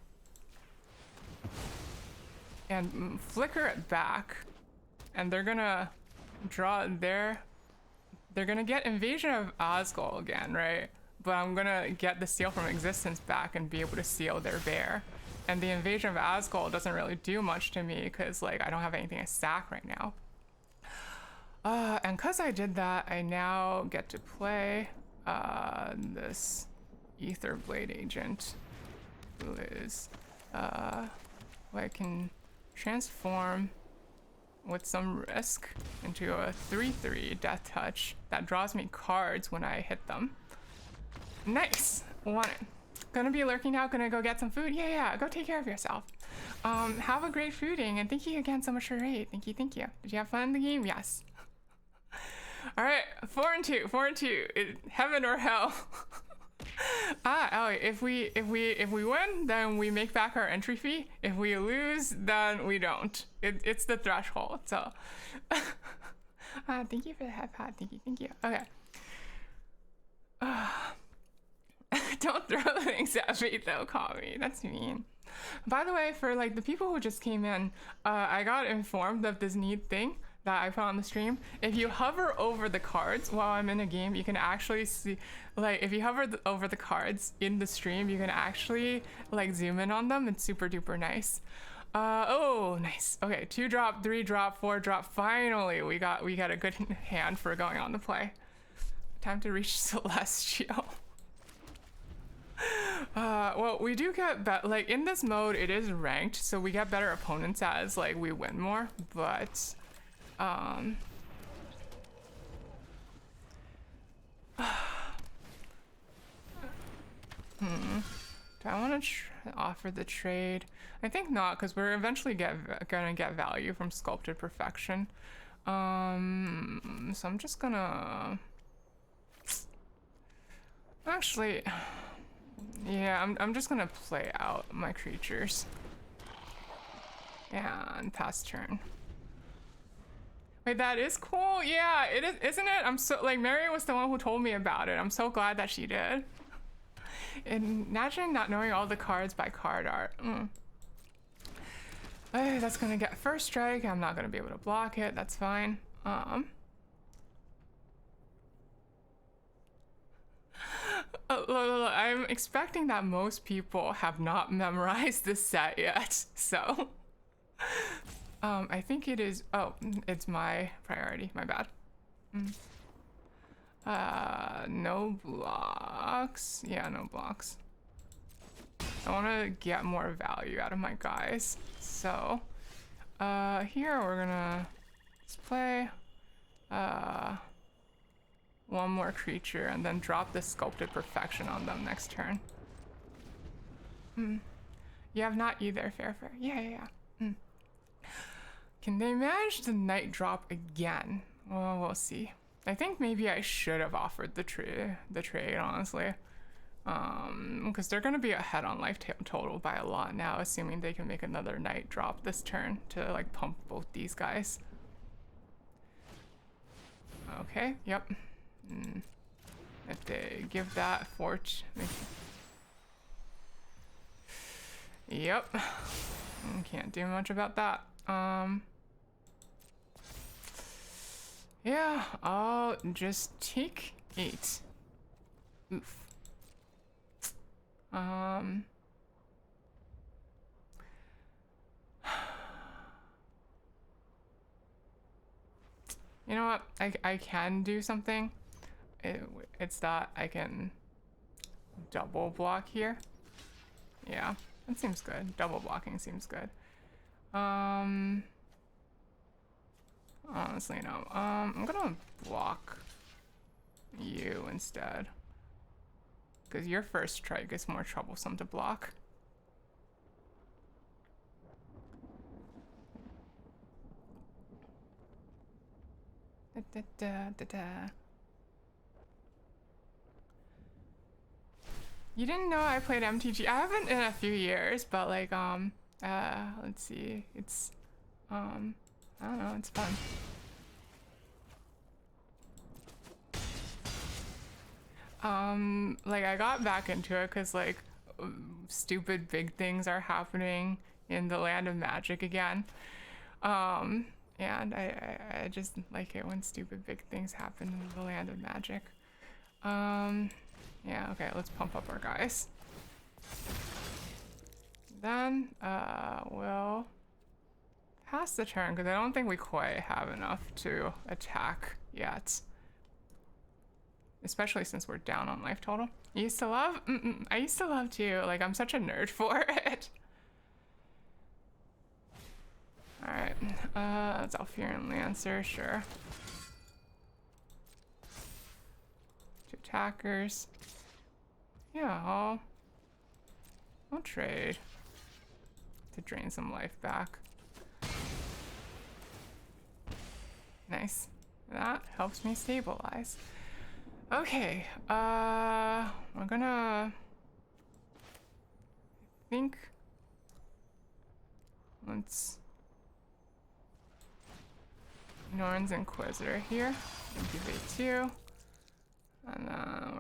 And flicker it back. And they're gonna draw their... They're gonna get Invasion of Asgol again, right? But I'm gonna get the seal from existence back and be able to seal their bear. And the Invasion of Asgol doesn't really do much to me because like I don't have anything to sack right now. And because I did that, I now get to play this Ether Blade Agent, who is who I can transform with some risk into a 3/3 Death Touch that draws me cards when I hit them. Nice, want it. Gonna be lurking now, gonna go get some food. Yeah, go take care of yourself. Have a great fooding, and thank you again so much for the raid. Thank you. Did you have fun in the game? Yes. All right, 4 and 2. Heaven or hell. If we win, then we make back our entry fee. If we lose, then we don't. It's the threshold. So, thank you for the head pad. Thank you. Okay. Don't throw things at me though, Kami. That's mean. By the way, for like the people who just came in, I got informed of this neat thing that I put on the stream. If you hover over the cards while I'm in a game, you can actually see, like, if you hover over the cards in the stream, you can actually like zoom in on them. It's super duper nice. Oh, nice. Okay, 2 drop, 3 drop, 4 drop. Finally, we got a good hand for going on the play. Time to reach Celestial. Well, we do get like in this mode it is ranked, so we get better opponents as like we win more, but do I want to offer the trade? I think not, because we're eventually gonna get value from Sculpted Perfection. So I'm just gonna actually, yeah, I'm just gonna play out my creatures and pass turn. Wait, that is cool. Yeah, it is, isn't it? I'm so like, Mary was the one who told me about it. I'm so glad that she did. Imagine not knowing all the cards by card art. That's gonna get first strike. I'm not gonna be able to block it. That's fine. I'm expecting that most people have not memorized this set yet, so I think it is. Oh, it's my priority. My bad. No blocks. Yeah, no blocks. I want to get more value out of my guys, so here we're gonna just play one more creature and then drop the Sculpted Perfection on them next turn. You have not either, fair. Yeah. Can they manage the night drop again? Well, we'll see. I think maybe I should have offered the trade, honestly. Because they're gonna be ahead on life total by a lot now, assuming they can make another night drop this turn to like pump both these guys. Okay, yep. If they give that fort, yep. Can't do much about that. Yeah, I'll just take 8. Oof. You know what? I can do something. It's that I can double block here. Yeah, that seems good. Double blocking seems good. Honestly, no. I'm gonna block you instead. Because your first strike is more troublesome to block. You didn't know I played MTG? I haven't in a few years, but like, let's see. It's, I don't know, it's fun. Like I got back into it because like stupid big things are happening in the land of magic again. And I just like it when stupid big things happen in the land of magic. Yeah, okay, let's pump up our guys. Then, we'll pass the turn because I don't think we quite have enough to attack yet. Especially since we're down on life total. You used to love? I used to love too. Like, I'm such a nerd for it. Alright, Zalfiran Lancer, sure. 2 attackers. Yeah, I'll trade to drain some life back. Nice. That helps me stabilize. Okay, we're gonna... I think... Let's... Norn's Inquisitor here. Incubate 2. And then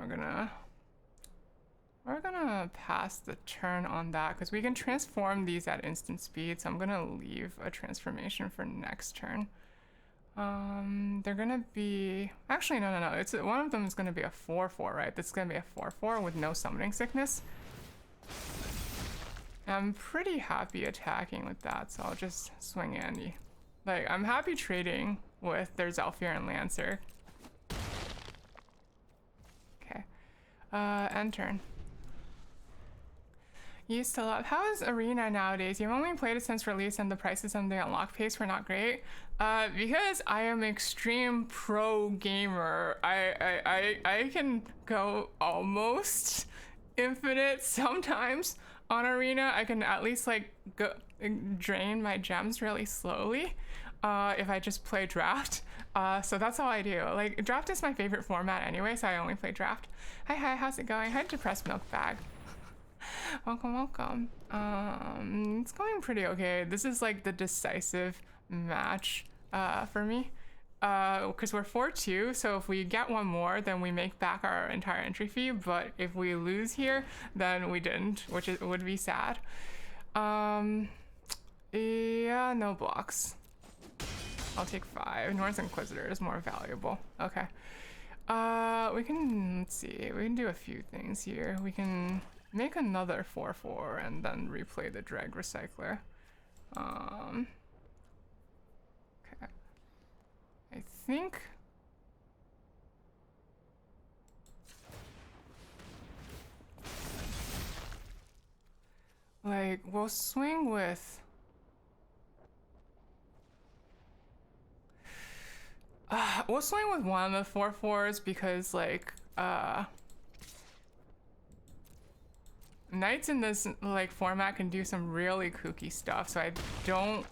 we're gonna pass the turn on that because we can transform these at instant speed, so I'm gonna leave a transformation for next turn. They're gonna be... Actually, no. It's one of them is gonna be a 4/4, right? This is gonna be a 4/4 with no summoning sickness. I'm pretty happy attacking with that, so I'll just swing Andy. Like, I'm happy trading with their Zalfiran Lancer. Okay. End turn. Used to love. How is Arena nowadays? You've only played it since release and the prices on the unlock pace were not great. Because I am extreme pro gamer, I can go almost infinite sometimes on Arena. I can at least like go drain my gems really slowly if I just play draft. So that's all I do. Like, draft is my favorite format anyway, so I only play draft. Hi, how's it going? Hi, Depressed Milk Bag. Welcome. It's going pretty okay. This is like the decisive match for me. Because we're 4-2, so if we get one more, then we make back our entire entry fee, but if we lose here, then we didn't, which would be sad. Yeah, no blocks. I'll take 5. North Inquisitor is more valuable. Okay. We can, let's see, we can do a few things here. We can make another 4/4 and then replay the Drag Recycler. Okay. I think... Like, we'll swing with... we'll swing with one of the 4/4s because, like, Knights in this, like, format can do some really kooky stuff, so I don't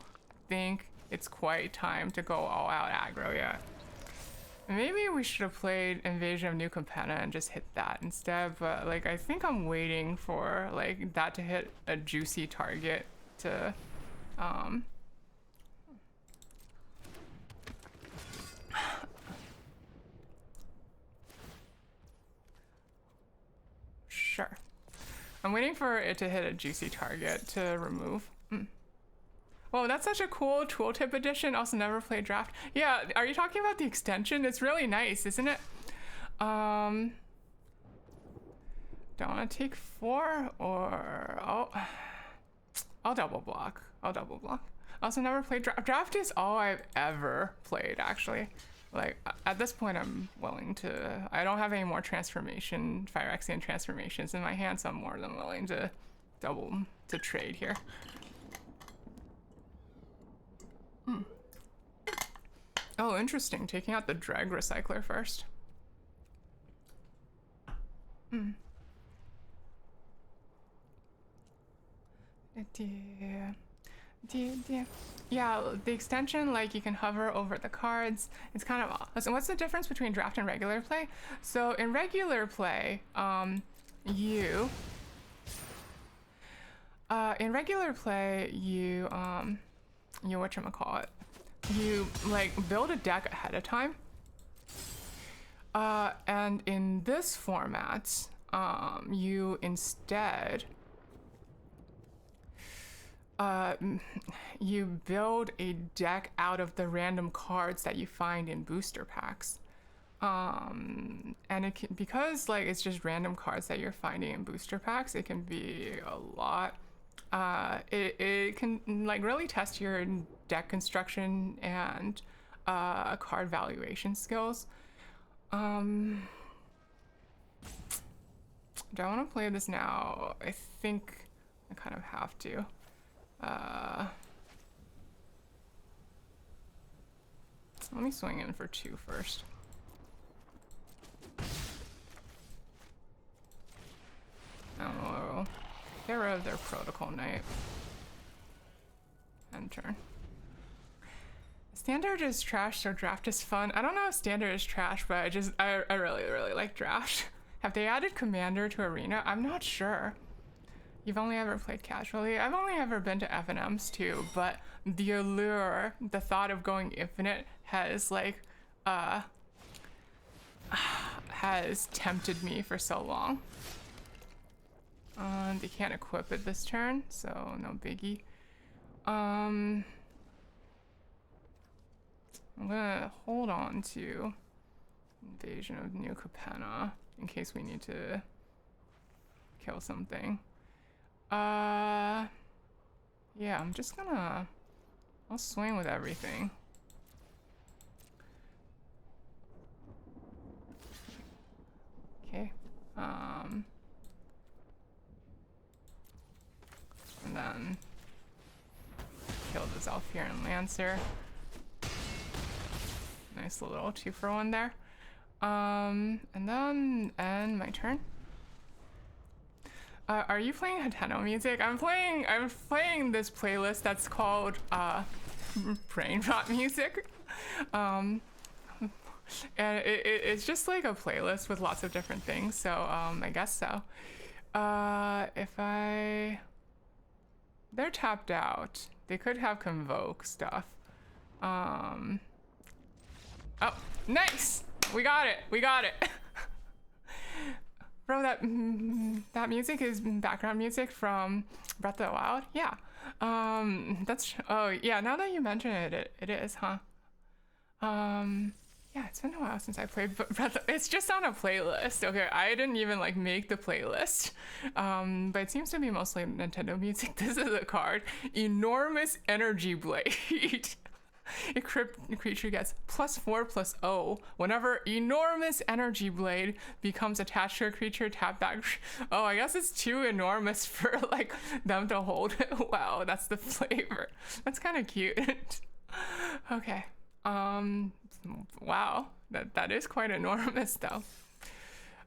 think it's quite time to go all out aggro yet. Maybe we should have played Invasion of New Capenna and just hit that instead, but, like, I think I'm waiting for, like, that to hit a juicy target to, Sure. I'm waiting for it to hit a juicy target to remove. Whoa, that's such a cool tooltip edition. Also never played draft. Yeah, are you talking about the extension? It's really nice, isn't it? Don't want to take 4 or... Oh, I'll double block. Also never played draft. Draft is all I've ever played, actually. Like, at this point, I'm willing to... I don't have any more transformation, Phyrexian transformations in my hand, so I'm more than willing to trade here. Oh, interesting. Taking out the Drag Recycler first. Yeah, the extension, like, you can hover over the cards. It's kind of odd. So what's the difference between draft and regular play? So in regular play, you whatchamacallit, you like build a deck ahead of time. And in this format, you instead you build a deck out of the random cards that you find in booster packs. And it can, because like it's just random cards that you're finding in booster packs, it can be a lot. It can like really test your deck construction and card valuation skills. Do I want to play this now? I think I kind of have to. Let me swing in for 2 first. Oh, get rid of their protocol knight. End turn. Standard is trash, so draft is fun. I don't know if standard is trash, but I really like draft. Have they added commander to arena? I'm not sure. You've only ever played casually. I've only ever been to FNMs too, but the allure, the thought of going infinite has like, has tempted me for so long. They can't equip it this turn, so no biggie. I'm gonna hold on to Invasion of New Capenna in case we need to kill something. Yeah, I'm just gonna... I'll swing with everything. Okay. And then kill this Alfiran Lancer. Nice little 2-for-1 there. And then end my turn. Are you playing Hateno music? I'm playing this playlist that's called brain rot music. And it's just like a playlist with lots of different things, so I guess so. They're tapped out. They could have Convoke stuff. Oh, nice! We got it! Bro, that music is background music from Breath of the Wild? Yeah. Oh, yeah, now that you mention it, it is, huh? Yeah, it's been a while since I played Breath of... It's just on a playlist, okay? I didn't even, like, make the playlist. But it seems to be mostly Nintendo music. This is a card. Enormous Energy Blade. A creature gets +4/+0 whenever Enormous Energy Blade becomes attached to a creature. Tap back. Oh, I guess it's too enormous for like them to hold it. Wow, that's the flavor. That's kind of cute. Okay. Wow, that is quite enormous though.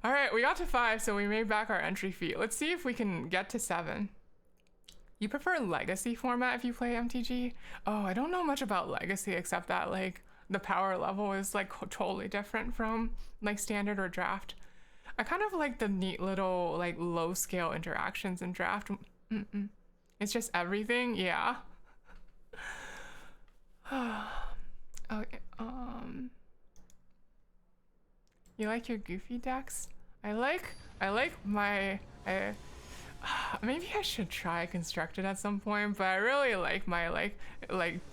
All right, we got to 5, so we made back our entry fee. Let's see if we can get to 7. You prefer legacy format if you play MTG? Oh, I don't know much about legacy except that like the power level is like totally different from like standard or draft. I kind of like the neat little like low scale interactions in draft. It's just everything, yeah. Okay, you like your goofy decks? I like my maybe I should try Constructed at some point, but I really like my like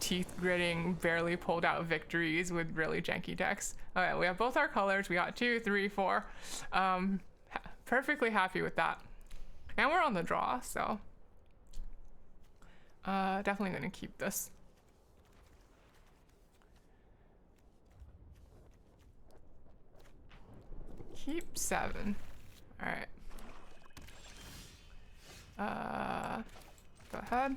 teeth gritting, barely pulled out victories with really janky decks. Okay, we have both our colors. We got 2, 3, 4. Perfectly happy with that. And we're on the draw, so definitely gonna keep this. Keep 7. All right. Go ahead.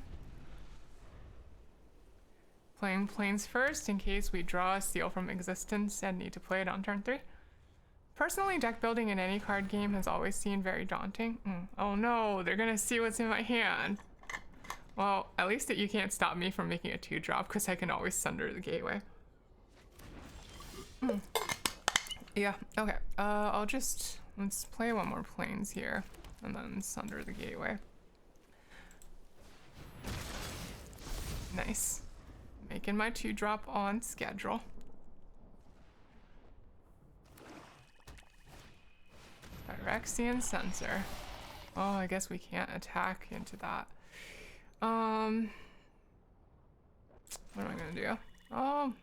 Playing planes first in case we draw a seal from existence and need to play it on turn 3. Personally, deck building in any card game has always seemed very daunting. Oh no, they're gonna see what's in my hand. Well, at least you can't stop me from making a 2-drop because I can always sunder the gateway. Yeah, okay. Let's play one more planes here and then sunder the gateway. Nice. Making my 2-drop on schedule. Phyrexian sensor. Oh, I guess we can't attack into that. What am I gonna do? Oh,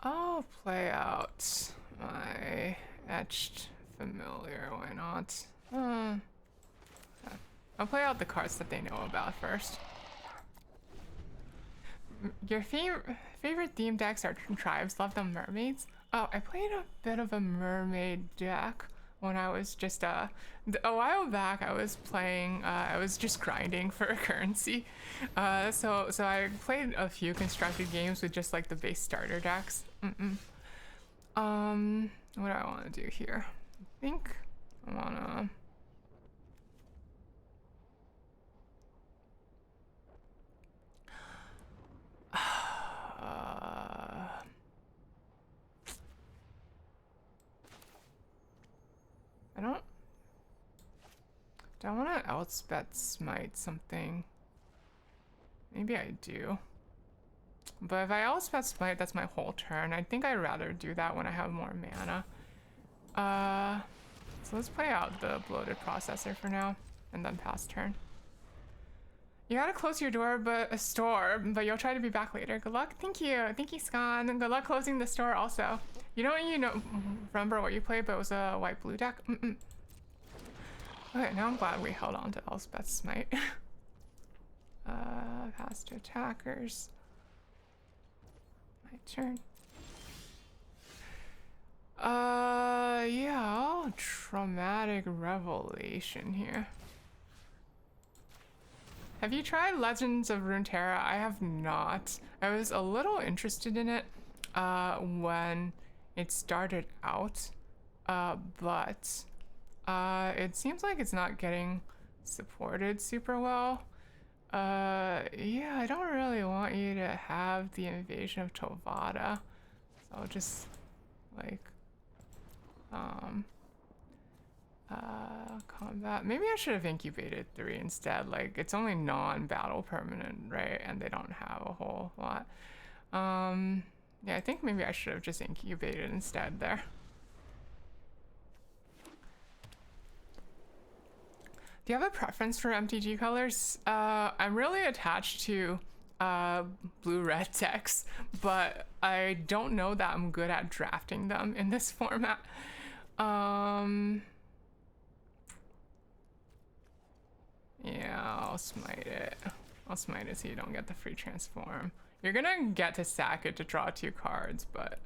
I'll play out my etched familiar. Why not? I'll play out the cards that they know about first. Your favorite theme decks are tribes. Love them mermaids. Oh, I played a bit of a mermaid deck when I was just a while back. I was playing. I was just grinding for a currency. So I played a few constructed games with just like the base starter decks. What do I want to do here? I think I wanna. Do I want to Elspeth Smite something? Maybe I do. But if I Elspeth Smite, that's my whole turn. I think I'd rather do that when I have more mana. So let's play out the bloated processor for now, and then pass turn. You gotta close your door, but a store, but you'll try to be back later. Good luck. Thank you, Scon. And good luck closing the store also. You don't remember what you played, but it was a white blue deck. Okay, now I'm glad we held on to Elspeth's Smite. Pass to attackers. My turn. Yeah, traumatic revelation here. Have you tried Legends of Runeterra? I have not. I was a little interested in it when it started out, but it seems like it's not getting supported super well. Yeah, I don't really want you to have the invasion of Tovada, so I'll just like combat. Maybe I should have incubated 3 instead. Like, it's only non-battle permanent, right? And they don't have a whole lot. Yeah, I think maybe I should have just incubated instead there. Do you have a preference for MTG colors? I'm really attached to blue-red decks, but I don't know that I'm good at drafting them in this format. Yeah, I'll smite it. I'll smite it so you don't get the free transform. You're gonna get to sack it to draw 2 cards, but...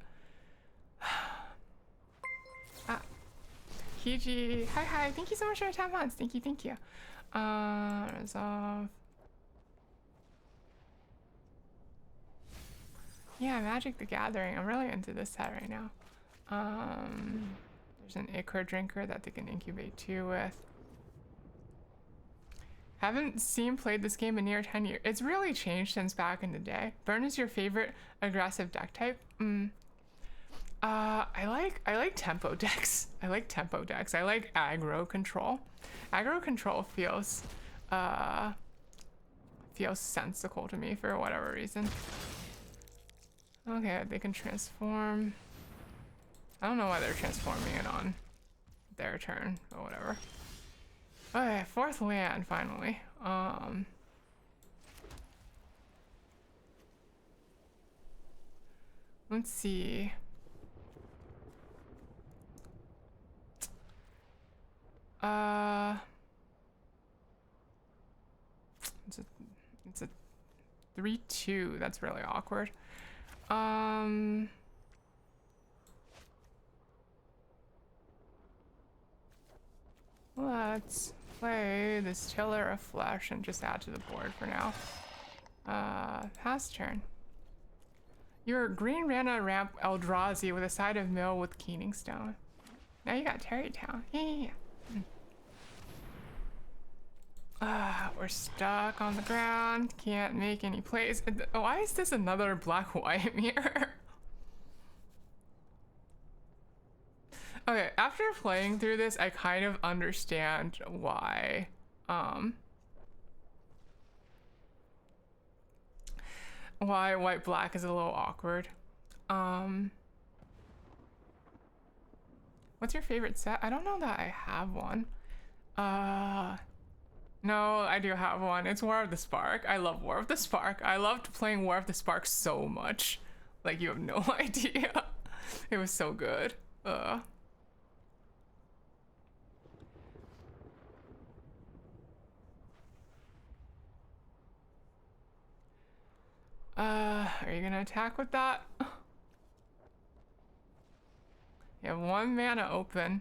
Kiji, hi, thank you so much for your 10 months. Thank you. Resolve. Yeah, Magic the Gathering. I'm really into this set right now. There's an Ichor Drinker that they can incubate 2 with. Haven't played this game in near 10 years. It's really changed since back in the day. Burn is your favorite aggressive deck type? I like tempo decks. I like aggro control. Aggro control feels sensical to me for whatever reason. Okay, they can transform. I don't know why they're transforming it on their turn, but whatever. Okay, 4th land finally. Let's see. It's a 3/2. That's really awkward. Let's play this Tiller of Flesh and just add to the board for now. Pass turn. Your green mana ramp Eldrazi with a side of mill with Keening Stone. Now you got Terrytown. Yeah. We're stuck on the ground. Can't make any plays. Why is this another black-white mirror? Okay, after playing through this, I kind of understand why. Why white-black is a little awkward. What's your favorite set? I don't know that I have one. No, I do have one. It's War of the Spark. I love War of the Spark. I loved playing War of the Spark so much. Like, you have no idea. It was so good. Are you gonna attack with that? You have 1 mana open.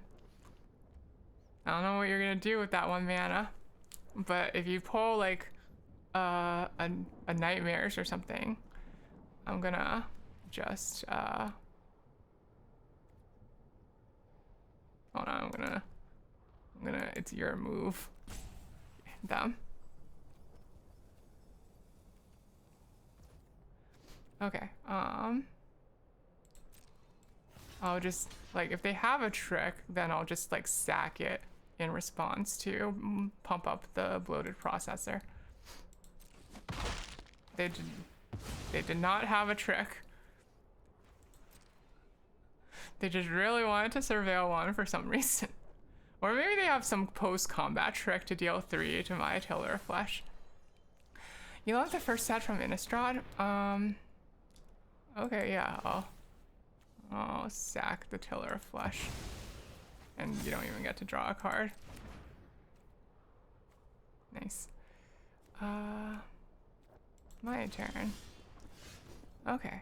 I don't know what you're gonna do with that 1 mana. But if you pull like a nightmares or something, I'm gonna just hold on, I'm gonna it's your move. Them. Okay, I'll just, like, if they have a trick, then I'll just, like, sack it in response to pump up the bloated processor. They did not have a trick. They just really wanted to surveil 1 for some reason. Or maybe they have some post-combat trick to deal 3 to my Tiller of Flesh. You love the first set from Innistrad? Okay, yeah, I'll sack the Tiller of Flesh. And you don't even get to draw a card. Nice. My turn. Okay.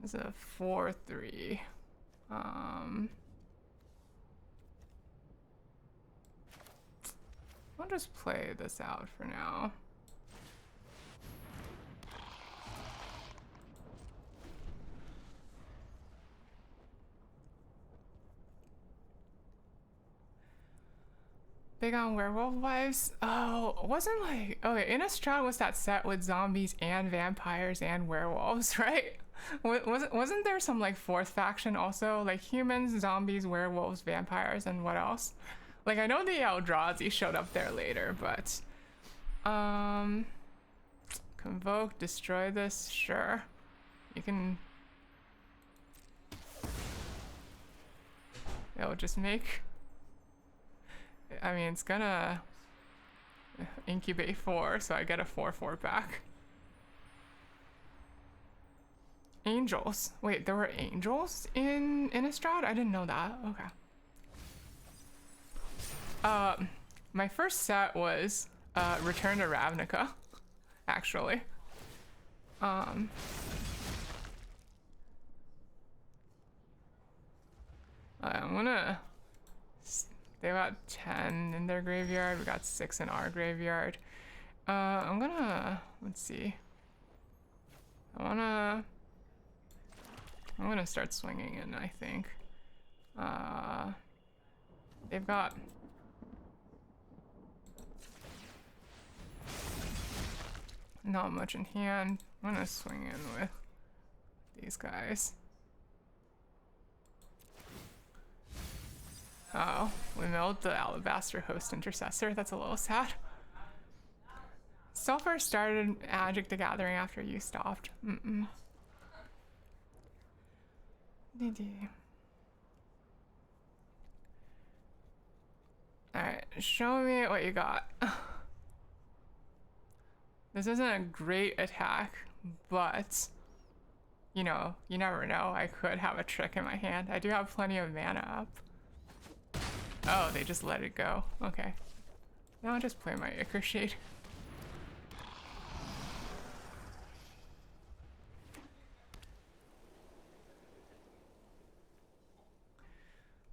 This is a 4/3. I'll just play this out for now. Big on werewolf vibes. Oh, wasn't like, okay, Innistrad was that set with zombies and vampires and werewolves, right? Wasn't there some like 4th faction also, like humans, zombies, werewolves, vampires, and what else? Like, I know the Eldrazi showed up there later, but convoke, destroy this, sure. You can. It'll just make. I mean, it's gonna incubate 4, so I get a 4/4 back. Angels. Wait, there were angels in Innistrad? I didn't know that. Okay. My first set was Return to Ravnica, actually. I'm gonna. They got 10 in their graveyard. We got 6 in our graveyard. I'm gonna, let's see. I'm gonna start swinging in, I think. They've got. Not much in hand. I'm gonna swing in with these guys. Oh, we milled the Alabaster Host Intercessor. That's a little sad. Still first started Magic the Gathering after you stopped. Alright, show me what you got. This isn't a great attack, but you know, you never know. I could have a trick in my hand. I do have plenty of mana up. Oh, they just let it go. Okay. Now I'll just play my Ichor Shade.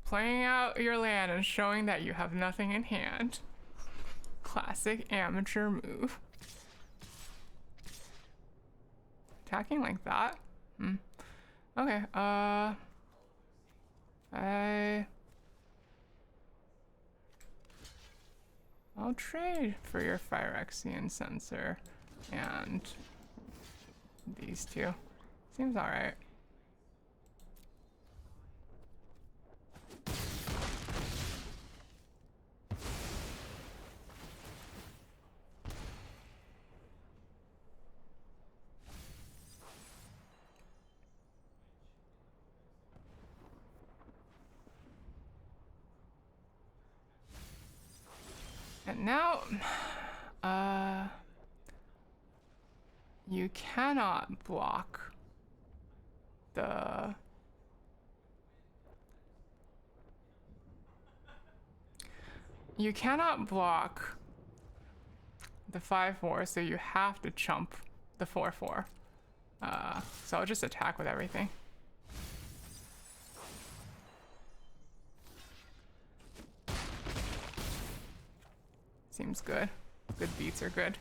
Playing out your land and showing that you have nothing in hand. Classic amateur move. Attacking like that? Okay, I'll trade for your Phyrexian Sensor and these two. Seems alright. now, you cannot block the... You cannot block the 5/4, so you have to chump the 4/4. So I'll just attack with everything. Seems good. Good beats are good.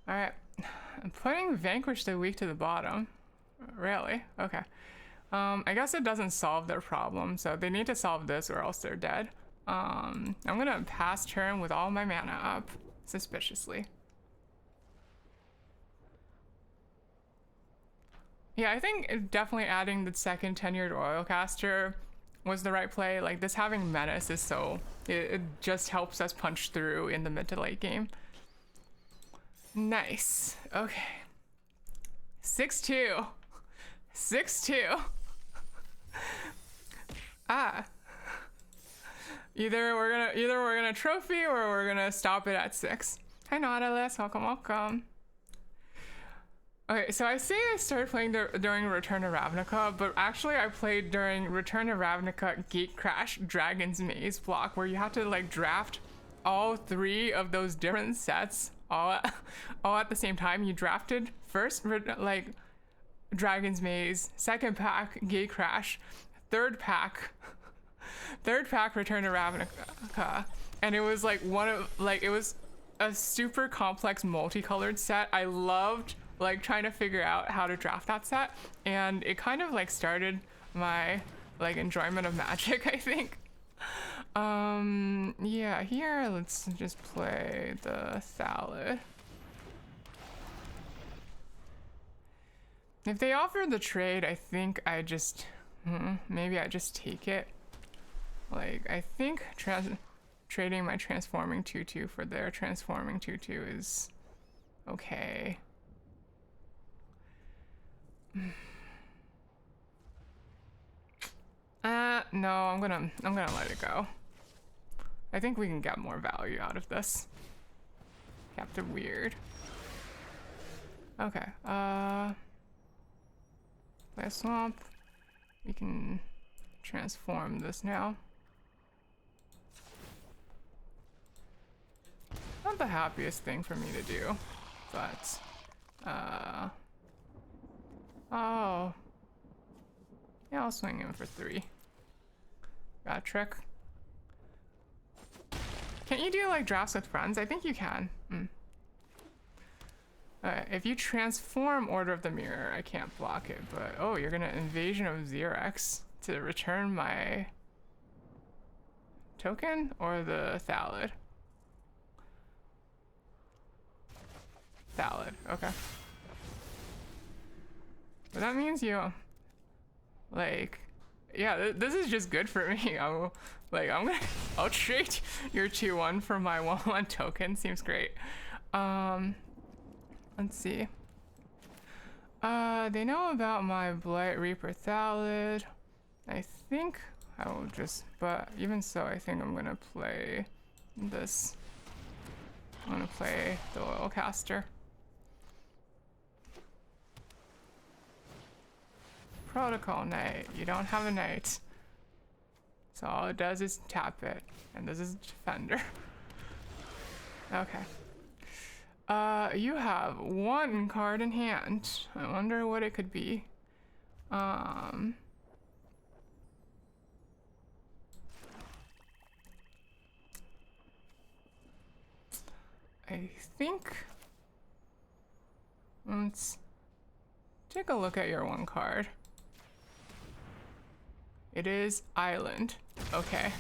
Alright. I'm putting Vanquish the Weak to the bottom. Really? Okay. I guess it doesn't solve their problem, so they need to solve this or else they're dead. I'm gonna pass turn with all my mana up, suspiciously. Yeah, I think definitely adding the second tenured Oilcaster was the right play. Like, this having Menace is so... It just helps us punch through in the mid to late game. Nice. Okay. 6-2. 6-2. Either we're gonna trophy or we're gonna stop it at 6. Hi Nautilus, welcome. Okay, so I say I started playing during Return to Ravnica, but actually I played during Return to Ravnica Gatecrash Dragon's Maze block, where you have to like draft all 3 of those different sets all at the same time. You drafted first like Dragon's Maze, second pack Gatecrash, third pack Return to Ravnica, and it was like it was a super complex multicolored set. I loved like trying to figure out how to draft that set, and it kind of like started my like enjoyment of Magic, I think. Yeah, here let's just play the Thallid. If they offer the trade, I think I just maybe I just take it. Like, I think trading my transforming 2/2 for their transforming 2/2 is okay. No, I'm gonna let it go. I think we can get more value out of this. Captain Weird. Okay, play a swamp. We can transform this now. Not the happiest thing for me to do, but oh yeah, I'll swing him for 3. Got a trick. Can't you do like drafts with friends? I think you can. If you transform Order of the Mirror, I can't block it, but oh, you're gonna Invasion of Xerox to return my token or the Thallid? Thallid, okay. But that means you, like, yeah, this is just good for me. I'll trade your 2/1 for my 1/1 token. Seems great. Let's see. They know about my Blight Reaper Thallid. I think I will just, but even so, I think I'm gonna play this. I'm gonna play the Oilcaster. Protocol Knight. You don't have a knight. So all it does is tap it. And this is Defender. Okay. You have 1 card in hand. I wonder what it could be. I think... Let's take a look at your 1 card. It is Island. Okay.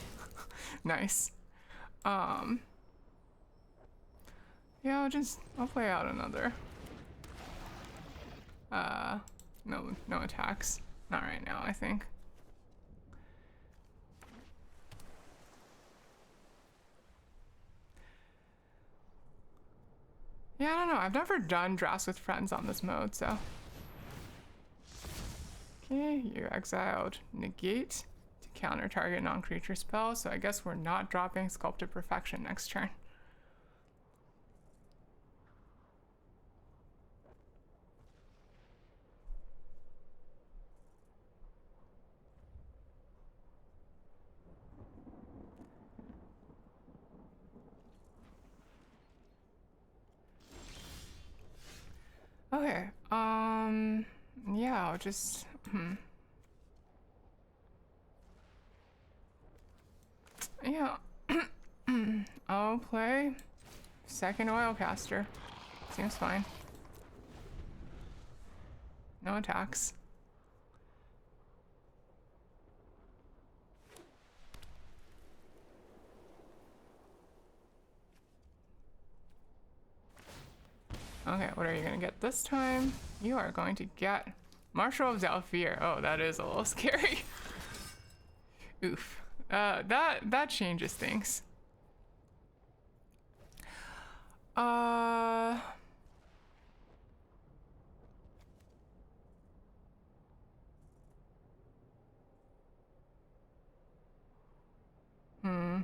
Nice. Yeah, I'll play out another. No attacks. Not right now, I think. Yeah, I don't know. I've never done drafts with friends on this mode, so. Okay, you exiled negate to counter target non-creature spell, so I guess we're not dropping Sculpted Perfection next turn. Okay, yeah, I'll just, yeah, I'll play second Oilcaster. Seems fine. No attacks. Okay, what are you gonna get this time? You are going to get Marshal of Zalfir. Oh, that is a little scary. Oof. That changes things. Uh. Hmm.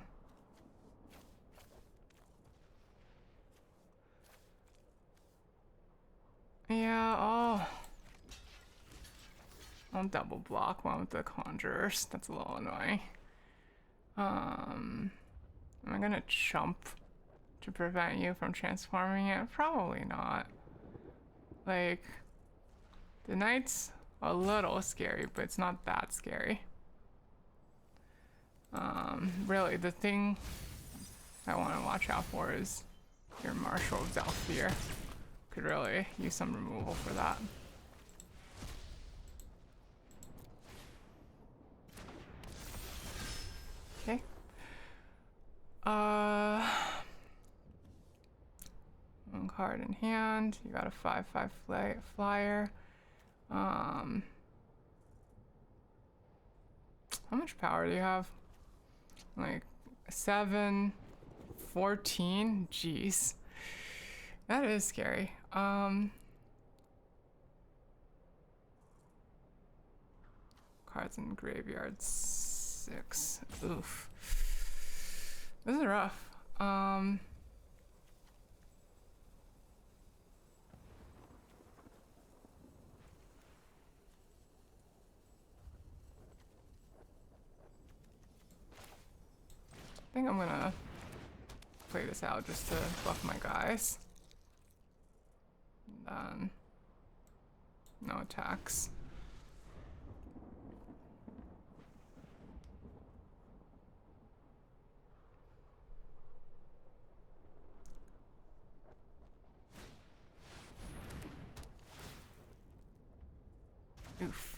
Yeah, I'll double block one with the Conjurers. That's a little annoying. Am I gonna chump to prevent you from transforming it? Probably not. Like, the Knight's a little scary, but it's not that scary. Really, the thing I want to watch out for is your Marshal of Zalfir. Could really use some removal for that. Okay. One card in hand. You got a 5/5 flyer. How much power do you have? Like 7, 14? Jeez. That is scary. Cards in the graveyard. 6. Oof. This is rough. I think I'm gonna play this out just to buff my guys. And then no attacks. Oof.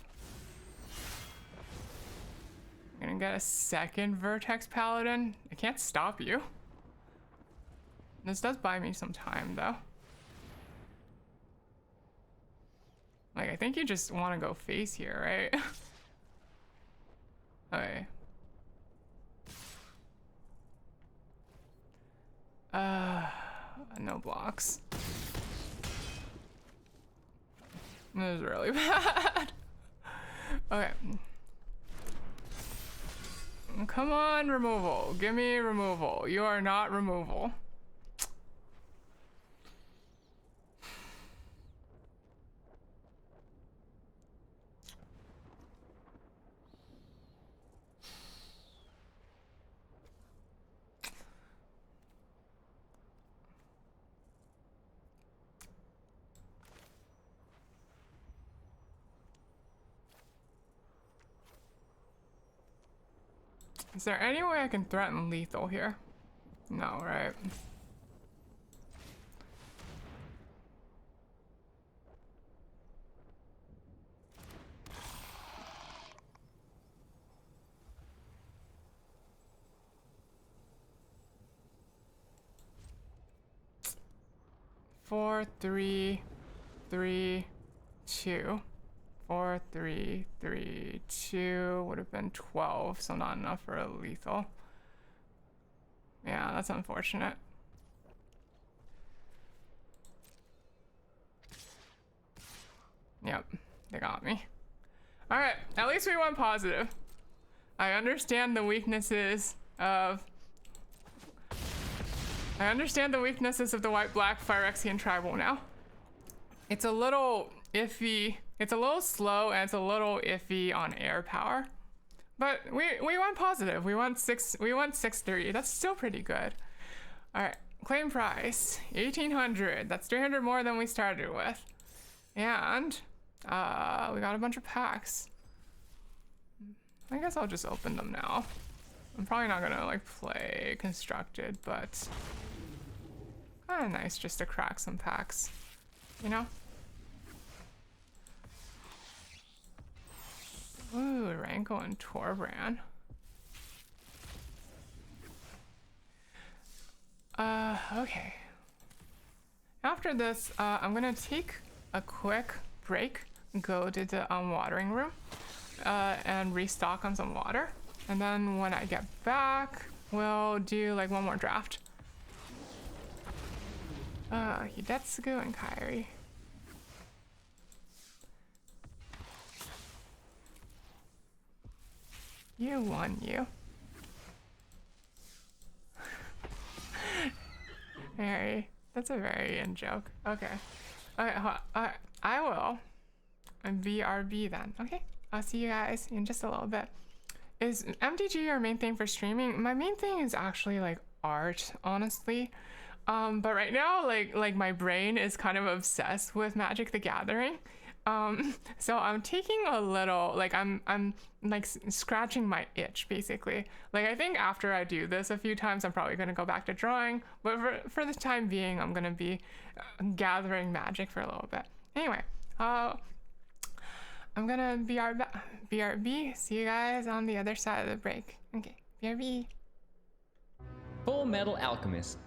I'm gonna get a second Vertex Paladin. I can't stop you. This does buy me some time, though. Like, I think you just want to go face here, right? Okay. No blocks. This is really bad. Okay. Come on, removal. Give me removal. You are not removal. Is there any way I can threaten lethal here? No, right? Four, 3, 3, 2. 4, 3, 3, 2 would have been 12, so not enough for a lethal. Yeah, that's unfortunate. Yep, they got me. All right, at least we went positive. I understand the weaknesses of the white-black Phyrexian tribal now. It's a little iffy. It's a little slow and it's a little iffy on air power. But we went positive. We went 6-3. That's still pretty good. All right, claim price 1,800. That's 300 more than we started with. And we got a bunch of packs. I guess I'll just open them now. I'm probably not gonna like play constructed, but kind of nice just to crack some packs, you know? Ooh, Ranko and Torbran. Okay. After this, I'm gonna take a quick break, go to the watering room, and restock on some water. And then when I get back, we'll do like one more draft. Hidetsugu and Kairi. You won, you. Very. That's a very in joke. Okay. Okay, I will. BRB then. Okay. I'll see you guys in just a little bit. Is MTG your main thing for streaming? My main thing is actually like art, honestly. But right now, like my brain is kind of obsessed with Magic the Gathering. So I'm taking a little, like I'm like scratching my itch basically. Like I think after I do this a few times, I'm probably gonna go back to drawing. But for the time being, I'm gonna be gathering Magic for a little bit. Anyway, I'm gonna BRB. See you guys on the other side of the break. Okay, BRB. Full Metal Alchemist.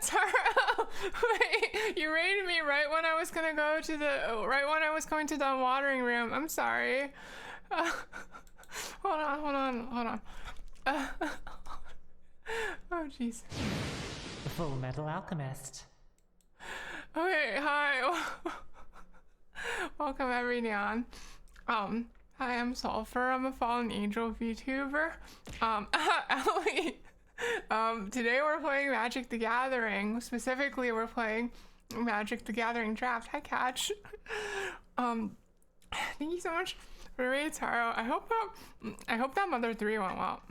Taro, wait, you raided me right when I was gonna go to the, right when I was going to the watering room. I'm sorry. Hold on. Oh, jeez. The Full Metal Alchemist. Okay, hi. Welcome, everyone. Hi, I'm Sulfur. I'm a fallen angel VTuber. Ellie. Today we're playing Magic the Gathering. Specifically, we're playing Magic the Gathering Draft. Hi, Catch. Thank you so much for raid, Taro. I hope that Mother 3 went well.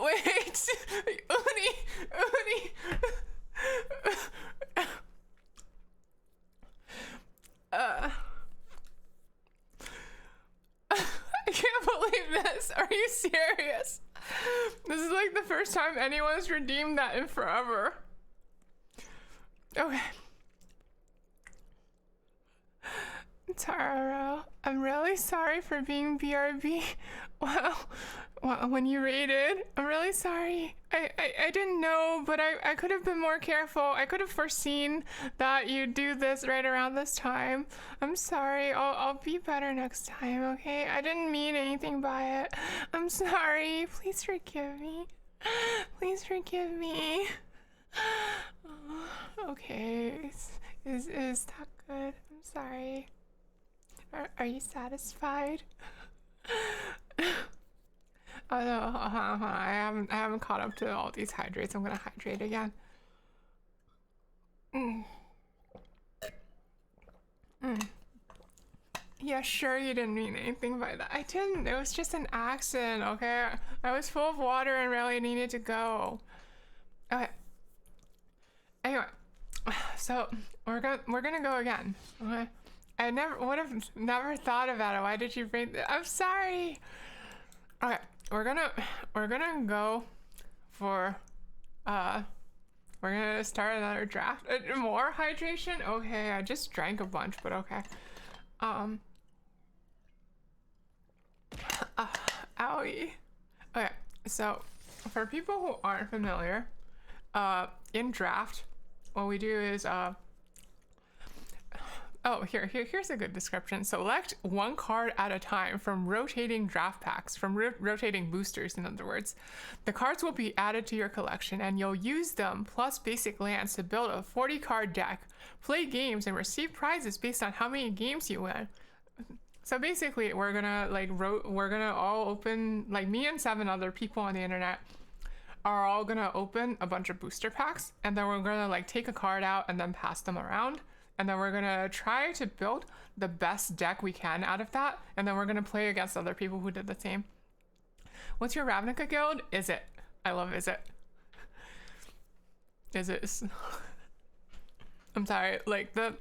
Wait, Uni. I can't believe this. Are you serious? This is like the first time anyone's redeemed that in forever. Okay. Taro, I'm really sorry for being BRB. Well, when you raided, I'm really sorry. I didn't know, but I could have been more careful. I could have foreseen that you'd do this right around this time. I'm sorry. I'll be better next time, okay? I didn't mean anything by it. I'm sorry. Please forgive me. Please forgive me. Okay. Is that good? I'm sorry. Are you satisfied? Oh no, I haven't caught up to all these hydrates. I'm gonna hydrate again. Yeah, sure, you didn't mean anything by that. I didn't. It was just an accident, okay? I was full of water and really needed to go. Okay. Anyway, so we're gonna go again. Okay. I would have never thought about it. Why did you bring that? I'm sorry. Okay, we're gonna go for we're gonna start another draft. More hydration? Okay, I just drank a bunch, but okay. Owie. Okay, so for people who aren't familiar, in draft, what we do is oh, here's a good description. Select one card at a time from rotating draft packs, from rotating boosters, in other words. The cards will be added to your collection, and you'll use them plus basic lands to build a 40-card deck, play games, and receive prizes based on how many games you win. So basically, we're gonna all open, like me and 7 other people on the internet are all gonna open a bunch of booster packs, and then we're gonna like take a card out and then pass them around. And then we're gonna try to build the best deck we can out of that. And then we're gonna play against other people who did the same. What's your Ravnica guild? Is it? I love Is it. Is it? I'm sorry, like the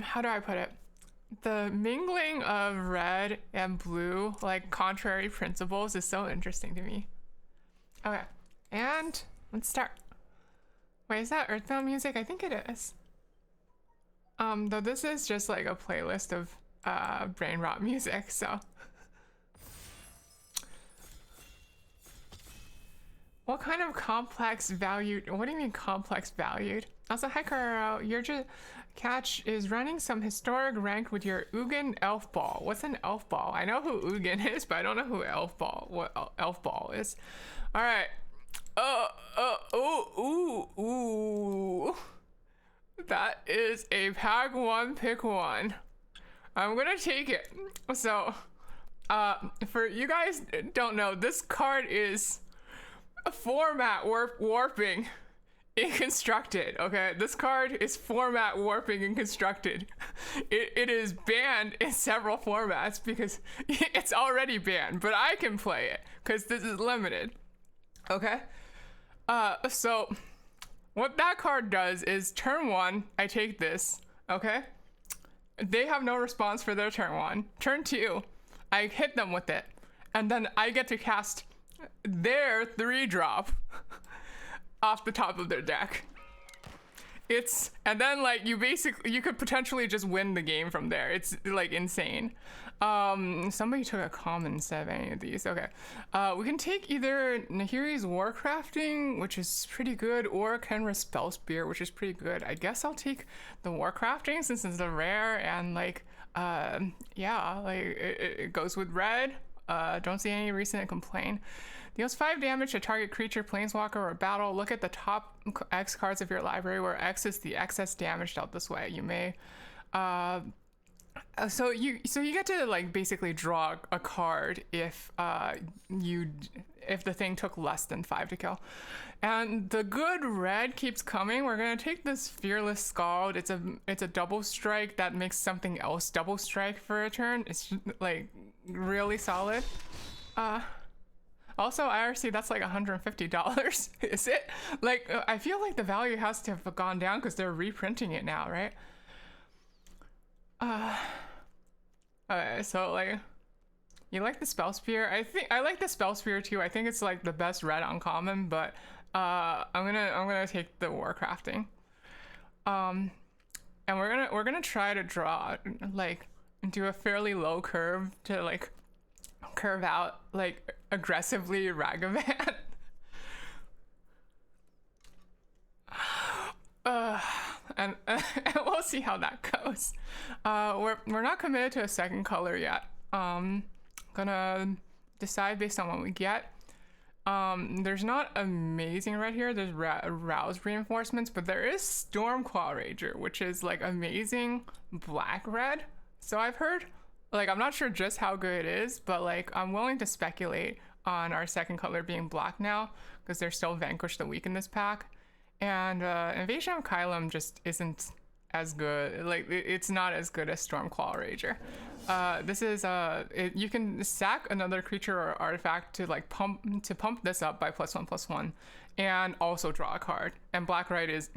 how do I put it? The mingling of red and blue, like contrary principles, is so interesting to me. Okay, and let's start. Wait, is that Earthbound music? I think it is. Though this is just like a playlist of brain rot music, so. What kind of complex valued? What do you mean complex valued? Also, hi Karo, your Catch is running some historic rank with your Ugin elf ball. What's an elf ball? I know who Ugin is, but I don't know who what elf ball is. All right. Ooh. That is a pack 1, pick 1. I'm gonna take it. So, for you guys don't know, this card is a format warping in constructed. Okay, this card is format warping in constructed. It is banned in several formats because it's already banned, but I can play it because this is limited. Okay. So what that card does is turn 1, I take this, okay? They have no response for their turn 1. Turn 2, I hit them with it, and then I get to cast their 3-drop off the top of their deck. It's, and then like you could potentially just win the game from there. It's like insane. Somebody took a common instead of any of these. Okay. We can take either Nahiri's Warcrafting, which is pretty good, or Kenra's Spell Spear, which is pretty good. I guess I'll take the Warcrafting since it's a rare and like, yeah, like it goes with red. Don't see any reason to complain. Deals 5 damage to target creature, planeswalker, or battle. Look at the top X cards of your library, where X is the excess damage dealt this way. You may, so you get to like basically draw a card if if the thing took less than 5 to kill. And the good red keeps coming. We're gonna take this Fearless Scald. It's a double strike that makes something else double strike for a turn. It's like really solid. Also, IRC, that's like $150. Is it? Like, I feel like the value has to have gone down because they're reprinting it now, right? Okay, so like, you like the Spell Spear? I like the Spell Spear too. I think it's like the best red uncommon, but I'm gonna take the Warcrafting. And we're gonna try to draw like do a fairly low curve to like curve out like aggressively Ragavan. And we'll see how that goes. We're not committed to a second color yet. Gonna decide based on what we get. There's not amazing red here. There's Rouse reinforcements, but there is Stormclaw Rager, which is like amazing black red. So I've heard. Like, I'm not sure just how good it is, but like I'm willing to speculate on our second color being black now because there's still Vanquish the Weak in this pack. And Invasion of Kylum just isn't as good. Like, it's not as good as Stormclaw Rager. This is you can sack another creature or artifact to like pump this up by +1/+1, and also draw a card. And black red is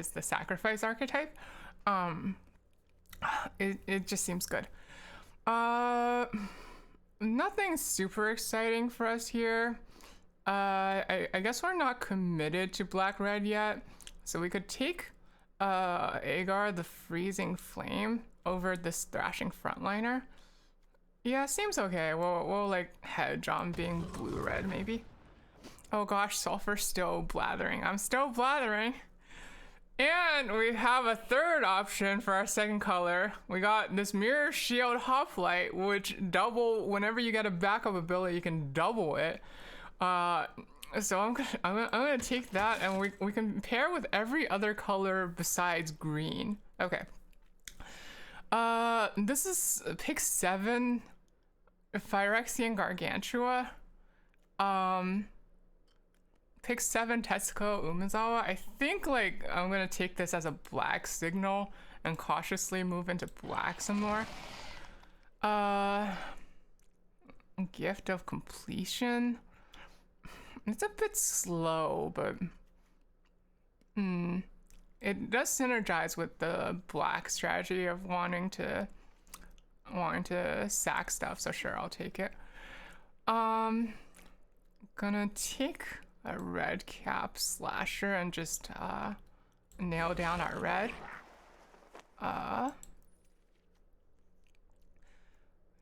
the sacrifice archetype. It just seems good. Nothing super exciting for us here. I guess we're not committed to black red yet, so we could take Agar the Freezing Flame over this Thrashing Frontliner. Yeah, seems okay. We'll like hedge on being blue red maybe. Oh gosh, Sulfur's still blathering. I'm still blathering. And we have a third option for our second color. We got this Mirror Shield Hoplite, which whenever you get a backup ability, you can double it. So I'm gonna take that, and we can pair with every other color besides green. Okay. This is pick 7, Phyrexian Gargantua. Pick 7, Tetsuko Umezawa. I think like I'm gonna take this as a black signal and cautiously move into black some more. Gift of Completion. It's a bit slow, but it does synergize with the black strategy of wanting to sack stuff. So sure, I'll take it. Gonna take a red cap slasher and just nail down our red.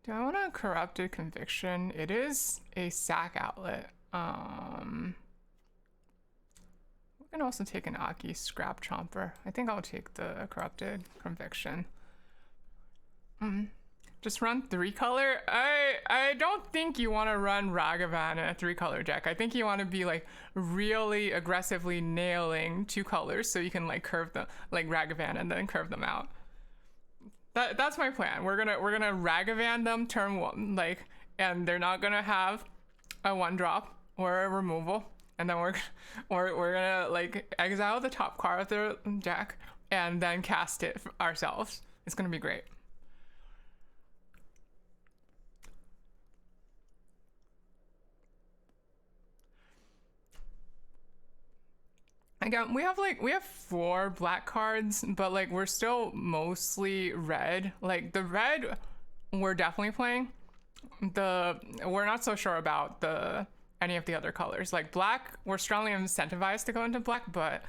Do I want a Corrupted Conviction? It is a sack outlet. We can also take an Aki Scrap Chomper. I think I'll take the Corrupted Conviction. Just run 3 color. I don't think you want to run Ragavan in a 3 color deck. I think you want to be like really aggressively nailing 2 colors so you can like curve them like Ragavan and then curve them out. That's my plan. We're gonna Ragavan them turn 1, like, and they're not gonna have a 1-drop or a removal, and then we're gonna like exile the top card of their deck and then cast it ourselves. It's gonna be great. Again, we have 4 black cards, but like we're still mostly red. Like the red we're definitely playing. We're not so sure about any of the other colors. Like black, we're strongly incentivized to go into black, but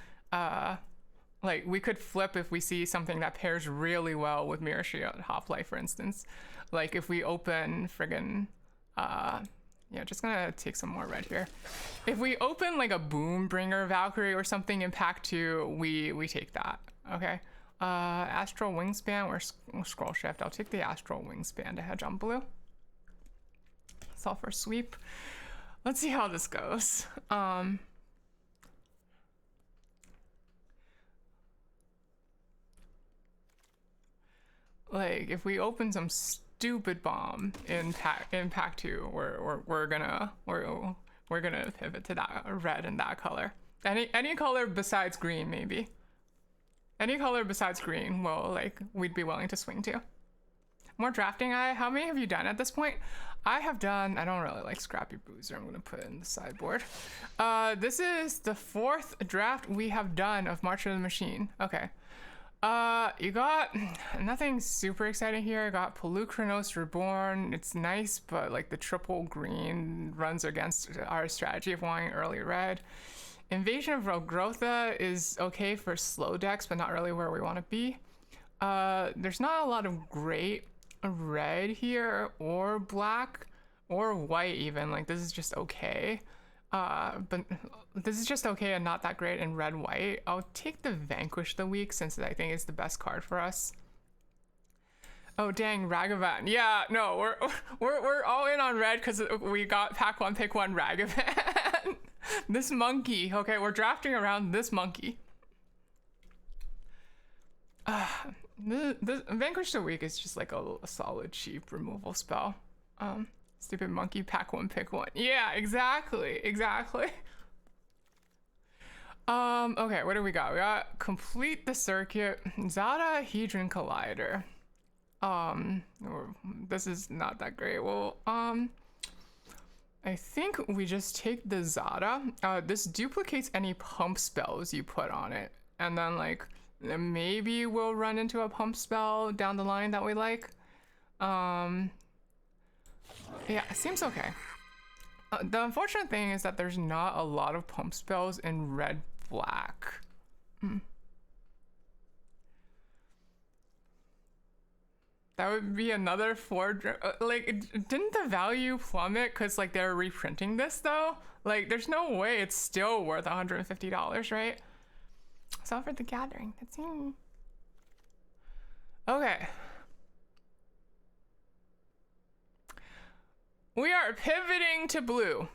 Like, we could flip if we see something that pairs really well with Mirror Shield Hoplite, for instance. Like, if we open friggin', yeah, just gonna take some more red here. If we open, like, a Boombringer Valkyrie or something in pack 2, we take that, okay? Astral Wingspan or Scroll Shift. I'll take the Astral Wingspan to hedge on blue. Sulfur Sweep. Let's see how this goes. Like, if we open some stupid bomb in pack 2, we're gonna pivot to that red and that color. Any color besides green, maybe. Any color besides green, well, like, we'd be willing to swing to. More drafting. How many have you done at this point? I have done, I don't really like Scrappy Bruiser. I'm gonna put it in the sideboard. This is the 4th draft we have done of March of the Machine. Okay. You got nothing super exciting here. I got Polukranos Reborn. It's nice, but like the triple green runs against our strategy of wanting early red. Invasion of Rogrotha is okay for slow decks, but not really where we want to be. There's not a lot of great red here, or black, or white even. Like, this is just okay. But this is just okay and not that great in red white. I'll take the Vanquish the Weak since I think it's the best card for us. Oh dang, Ragavan. Yeah, no, we're all in on red because we got pack 1 pick 1 Ragavan. This monkey. Okay, we're drafting around this monkey. The Vanquish the Weak is just like a solid cheap removal spell. Stupid monkey, pack 1 pick 1. Yeah, exactly. Okay, what do we got? We got Complete the Circuit, Zada Hedron Collider. This is not that great. Well, I think we just take the Zada. This duplicates any pump spells you put on it, and then like maybe we'll run into a pump spell down the line that we like. Yeah, it seems okay. The unfortunate thing is that there's not a lot of pump spells in red black. That would be another 4. Like, didn't the value plummet because like they're reprinting this though? Like, there's no way it's still worth $150, right? It's all for the gathering. That's okay. We are pivoting to blue.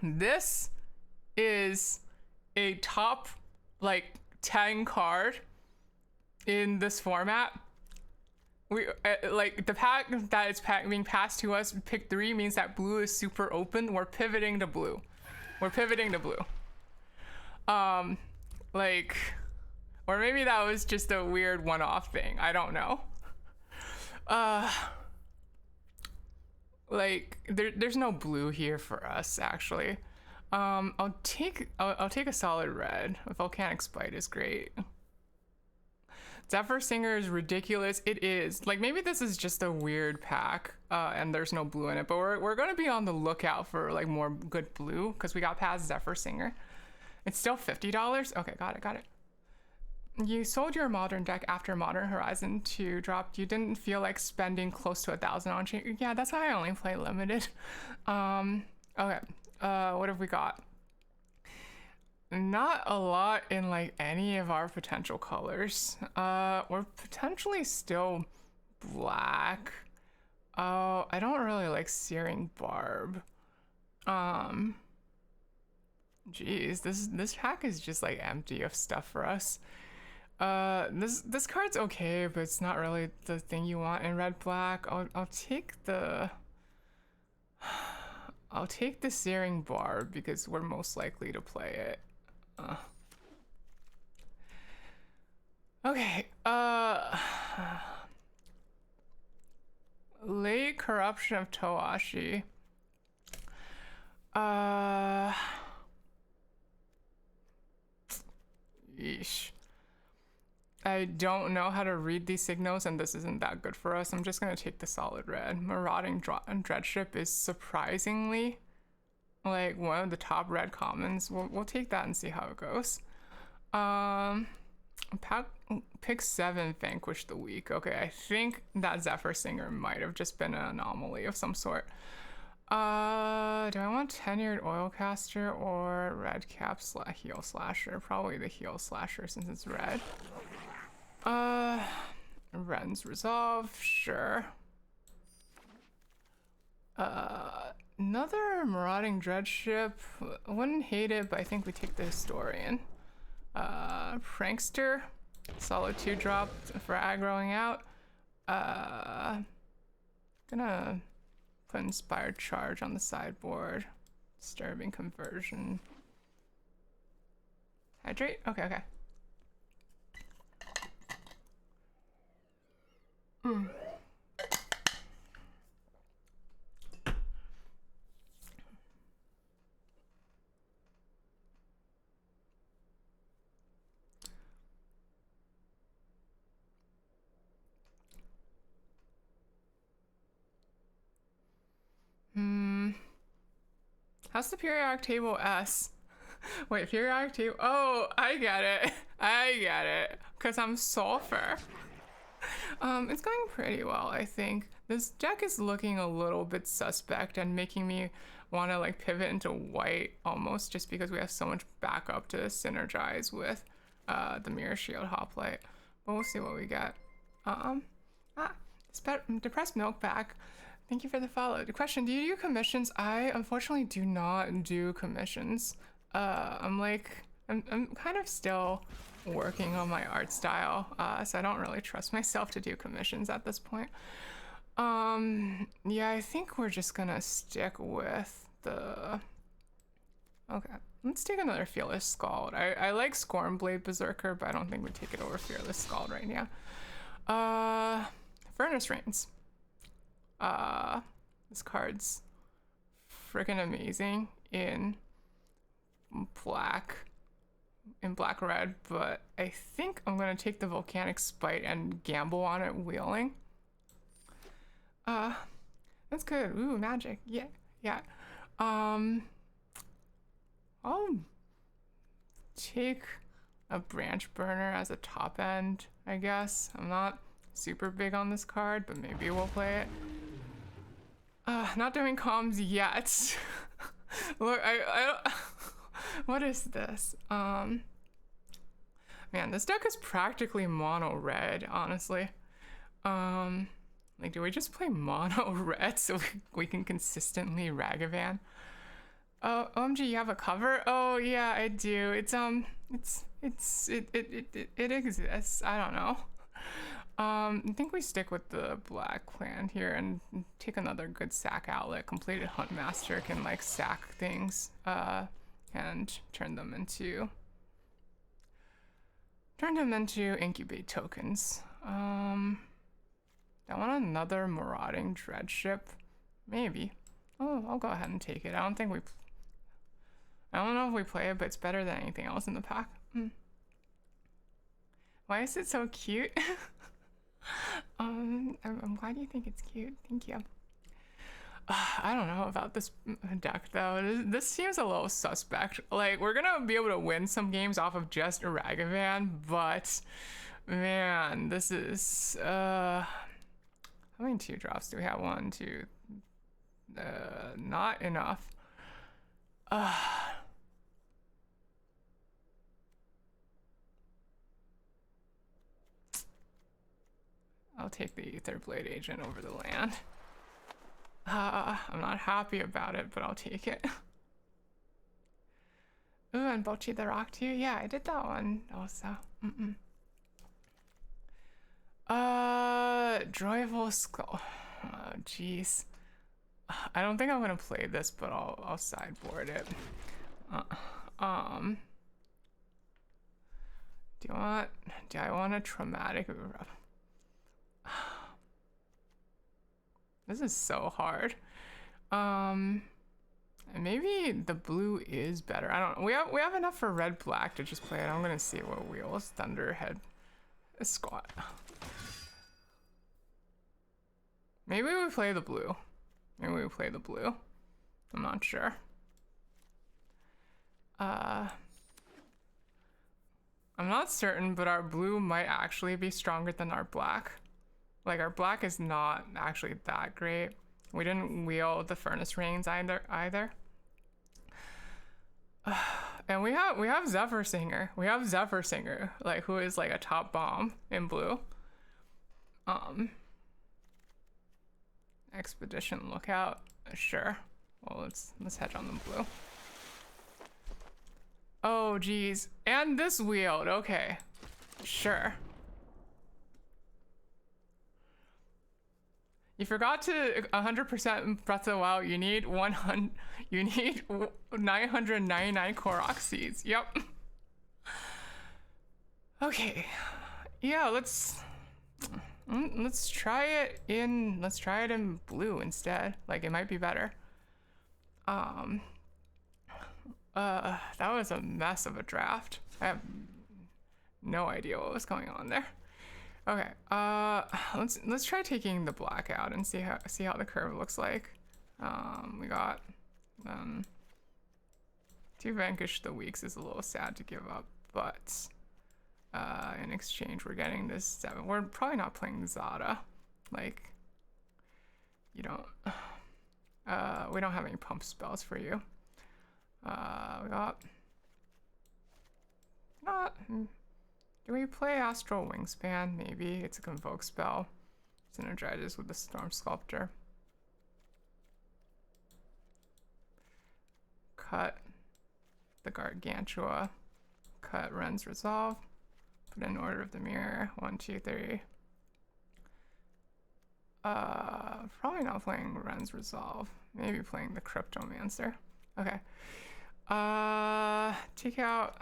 This is a top like 10 card in this format. We like the pack that is being passed to us. Pick 3 means that blue is super open. We're pivoting to blue. Like, or maybe that was just a weird one-off thing. I don't know. Like there's no blue here for us actually. I'll take a solid red. Volcanic Spite is great. Zephyr Singer is ridiculous. It is. Like, maybe this is just a weird pack and there's no blue in it, but we're gonna be on the lookout for like more good blue because we got past Zephyr Singer. It's still $50. Okay, got it. You sold your modern deck after Modern Horizon 2 dropped. You didn't feel like spending close to 1,000 on change. Yeah, that's why I only play limited. Okay. What have we got? Not a lot in like any of our potential colors. We're potentially still black. Oh, I don't really like Searing Barb. Geez, this pack is just like empty of stuff for us. This card's okay, but it's not really the thing you want in red black. I'll take the Searing Barb because we're most likely to play it. Okay. Late Corruption of Toashi. Yeesh. I don't know how to read these signals, and this isn't that good for us. I'm just gonna take the solid red. Marauding Dreadship is surprisingly like one of the top red commons. We'll take that and see how it goes. Pick 7 Vanquish the Weak. Okay, I think that Zephyr Singer might have just been an anomaly of some sort. Do I want Tenured Oilcaster or Red Cap Heel Slasher? Probably the Heel Slasher since it's red. Ren's Resolve, sure. Another Marauding Dreadship. Wouldn't hate it, but I think we take the Historian. Prankster, solid 2-drop for aggroing out. Gonna put Inspired Charge on the sideboard. Disturbing Conversion. Hydrate? Okay. How's the periodic table S? Wait, periodic table. Oh, I get it. Because I'm sulfur. It's going pretty well, I think. This deck is looking a little bit suspect and making me want to like pivot into white almost just because we have so much backup to synergize with the Mirror Shield Hoplite. But we'll see what we get. Depressed Milkback. Thank you for the follow. The question, do you do commissions? I unfortunately do not do commissions. I'm kind of still working on my art style, so I don't really trust myself to do commissions at this point. Yeah, I think we're just gonna stick with the... Okay, let's take another Fearless Scald. I like Scornblade Berserker, but I don't think we take it over Fearless Scald right now. Furnace Rains. This card's freaking amazing in black red, but I think I'm gonna take the Volcanic Spite and gamble on it wheeling. That's good. Ooh, magic. Yeah. I'll take a Branch Burner as a top end, I guess. I'm not super big on this card, but maybe we'll play it. Not doing comms yet. Look, I what is this? Man, this deck is practically mono red, honestly. Like, do we just play mono red so we can consistently Ragavan? Oh, OMG, you have a cover? Oh yeah, I do. It exists. I don't know. I think we stick with the black clan here and take another good sack outlet. Completed Huntmaster can like sack things and turn them into incubate tokens. I want another Marauding Dreadship. Maybe. Oh, I'll go ahead and take it. I don't know if we play it, but it's better than anything else in the pack. Why is it so cute? I'm glad you think it's cute. Thank you. I don't know about this deck though. This seems a little suspect. Like, we're gonna be able to win some games off of just Ragavan, but man, this is how many 2-drops do we have? 1, 2. Not enough. I'll take the Aetherblade Agent over the land. I'm not happy about it, but I'll take it. Ooh, and Bocchi the Rock too? Yeah, I did that one also. Joyful Skull. Oh, jeez. I don't think I'm gonna play this, but I'll sideboard it. Do I want a Traumatic... This is so hard. Maybe the blue is better. I don't know. We have enough for red black to just play it. I'm gonna see what wheels Thunderhead Squat. Maybe we play the blue. I'm not sure. I'm not certain, but our blue might actually be stronger than our black. Like, our black is not actually that great. We didn't wheel the furnace rings either. And we have Zephyr Singer. We have Zephyr Singer, like, who is like a top bomb in blue. Expedition Lookout. Sure. Well, let's hedge on the blue. Oh, geez. And this wheeled. Okay. Sure. You forgot to 100% Breath of the Wild. You need 100. You need 999 Korok seeds. Yep. Okay. Yeah, let's try it in. Let's try it in blue instead. Like, it might be better. That was a mess of a draft. I have no idea what was going on there. Okay, let's try taking the black out and see how the curve looks like. We got 2 Vanquish the Weeks is a little sad to give up, but in exchange we're getting this 7. We're probably not playing Zada. Like, you don't. We don't have any pump spells for you. We got not. Do we play Astral Wingspan? Maybe. It's a Convoke spell. Synergizes with the Storm Sculptor. Cut the Gargantua. Cut Ren's Resolve. Put in Order of the Mirror. 1, 2, 3. Probably not playing Ren's Resolve. Maybe playing the Cryptomancer. Okay. Take out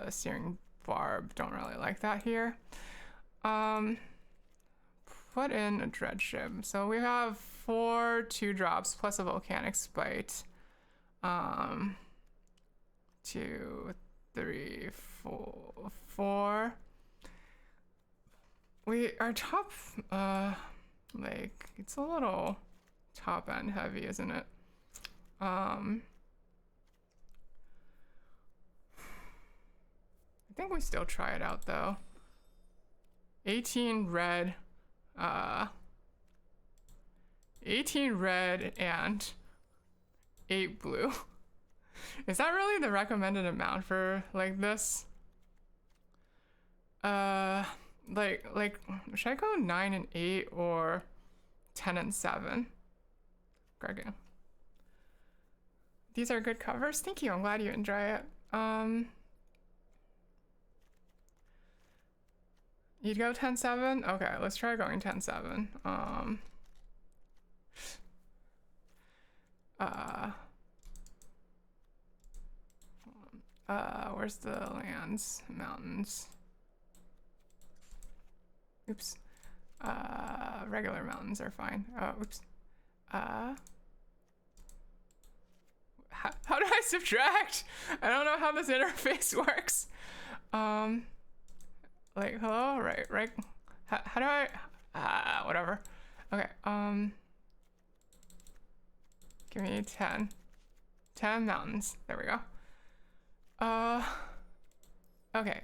Searing Barb. Don't really like that here. Put in a Dreadship. So we have 4 2-drops plus a Volcanic Spite. 2, 3, 4. Our top, like, it's a little top end heavy, isn't it? I think we still try it out though. 18 red, 18 red and 8 blue. Is that really the recommended amount for like this? Like should I go 9 and 8 or 10 and 7? Gargan. These are good covers. Thank you. I'm glad you enjoy it. You'd go 10-7? Okay, let's try going 10-7. Where's the lands? Mountains. Oops. Regular mountains are fine. Oops. How do I subtract? I don't know how this interface works. Like, hello? Right. How do I, whatever. Okay, give me 10. 10 mountains. There we go. Okay,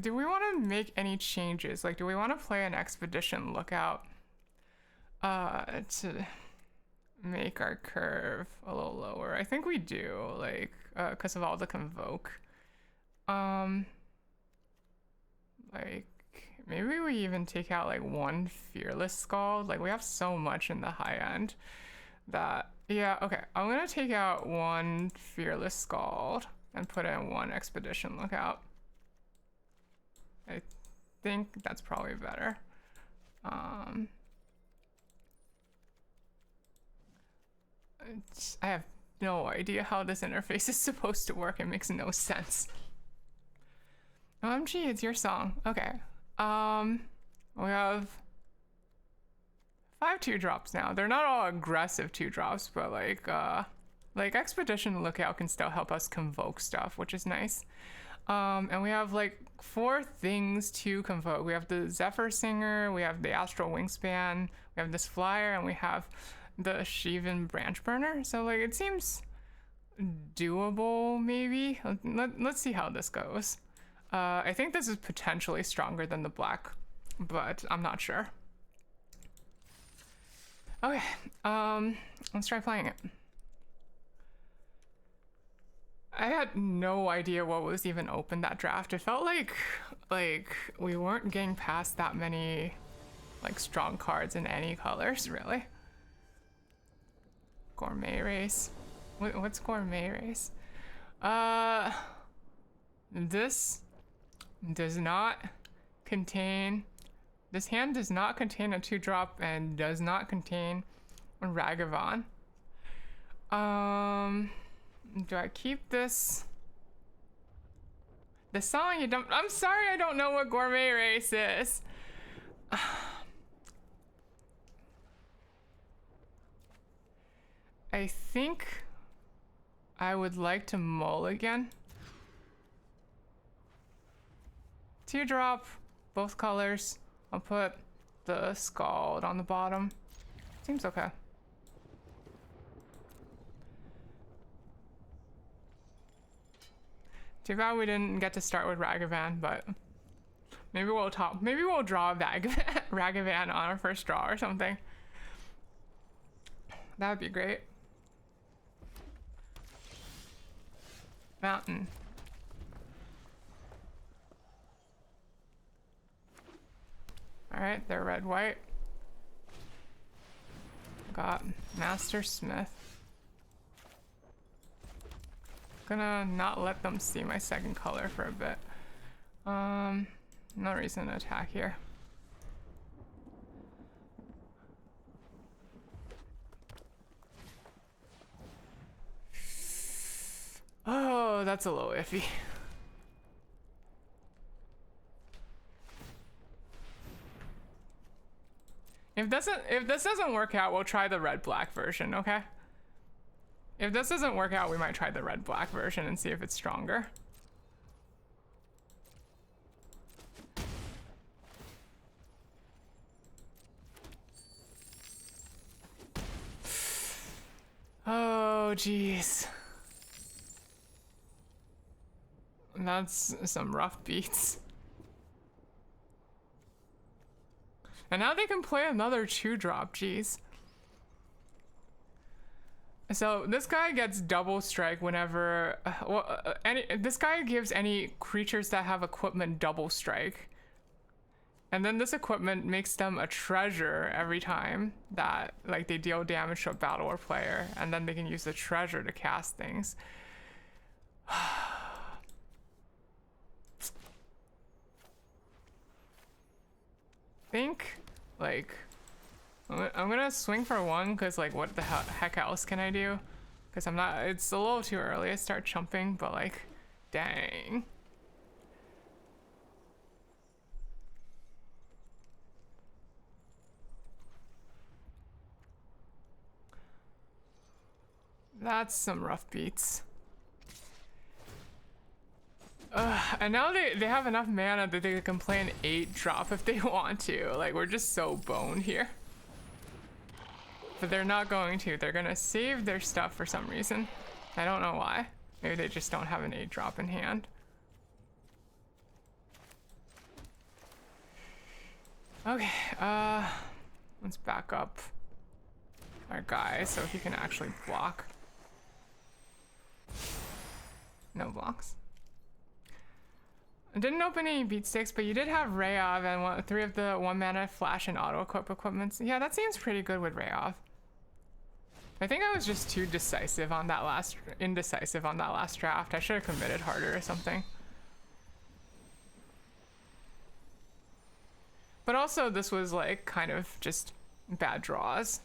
do we want to make any changes? Like, do we want to play an Expedition Lookout, to make our curve a little lower? I think we do, like, because of all the Convoke. Like, maybe we even take out, like, 1 Fearless Scald. Like, we have so much in the high end that, yeah, okay. I'm gonna take out 1 Fearless Scald and put in 1 Expedition Lookout. I think that's probably better. I have no idea how this interface is supposed to work. It makes no sense. OMG, it's your song. Okay. We have 5 2-drops now. They're not all aggressive 2-drops, but like Expedition Lookout can still help us convoke stuff, which is nice. And we have like 4 things to convoke. We have the Zephyr Singer, we have the Astral Wingspan, we have this Flyer, and we have the Shivan Branch Burner. So like it seems doable, maybe. Let's see how this goes. I think this is potentially stronger than the black, but I'm not sure. Okay, let's try playing it. I had no idea what was even open that draft. It felt like we weren't getting past that many like strong cards in any colors, really. Gourmet race. What's gourmet race? This does not contain. This hand does not contain a 2-drop and does not contain a Ragavan. Do I keep this? The song you don't. I'm sorry, I don't know what gourmet race is. I think I would like to mulligan. 2-drop, both colors. I'll put the Scald on the bottom. Seems okay. Too bad we didn't get to start with Ragavan, but maybe we'll talk. Maybe we'll draw Ragavan on our first draw or something. That would be great. Mountain. Alright, they're red-white. Got Master Smith. Gonna not let them see my second color for a bit. No reason to attack here. Oh, that's a little iffy. If this doesn't work out, we'll try the red-black version, okay? If this doesn't work out, we might try the red-black version and see if it's stronger. Oh, jeez. That's some rough beats. And now they can play another 2-drop, jeez. So this guy gets double strike whenever, this guy gives any creatures that have equipment double strike. And then this equipment makes them a treasure every time that like they deal damage to a battle or player. And then they can use the treasure to cast things. Think like I'm gonna swing for 1 because like what the heck else can I do? Because I'm not, it's a little too early to start chumping, but like dang. That's some rough beats. And now they have enough mana that they can play an 8-drop if they want to. Like, we're just so boned here. But they're not going to. They're gonna save their stuff for some reason. I don't know why. Maybe they just don't have an 8-drop in hand. Okay, let's back up our guy so he can actually block. No blocks. I didn't open any beat sticks, but you did have Rayov and 3 of the 1-mana flash and auto equip equipments. Yeah, that seems pretty good with Rayov. I think I was just too indecisive on that last draft. I should have committed harder or something. But also this was like kind of just bad draws.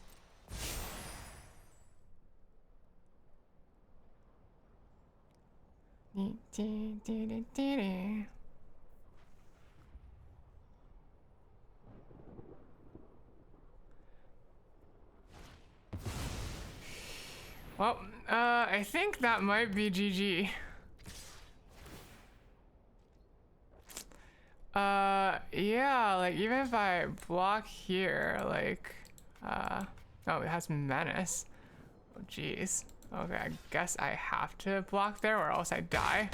Well, I think that might be GG. Yeah, like even if I block here, like, oh, it has menace. Oh, jeez. Okay, I guess I have to block there or else I die.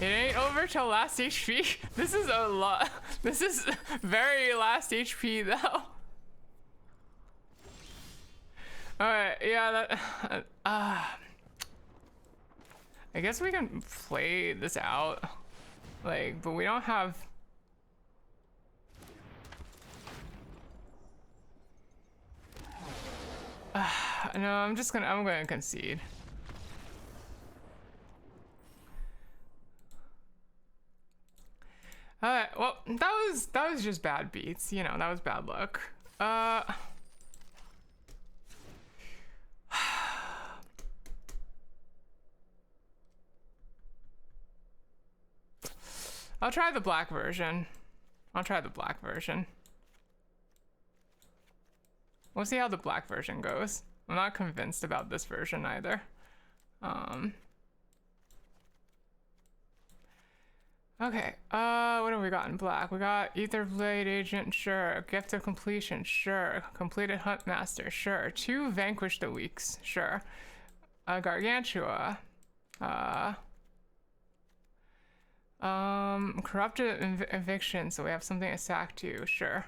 It ain't over till last HP. This is a lot. This is very last HP though. Alright, yeah, that... I guess we can play this out. Like, but we don't have... no, I'm gonna concede. Alright, well, that was just bad beats, you know, that was bad luck. I'll try the black version. We'll see how the black version goes. I'm not convinced about this version either. Okay, what have we got in black? We got Ether Blade Agent, sure. Gift of Completion, sure. Completed Hunt Master, sure. 2 Vanquish the Weeks, sure. Gargantua. Corrupted Eviction, so we have something to sack to, sure.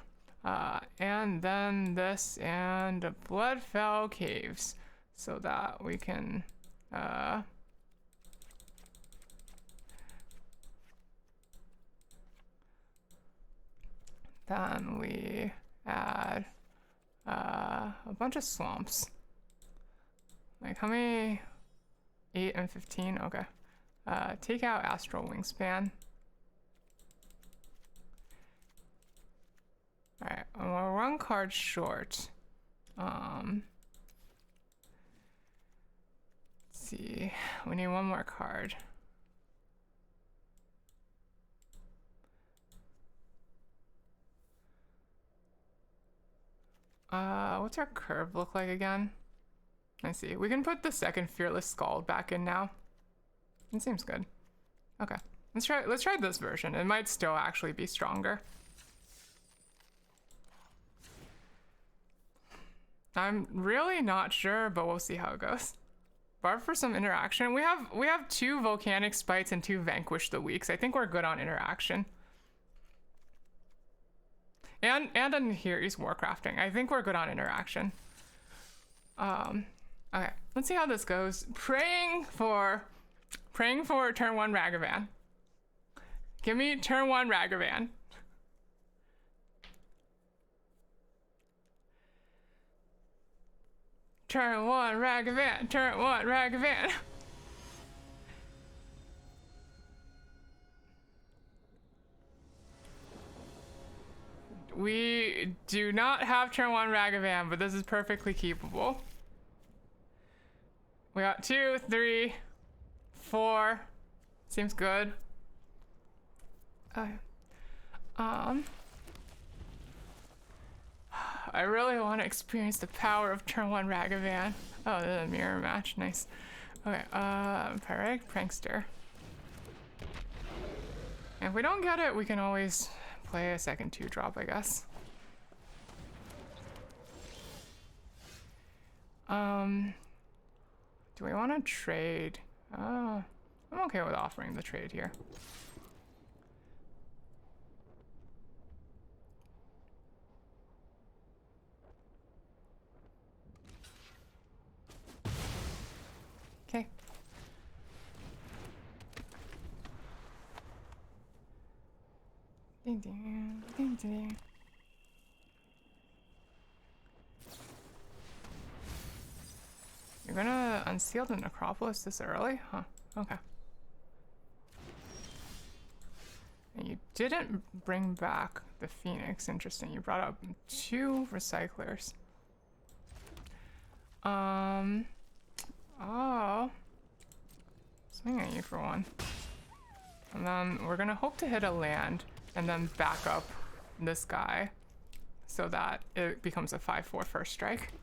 And then this and Bloodfell Caves, so that we can, then we add a bunch of swamps. Like how many? 8 and 15, okay. Take out Astral Wingspan. Alright, we're 1 card short. Let's see, we need 1 more card. What's our curve look like again? Let's see, we can put the second Fearless Scald back in now. It seems good. Okay, let's try this version. It might still actually be stronger. I'm really not sure, but we'll see how it goes. Barb for some interaction. We have 2 Volcanic Spites and 2 Vanquish the Weeks. I think we're good on interaction. And in here he's Warcrafting. I think we're good on interaction. Okay, let's see how this goes. Praying for turn 1 Ragavan. Give me turn 1 Ragavan. Turn 1 Ragavan. Turn 1 Ragavan. We do not have turn 1 Ragavan, but this is perfectly keepable. We got 2, 3, 4. Seems good. I really want to experience the power of turn 1 Ragavan. Oh, this is a mirror match. Nice. Okay, Pyretic Prankster. And if we don't get it, we can always play a second 2-drop, I guess. Do we want to trade? I'm okay with offering the trade here. Okay. Ding ding, ding ding. You're gonna unseal the Necropolis this early? Huh, okay. And you didn't bring back the Phoenix, interesting. You brought up 2 recyclers. Oh. Swing at you for 1. And then we're gonna hope to hit a land and then back up this guy so that it becomes a 5/4 first strike.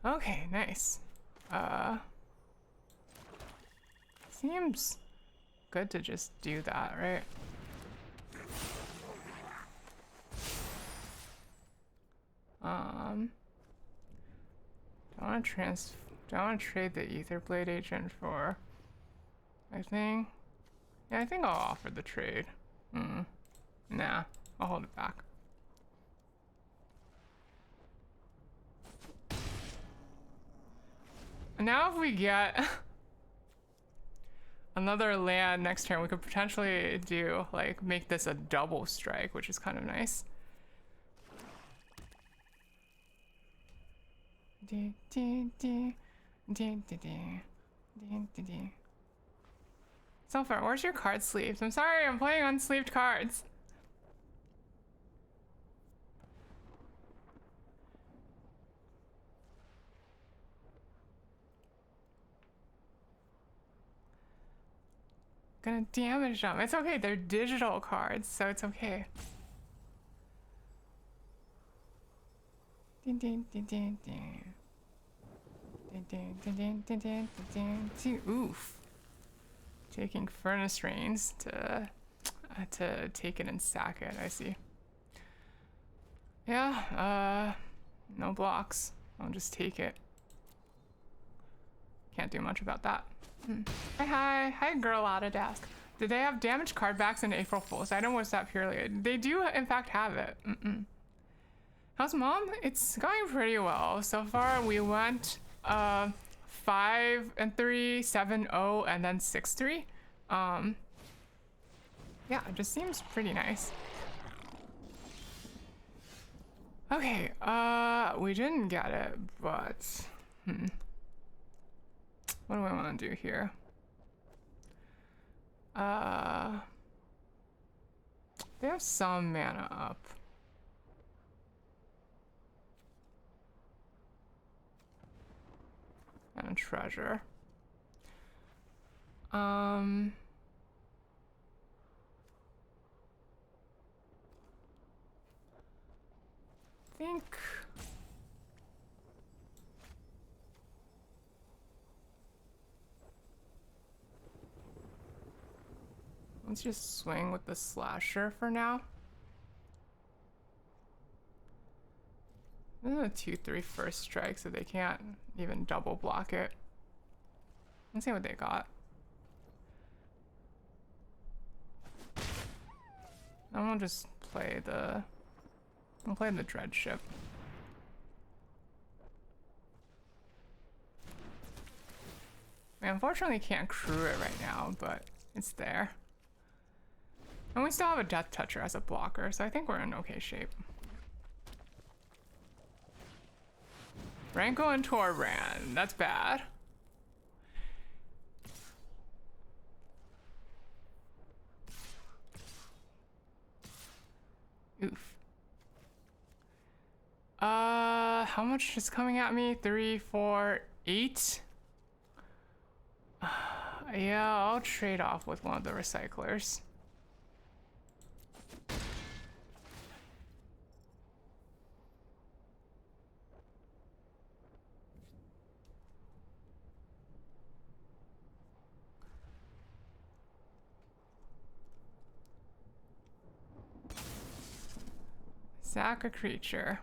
Okay, nice. Seems good to just do that, right? Do I want to trade the Ether Blade agent for? I think. Yeah, I think I'll offer the trade. Nah, I'll hold it back. Now if we get another land next turn, we could potentially do, like, make this a double strike, which is kind of nice. Sulfur, where's your card sleeves? I'm sorry, I'm playing unsleeved cards. Gonna damage them. It's okay, they're digital cards, so it's okay. Oof. Taking furnace rains to take it and sack it, I see. Yeah, no blocks. I'll just take it. Can't do much about that. Hi girl out of desk. Did they have damaged card backs in April Fool's? I don't watch that purely. They do in fact have it. How's mom? It's going pretty well. So far we went 5-3, 7-0, and then 6-3. Yeah, it just seems pretty nice. Okay, we didn't get it, but what do I want to do here? They have some mana up. And a treasure. Think let's just swing with the slasher for now. This is a 2-3 first strike, so they can't even double block it. Let's see what they got. I'm gonna just play the dread ship. I unfortunately can't crew it right now, but it's there. And we still have a Death Toucher as a blocker, so I think we're in okay shape. Ranko and Torbrand, that's bad. Oof. How much is coming at me? 3, 4, 8? Yeah, I'll trade off with one of the recyclers. Sack a creature.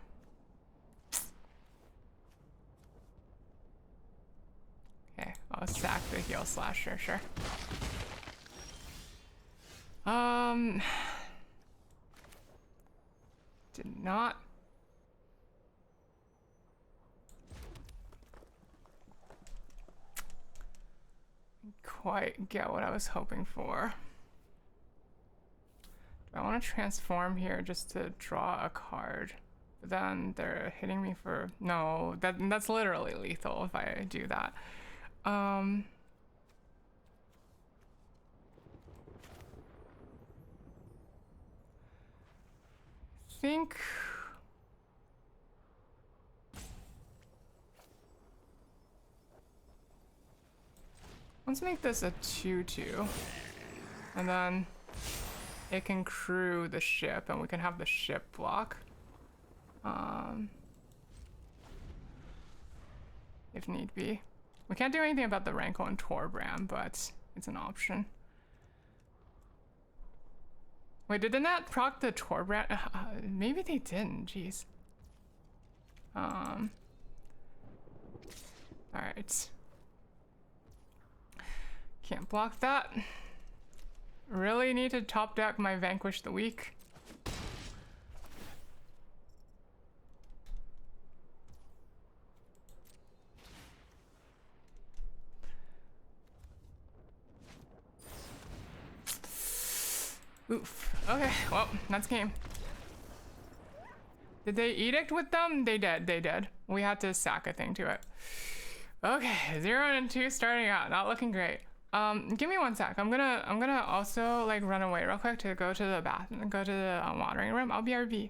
Okay, I'll sack the heal slasher, sure. Did not quite get what I was hoping for. I want to transform here just to draw a card. But then they're hitting me for... No, that's literally lethal if I do that. I think... Let's make this a 2-2. And then... it can crew the ship, and we can have the ship block. If need be. We can't do anything about the Ranko and Torbrand, but it's an option. Wait, didn't that proc the Torbrand? Maybe they didn't. Jeez. All right. Can't block that. Really need to top deck my Vanquish the Weak. Oof. Okay, well, that's game. Did they edict with them? They did, they did. We had to sack a thing to it. Okay, 0 and 2 starting out, not looking great. Give me 1 sec. I'm gonna also like run away real quick to go to the bathroom, go to the watering room. I'll BRB.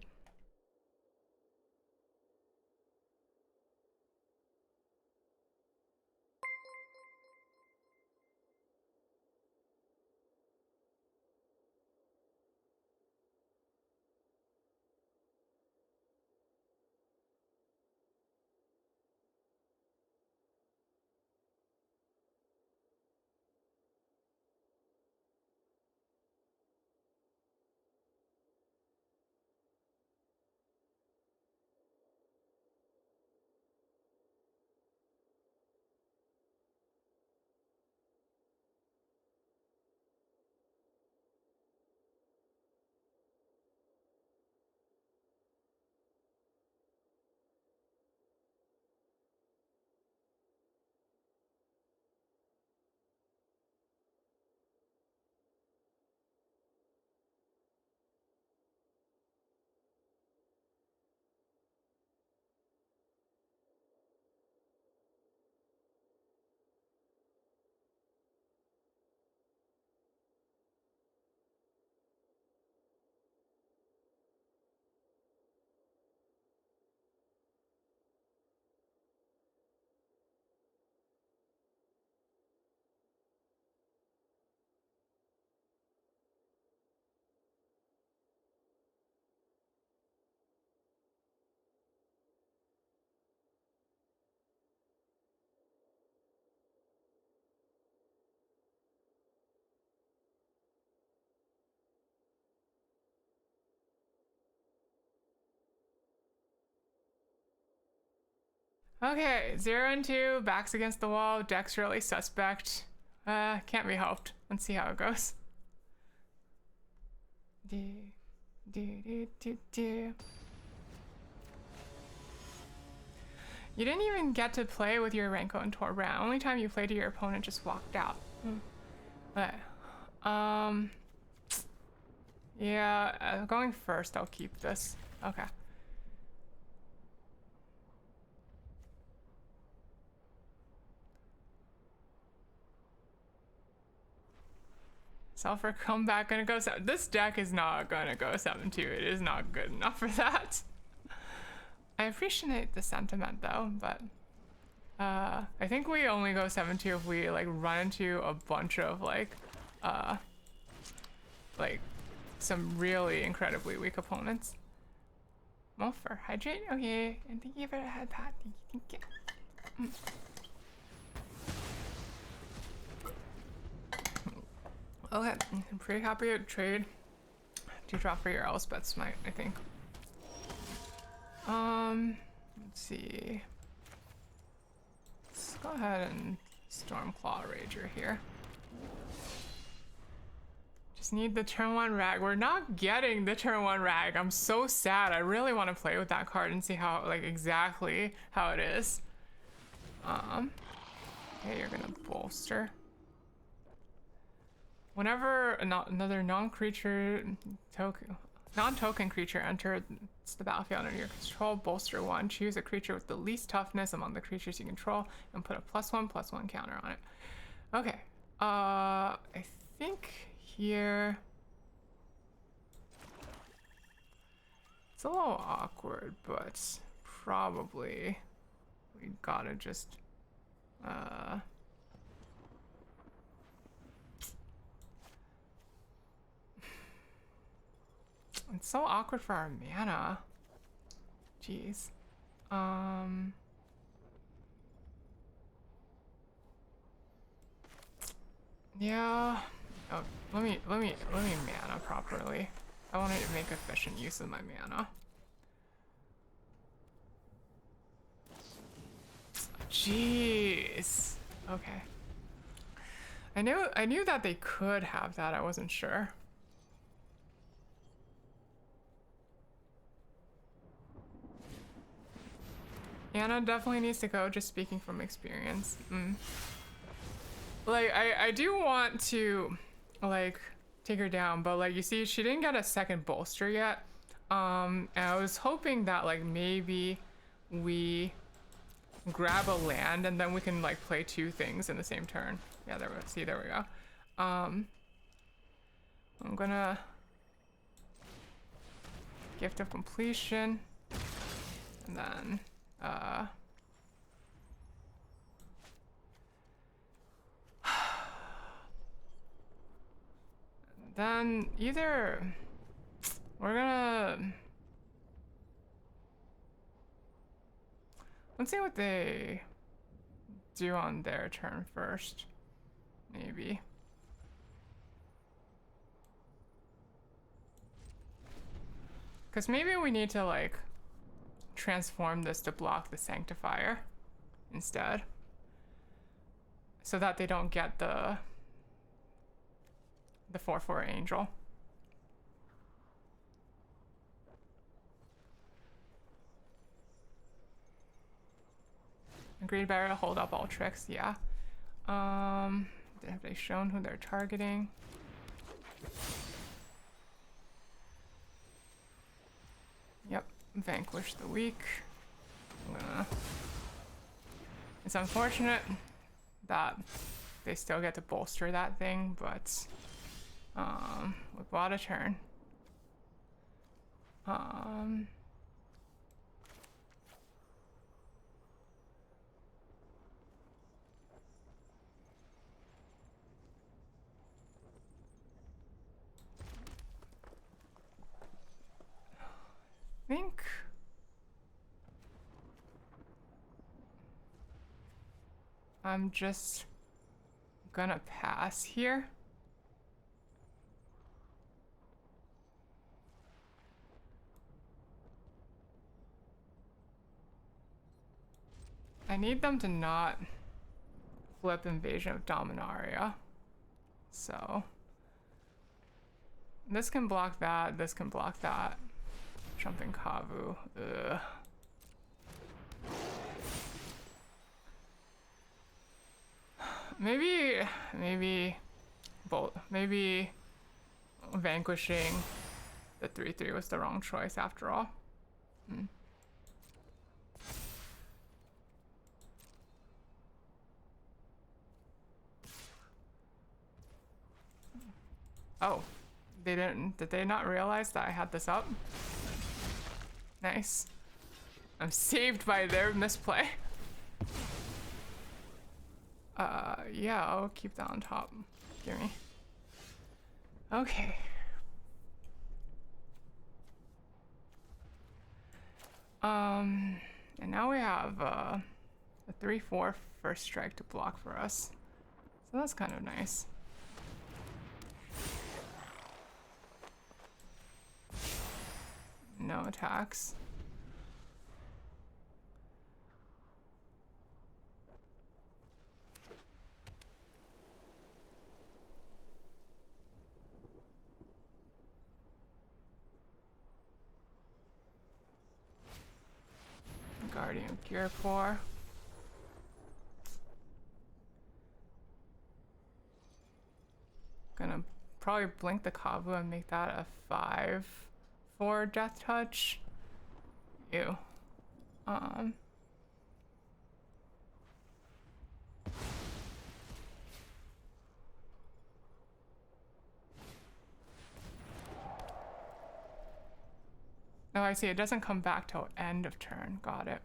Okay, 0 and 2, backs against the wall, deck's really suspect. Can't be helped. Let's see how it goes. Do, do, do, do. You didn't even get to play with your Renko and Torbrand. Only time you played to your opponent just walked out. Okay. Yeah, going first, I'll keep this. Okay. Sulfur comeback gonna go 7. This deck is not gonna go 7-2. It is not good enough for that. I appreciate the sentiment though, but I think we only go 7-2 if we like run into a bunch of like some really incredibly weak opponents. Mulfer, hydrate? Okay, and thank you for the head pat. Thank you. Okay, I'm pretty happy to trade. To drop for your Elspeth Smite, I think. Let's see. Let's go ahead and Stormclaw Rager here. Just need the turn 1 rag. We're not getting the turn 1 rag. I'm so sad. I really want to play with that card and see how, like, exactly how it is. Okay, you're gonna bolster. Whenever another non-token creature enters the battlefield under your control, bolster 1. Choose a creature with the least toughness among the creatures you control and put a +1/+1 counter on it. Okay. I think here it's a little awkward, but probably we gotta just it's so awkward for our mana. Jeez. Yeah. Oh, let me mana properly. I want to make efficient use of my mana. Jeez. Okay. I knew that they could have that. I wasn't sure. Anna definitely needs to go, just speaking from experience. Like, I do want to, like, take her down, but, like, you see, she didn't get a second bolster yet. And I was hoping that, like, maybe we grab a land and then we can, like, play two things in the same turn. Yeah, there we go. See, there we go. I'm gonna Gift of Completion, and then, then either we're gonna, let's see what they do on their turn first, maybe. Because maybe we need to, like, transform this to block the Sanctifier instead, so that they don't get the 4/4 Angel. Agreed Barrier, hold up all tricks, yeah. Have they shown who they're targeting? Yep, vanquish the weak. It's unfortunate that they still get to bolster that thing, but we bought a turn. I think I'm just gonna pass here. I need them to not flip Invasion of Dominaria. So this can block that, this can block that. Jumping Kavu. Ugh. Maybe vanquishing the 3/3 was the wrong choice after all. Oh, did they not realize that I had this up? Nice. I'm saved by their misplay. Yeah, I'll keep that on top. Gimme. Okay. And now we have a 3/4 first strike to block for us. So that's kind of nice. No attacks. Guardian of Gearpore. Gonna probably blink the Kavu and make that a 5/4 Death Touch. Ew. Oh, I see. It doesn't come back till end of turn. Got it.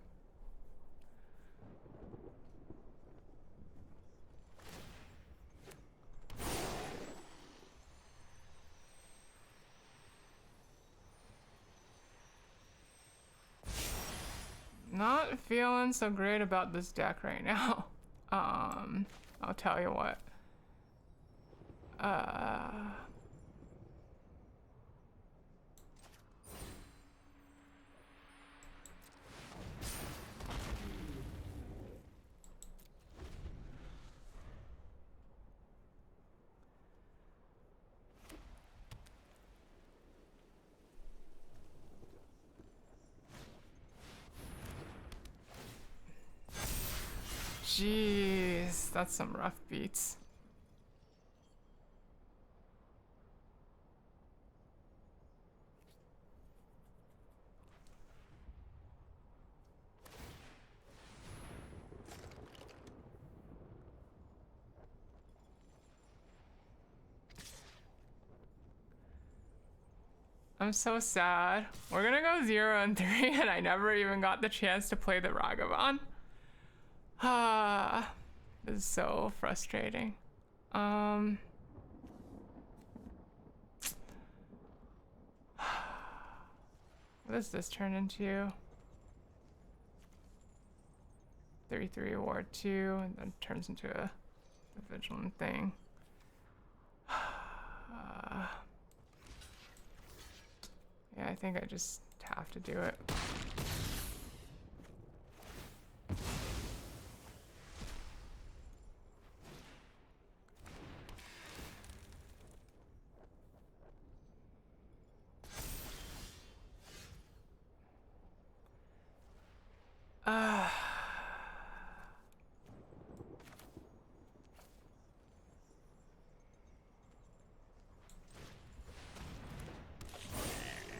Not feeling so great about this deck right now. I'll tell you what. Uh... Jeez, that's some rough beats. I'm so sad. We're gonna go 0 and 3 and I never even got the chance to play the Ragavan. Ah, this is so frustrating. What does this turn into? 33 Ward 2, and then turns into a vigilant thing. Yeah, I think I just have to do it.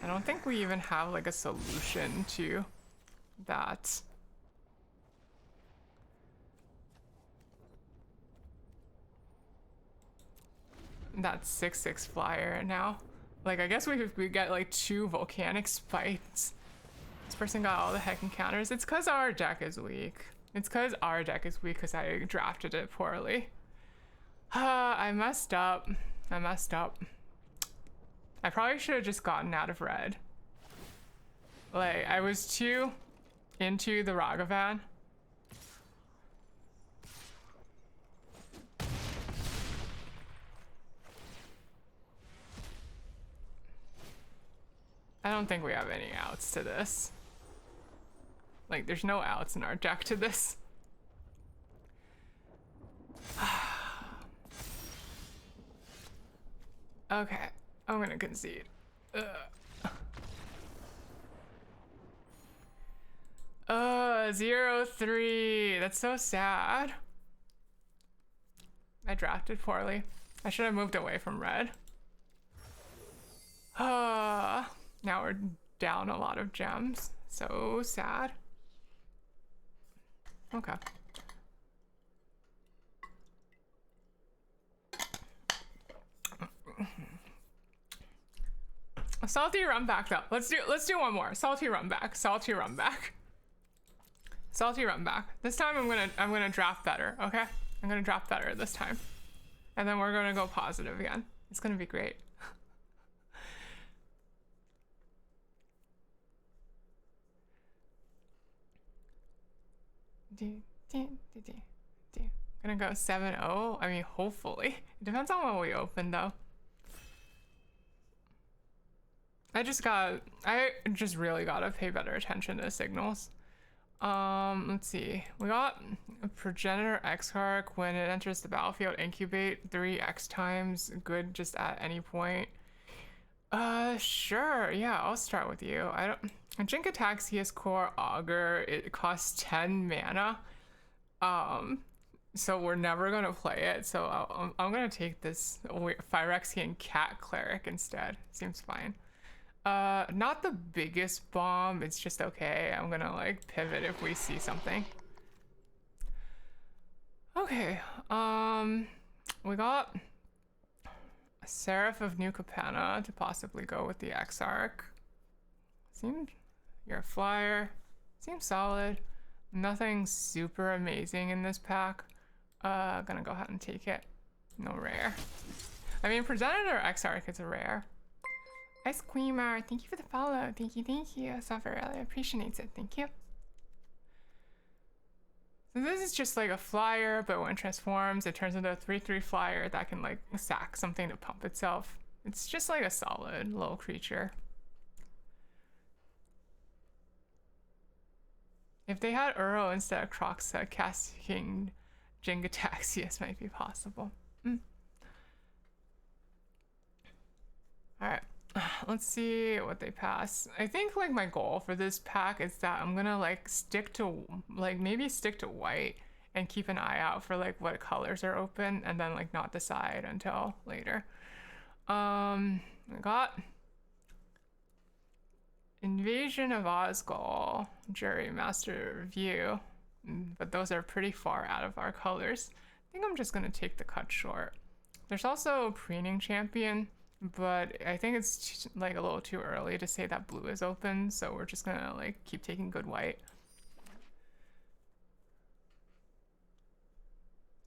I don't think we even have like a solution to that. That 6/6 flyer now. Like, I guess we get like 2 volcanic spikes. This person got all the heck encounters. It's because our deck is weak. It's because our deck is weak because I drafted it poorly. I messed up. I messed up. I probably should have just gotten out of red. Like, I was too into the Ragavan. I don't think we have any outs to this. Like, there's no outs in our deck to this. Okay, I'm gonna concede. 0-3. That's so sad. I drafted poorly. I should have moved away from red. Now we're down a lot of gems. So sad. Okay. A salty run back though. Let's do one more. Salty run back. Salty run back. Salty run back. This time I'm gonna draft better, okay? I'm gonna draft better this time. And then we're gonna go positive again. It's gonna be great. Gonna go 7-0. I mean, hopefully. It depends on when we open though. I just really gotta pay better attention to the signals. Let's see. We got a Progenitor Exarch. When it enters the battlefield, incubate 3x times. Good just at any point. Sure. Yeah, I'll start with you. Jink attacks CS Core Augur. It costs 10 mana. So we're never gonna play it. So I'm gonna take this Phyrexian Cat Cleric instead. Seems fine. Not the biggest bomb, it's just okay. I'm gonna like pivot if we see something. Okay, we got a Seraph of New Capenna to possibly go with the Exarch. You're a flyer. Seems solid. Nothing super amazing in this pack. Gonna go ahead and take it. No rare. I mean, Progenitor Exarch is a rare. Ice Queemer, thank you for the follow. Thank you, thank you. Suffer really appreciates it. Thank you. So this is just like a flyer, but when it transforms, it turns into a 3/3 flyer that can like sack something to pump itself. It's just like a solid little creature. If they had Uro instead of Croxa, casting Jingataxius might be possible. Alright, let's see what they pass. I think like my goal for this pack is that I'm gonna like maybe stick to white and keep an eye out for like what colors are open and then like not decide until later. I got Invasion of Ozgol, Jury Master Review, but those are pretty far out of our colors. I think I'm just gonna take the cut short. There's also Preening Champion, but I think it's like a little too early to say that blue is open, so we're just gonna like keep taking good white.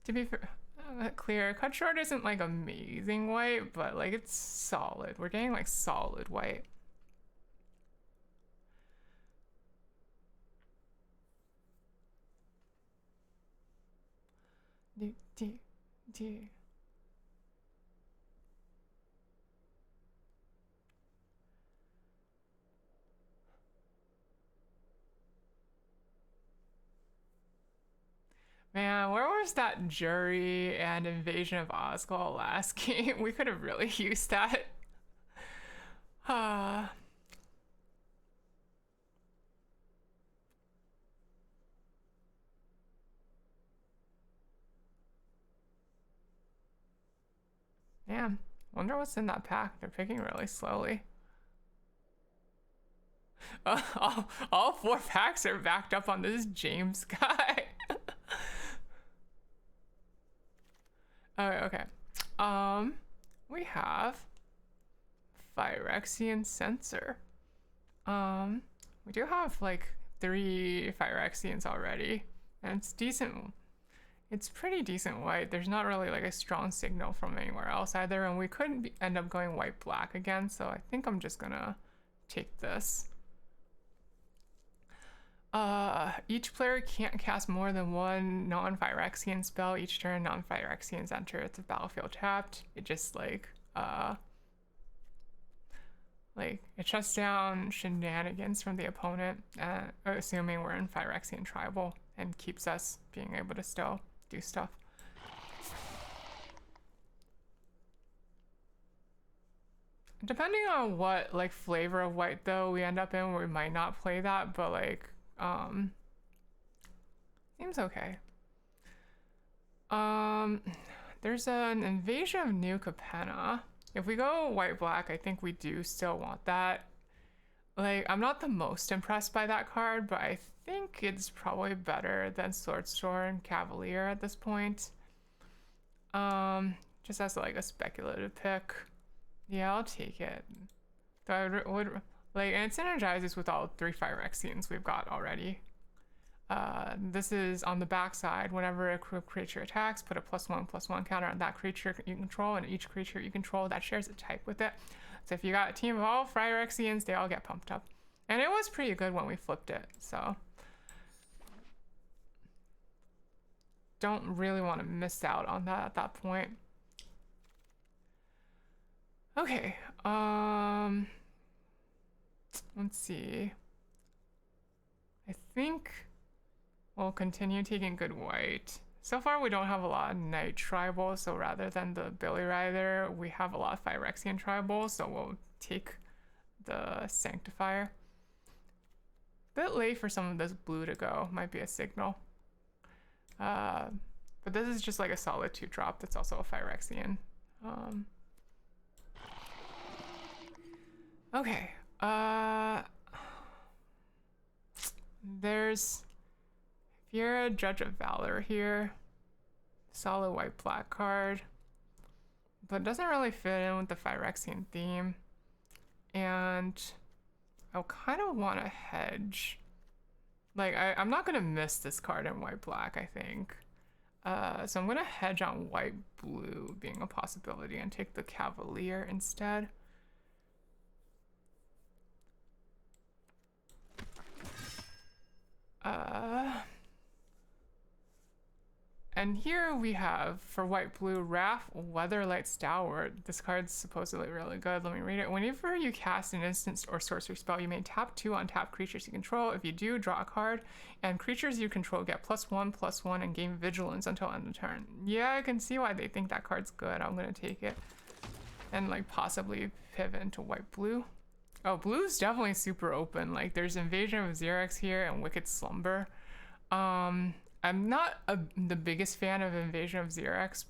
To be clear, cut short isn't like amazing white, but like it's solid. We're getting like solid white. Do. Man, where was that Jury and Invasion of Ozgol last game? We could have really used that. Man, wonder what's in that pack. They're picking really slowly. All 4 packs are backed up on this James guy. Okay. We have Phyrexian Sensor. We do have like 3 Phyrexians already, and it's decent. It's pretty decent white. There's not really like a strong signal from anywhere else either, and we could end up going white-black again, so I think I'm just gonna take this. Each player can't cast more than 1 non-Phyrexian spell each turn. Non-Phyrexians enter the battlefield tapped. It just like it shuts down shenanigans from the opponent, assuming we're in Phyrexian tribal, and keeps us being able to still do stuff. Depending on what like flavor of white though we end up in, we might not play that, but like seems okay. There's an Invasion of New Capenna. If we go white-black, I think we do still want that. Like, I'm not the most impressed by that card, but I think it's probably better than Swordstorm and Cavalier at this point. Just as like a speculative pick. Yeah, I'll take it. Though I would like, and it synergizes with all 3 Phyrexians we've got already. This is on the backside. Whenever a creature attacks, put a +1/+1 counter on that creature you control, and each creature you control that shares a type with it. So if you got a team of all Phyrexians, they all get pumped up. And it was pretty good when we flipped it, so. Don't really want to miss out on that at that point. Okay, let's see. I think we'll continue taking good white. So far we don't have a lot of Night Tribal, so rather than the Billy Rider, we have a lot of Phyrexian Tribal, so we'll take the Sanctifier. Bit late for some of this blue to go, might be a signal. But this is just like a solid 2-drop that's also a Phyrexian. Okay, there's, if you're a Judge of Valor here, solid white-black card, but doesn't really fit in with the Phyrexian theme, and I kind of want to hedge. Like, I'm not gonna miss this card in white-black, I think. So I'm gonna hedge on white-blue being a possibility and take the Cavalier instead. And here we have, for white blue, Wrath Weatherlight Stalwart. This card's supposedly really good. Let me read it. Whenever you cast an instant or sorcery spell, you may tap 2 untapped creatures you control. If you do, draw a card, and creatures you control get +1/+1 and gain vigilance until end of turn. Yeah, I can see why they think that card's good. I'm gonna take it and like possibly pivot into white blue. Oh, blue's definitely super open. Like there's Invasion of Xerox here and Wicked Slumber. I'm not the biggest fan of Invasion of Xerox.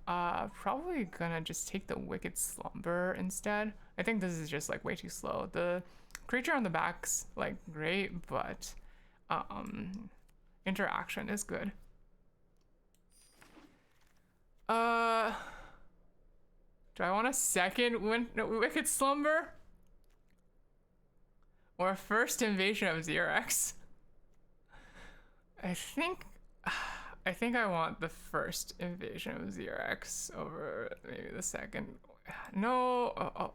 Probably gonna just take the Wicked Slumber instead. I think this is just like way too slow. The creature on the back's like great, but interaction is good. Do I want a second Wicked Slumber? Or a first Invasion of Xerox? I think I want the first Invasion of Xerox over maybe the second. No, oh,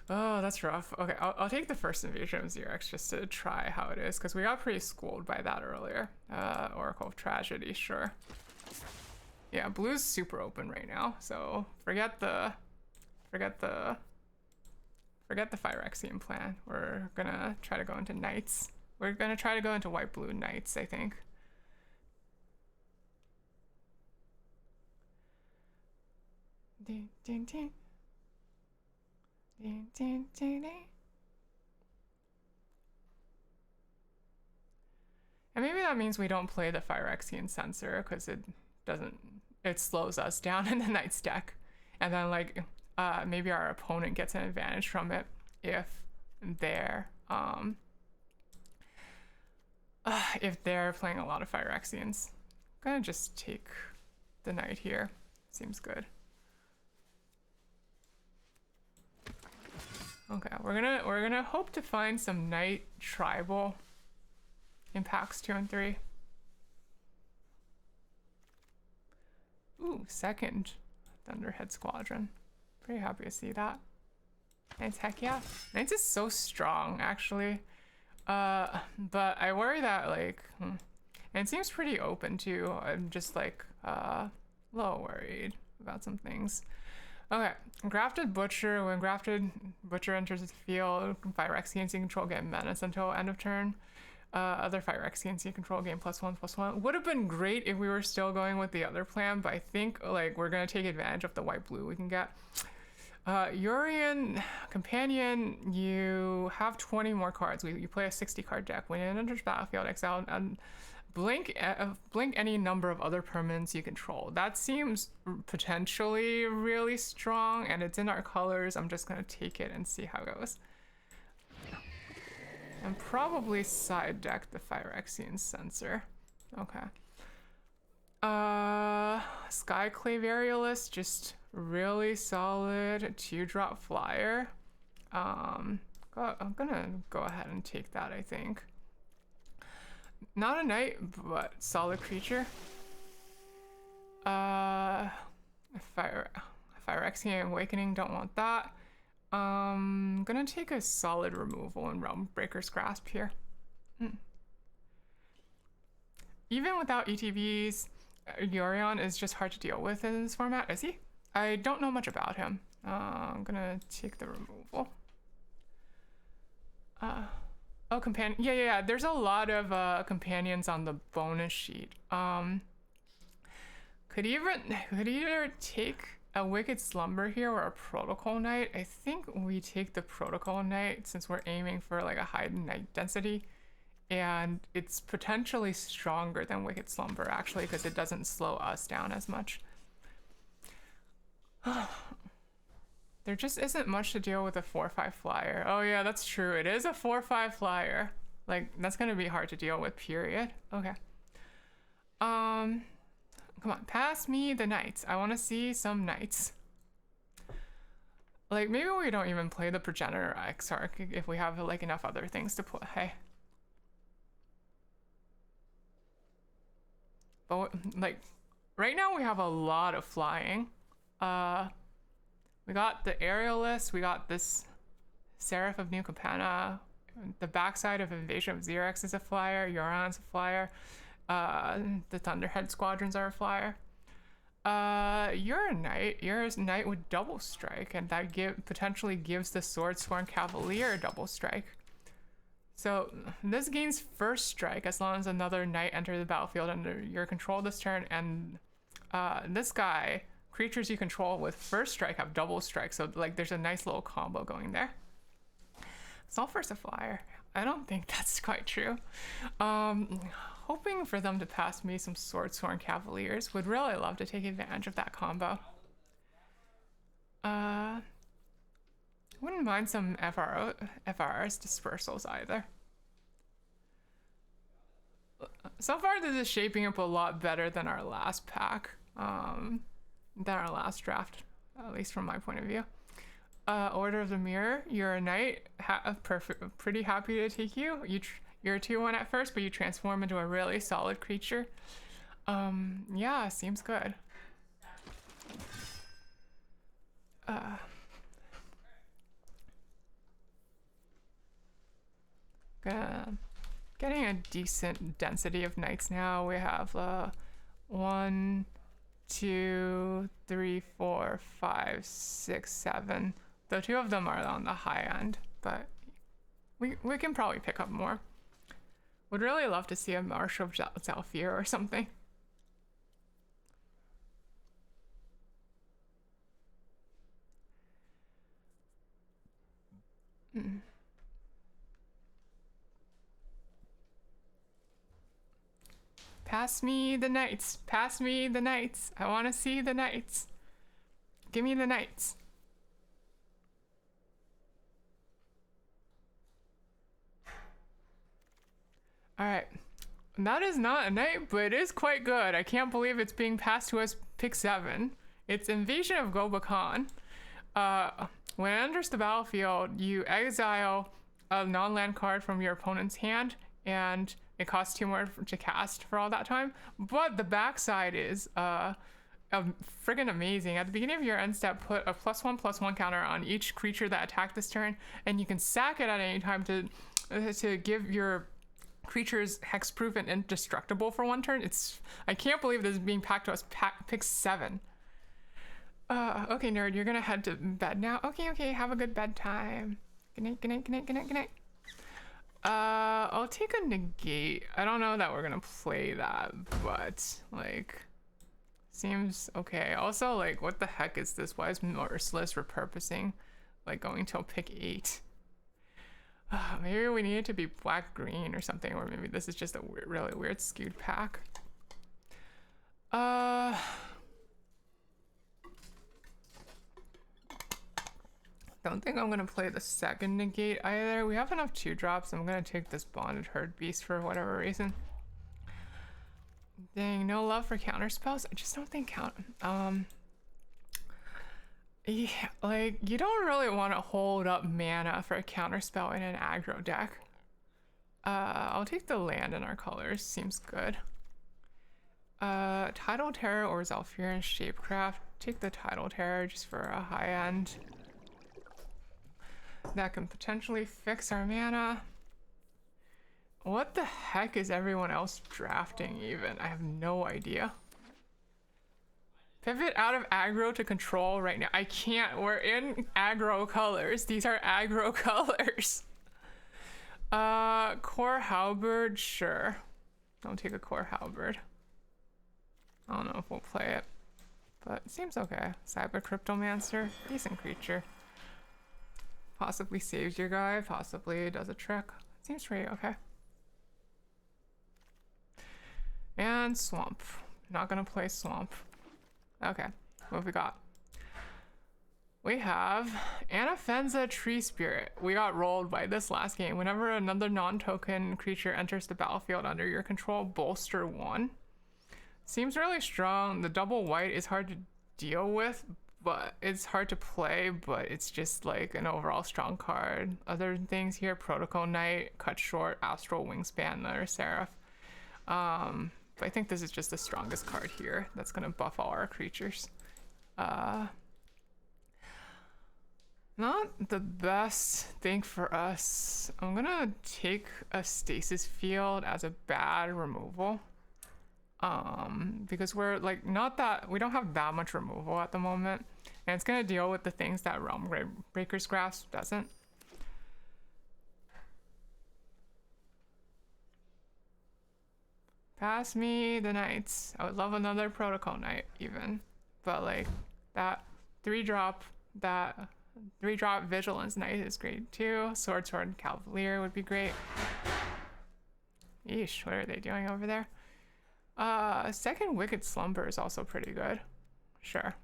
that's rough. Okay, I'll take the first Invasion of Xerox just to try how it is, because we got pretty schooled by that earlier. Oracle of Tragedy, sure. Yeah, blue's super open right now, so forget the Phyrexian plan. We're gonna try to go into Knights. We're gonna try to go into white-blue Knights, I think. Ding, ding, ding. Ding, ding, ding, ding. And maybe that means we don't play the Phyrexian Censor, because it slows us down in the Knights deck. And then like maybe our opponent gets an advantage from it if they're playing a lot of Phyrexians. I'm gonna just take the knight here. Seems good. Okay, we're gonna hope to find some knight tribal in packs 2 and 3. Ooh, second Thunderhead Squadron. Pretty happy to see that. Knights, heck yeah. Knights is so strong, actually. But I worry that, like, and it seems pretty open, too. I'm just, like, a little worried about some things. Okay, Grafted Butcher. When Grafted Butcher enters the field, Phyrexians you control get menace until end of turn. Other Phyrexians you control gain +1/+1. Would have been great if we were still going with the other plan, but I think like we're gonna take advantage of the white-blue we can get. Urian Companion, you have 20 more cards. You play a 60-card deck. When it enters battlefield, exile and blink any number of other permanents you control. That seems potentially really strong, and it's in our colors. I'm just gonna take it and see how it goes. And probably side deck the Phyrexian Censor. Okay. Skyclave Aerialist, just really solid 2-drop flyer. I'm gonna go ahead and take that, I think. Not a knight, but solid creature. Phyrexian Awakening, don't want that. Gonna take a solid removal in Realm Breaker's Grasp here. Even without ETBs, Yorion is just hard to deal with in this format, is he? I don't know much about him. I'm gonna take the removal. Oh, companion. Yeah. There's a lot of companions on the bonus sheet. Could either take a Wicked Slumber here or a Protocol Knight. I think we take the Protocol Knight since we're aiming for like a high knight density, and it's potentially stronger than Wicked Slumber actually because it doesn't slow us down as much. There just isn't much to deal with a 4/5 flyer. Oh yeah, that's true. It is a 4/5 flyer. Like that's gonna be hard to deal with, period. Okay. Come on, pass me the knights. I want to see some knights. Like maybe we don't even play the Progenitor Exarch if we have like enough other things to play. But like right now we have a lot of flying. We got the Aerialist, we got this Seraph of New Capenna, the backside of Invasion of Xerox is a flyer, Euron's a flyer. The Thunderhead Squadrons are a flyer. You're a knight. You're a knight with double strike, and that potentially gives the Swordsworn Cavalier double strike. So this gains first strike as long as another knight enters the battlefield under your control this turn, and this guy, creatures you control with first strike have double strike, so like there's a nice little combo going there. Sulfur's a flyer. I don't think that's quite true. Hoping for them to pass me some Swordsworn Cavaliers. Would really love to take advantage of that combo. Wouldn't mind some FRS dispersals either. So far this is shaping up a lot better than our last pack. Than our last draft, at least from my point of view. Order of the Mirror, you're a knight. Pretty happy to take you. You're a 2/1 at first, but you transform into a really solid creature. Yeah, seems good. Getting a decent density of knights now. We have 1, 2, 3, 4, 5, 6, 7. Though 2 of them are on the high end, but we can probably pick up more. Would really love to see a Marsh of Zalfir or something. Pass me the knights. Pass me the knights. I want to see the knights. Give me the knights. Alright. That is not a knight, but it is quite good. I can't believe it's being passed to us pick 7. It's Invasion of Gobakan. When it enters the battlefield, you exile a non-land card from your opponent's hand, and it costs 2 more to cast for all that time. But the backside is friggin' amazing. At the beginning of your end step, put a +1/+1 counter on each creature that attacked this turn, and you can sack it at any time to give your creatures hexproof and indestructible for 1 turn. I can't believe this is being packed to us. Pick 7. Okay, nerd, you're gonna head to bed now. Okay, have a good bedtime. Good night, good night, good night, good night, good night. I'll take a negate. I don't know that we're gonna play that, but like, seems okay. Also, like, what the heck is this? Why is Merciless repurposing, like, going till pick 8? Maybe we need it to be black-green or something, or maybe this is just a really weird skewed pack. Don't think I'm gonna play the second negate either. We have enough 2-drops. I'm gonna take this Bonded Herd Beast for whatever reason. Dang, no love for counter spells. I just don't think yeah, like, you don't really want to hold up mana for a counter spell in an aggro deck. I'll take the land in our colors. Seems good. Tidal Terror or Zalfir and Shapecraft. Take the Tidal Terror just for a high end. That can potentially fix our mana. What the heck is everyone else drafting even? I have no idea. Pivot out of aggro to control right now. I can't. We're in aggro colors. These are aggro colors. Core Halberd, sure. I'll take a Core Halberd. I don't know if we'll play it, but it seems okay. Cyber Cryptomancer, decent creature. Possibly saves your guy, possibly does a trick. Seems pretty okay. And Swamp. Not gonna play Swamp. Okay, what have we got? We have Anafenza Tree Spirit. We got rolled by this last game. Whenever another non-token creature enters the battlefield under your control, bolster 1. Seems really strong. The double white is hard to deal with, but it's hard to play, but it's just like an overall strong card. Other things here, Protocol Knight, Cut Short, Astral Wingspan, another Seraph. But I think this is just the strongest card here that's gonna buff all our creatures. Not the best thing for us. I'm gonna take a Stasis Field as a bad removal. Because we're like not that we don't have that much removal at the moment, and it's gonna deal with the things that Realm Breaker's Grasp doesn't. Pass me the knights. I would love another protocol knight even, but like that 3-drop vigilance knight is great too. Sword cavalier would be great. Yeesh, what are they doing over there? Second Wicked Slumber is also pretty good. Sure.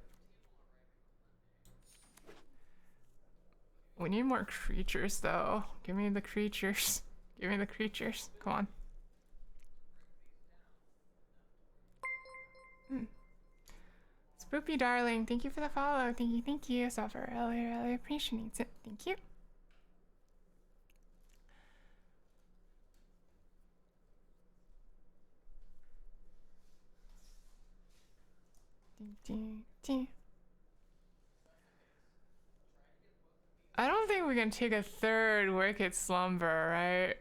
We need more creatures though. Give me the creatures. Give me the creatures. Come on. Spoopy darling, thank you for the follow. Thank you. Suffer really appreciates it. Thank you. I don't think we can take a third Wicked Slumber, right?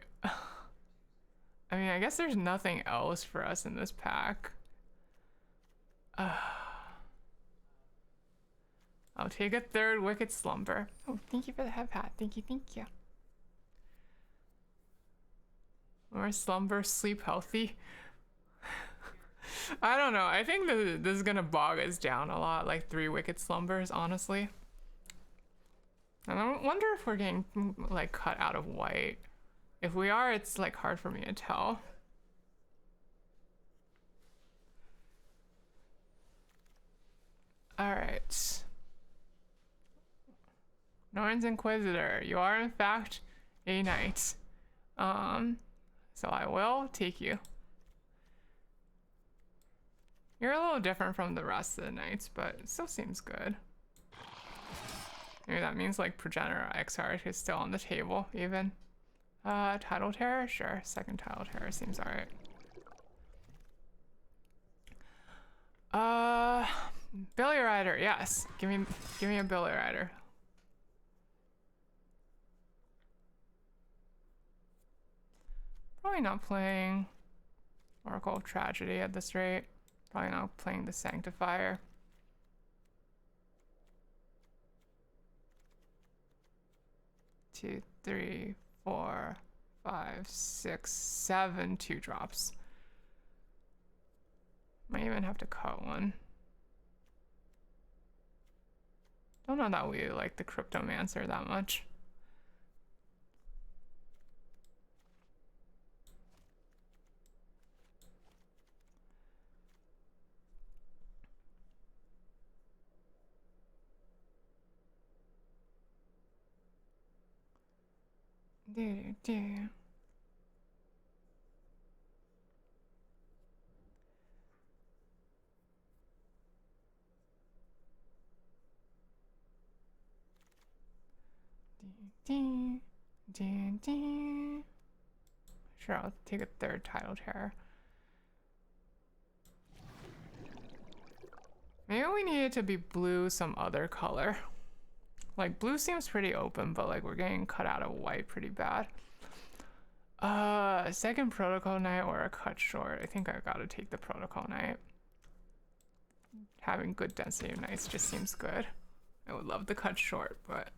I mean, I guess there's nothing else for us in this pack. I'll take a third Wicked Slumber. Oh, thank you for the head pat. Thank you. More slumber, sleep healthy. I don't know. I think this is gonna bog us down a lot, like 3 Wicked Slumbers, honestly. And I wonder if we're getting like cut out of white. If we are, it's like hard for me to tell. All right. Norn's Inquisitor, you are in fact a knight. So I will take you. You're a little different from the rest of the knights, but it still seems good. Maybe that means like Progenitor Exarch is still on the table, even. Tidal Terror? Sure, second Tidal Terror seems alright. Billy Rider, yes. Give me a Billy Rider. Probably not playing Oracle of Tragedy at this rate. Probably not playing the Sanctifier. Two, three, 4, 5, 6, 7 2-drops. Might even have to cut one. Don't know that we like the Cryptomancer that much. Do. Sure, I'll take a third Tidal Terror. Maybe we need it to be blue some other color. Like, blue seems pretty open, but like we're getting cut out of white pretty bad. A second Protocol Knight or a cut short. I think I gotta take the Protocol Knight. Having good density of knights just seems good. I would love the cut short, but...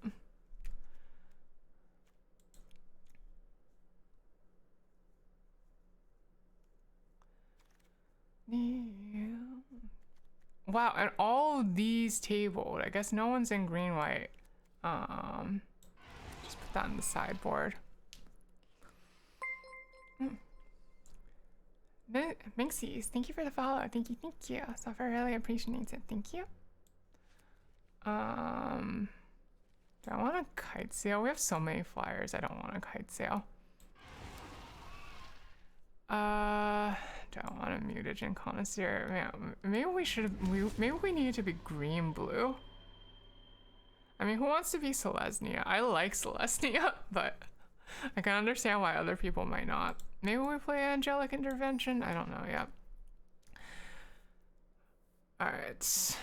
Wow, and all these tabled. I guess no one's in green white. Just put that on the sideboard. Minxies, thank you for the follow. Thank you. Suffer really appreciates it. Thank you. Do I want a kite sail? We have so many flyers. I don't want a kite sail. Do I want a mutagen connoisseur? Man, maybe we need it to be green blue. I mean, who wants to be Selesnya? I like Selesnya, but I can understand why other people might not. Maybe we play Angelic Intervention? I don't know yet. Alright.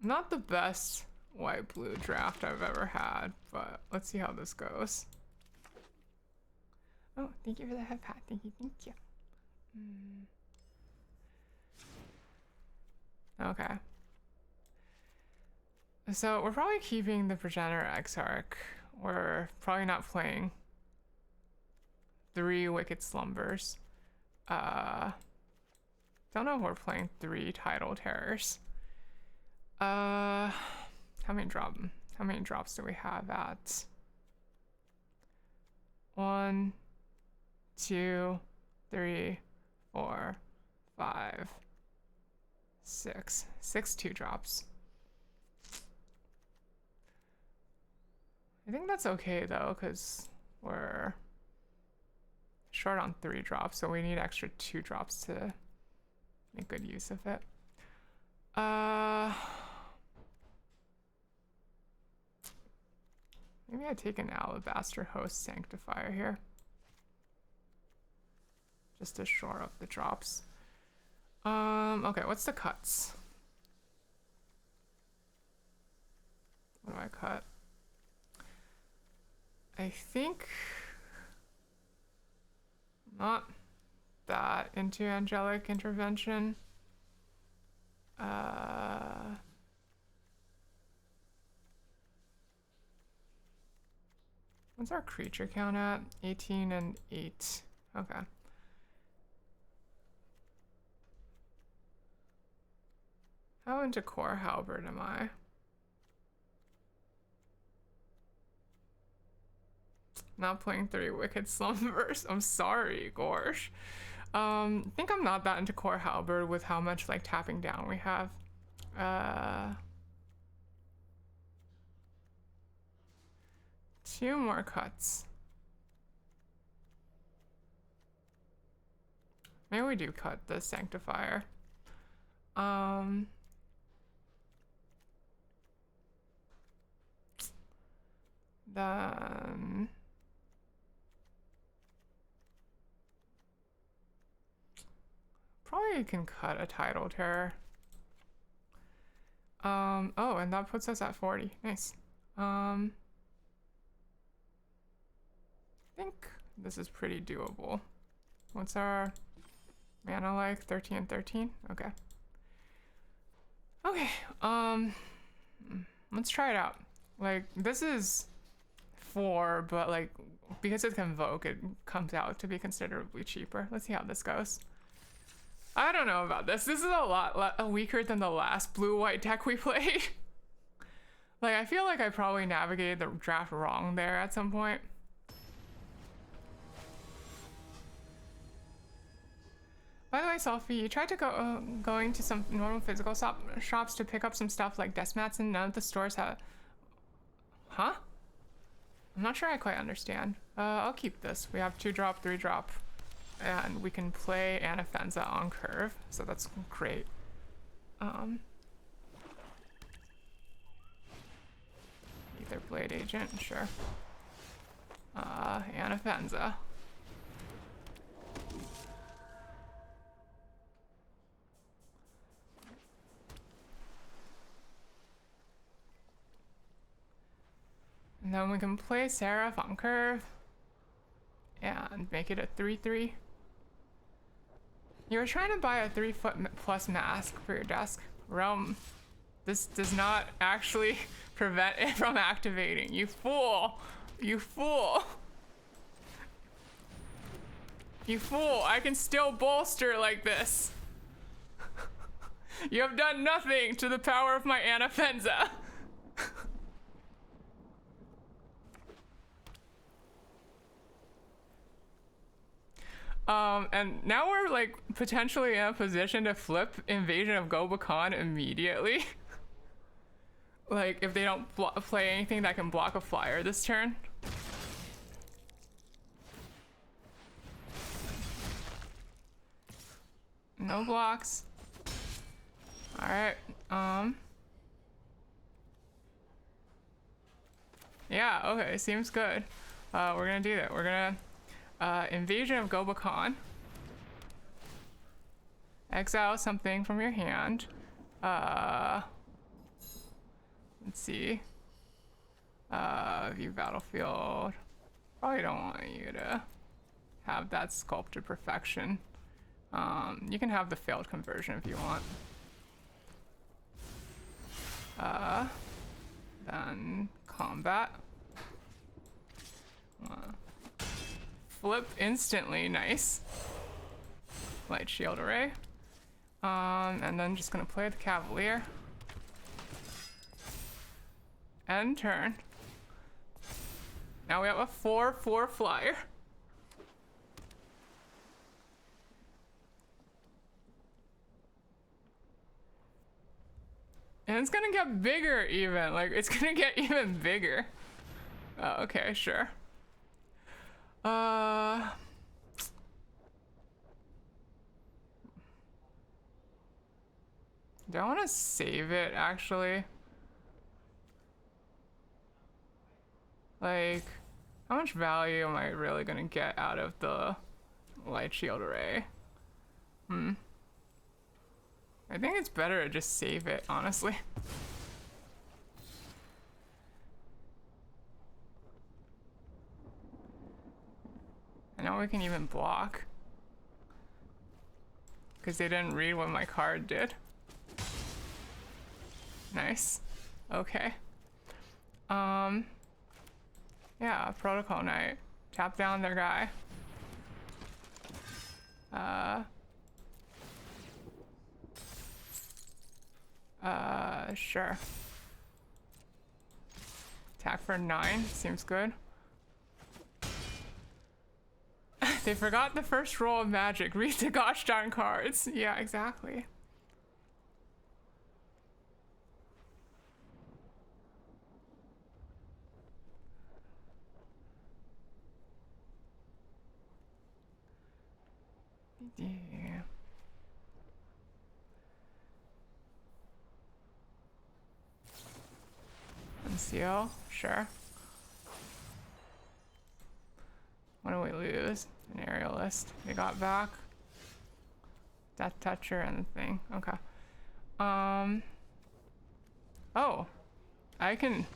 Not the best white-blue draft I've ever had, but let's see how this goes. Oh, thank you for the head pat. Thank you, thank you. Okay. So we're probably keeping the Progenitor Exarch. We're probably not playing 3 Wicked Slumbers. Don't know if we're playing 3 Tidal Terrors. How many drops do we have at? 1, 2, 3, 4, 5, 6. 6 2-drops. I think that's okay though, because we're short on 3 drops, so we need extra 2 drops to make good use of it. Maybe I take an Alabaster Host Sanctifier here. Just to shore up the drops. Okay, what's the cuts? What do I cut? I think not that into Angelic Intervention. What's our creature count at? 18 and 8. Okay. How into Core Halberd am I? Not playing 3 Wicked Slumbers. I'm sorry, Gorsh. I think I'm not that into Core Halberd with how much like tapping down we have. 2 more cuts. Maybe we do cut the Sanctifier. Then probably can cut a Tidal Terror. Oh, and that puts us at 40. Nice. I think this is pretty doable. What's our mana like? 13 and 13? Okay. Okay, let's try it out. Like, this is 4, but like, because it can invoke, it comes out to be considerably cheaper. Let's see how this goes. I don't know about this. This is a lot weaker than the last blue-white deck we played. Like, I feel like I probably navigated the draft wrong there at some point. By the way, Sophie, you tried to going to some normal physical shops to pick up some stuff like desk mats, and none of the stores have. Huh? I'm not sure I quite understand. I'll keep this. We have 2-drop, 3-drop, and we can play Anafenza on curve, so that's great. Ether Blade Agent, sure. Anafenza. And then we can play Seraph on curve and make it a 3/3. You were trying to buy a 3-foot+ mask for your desk. Realm, this does not actually prevent it from activating. You fool! You fool! You fool! I can still bolster like this. You have done nothing to the power of my Anafenza. And now we're like potentially in a position to flip Invasion of Gobakhan immediately. Like if they don't play anything that can block a flyer this turn. No blocks. All right. Yeah, okay, seems good. We're gonna do that. We're gonna Invasion of Gobakhan. Exile something from your hand. Let's see. View battlefield. Probably don't want you to have that sculpted perfection. You can have the failed conversion if you want. Then combat. Flip instantly, nice. Light shield array. And then just gonna play the Cavalier. End turn. Now we have a 4/4 flyer. And it's gonna get bigger even, like it's gonna get even bigger. Oh, okay, sure. Do I want to save it actually? Like, how much value am I really gonna get out of the light shield array? I think it's better to just save it, honestly. And now we can even block. Because they didn't read what my card did. Nice. Okay. Yeah, Protocol Knight. Tap down their guy. Sure. Attack for 9, seems good. They forgot the first roll of magic. Read the gosh darn cards. Yeah, exactly. Yeah. Unseal, sure. What do we lose? An aerialist. They got back. Death Toucher and the thing. Okay. Oh. I can...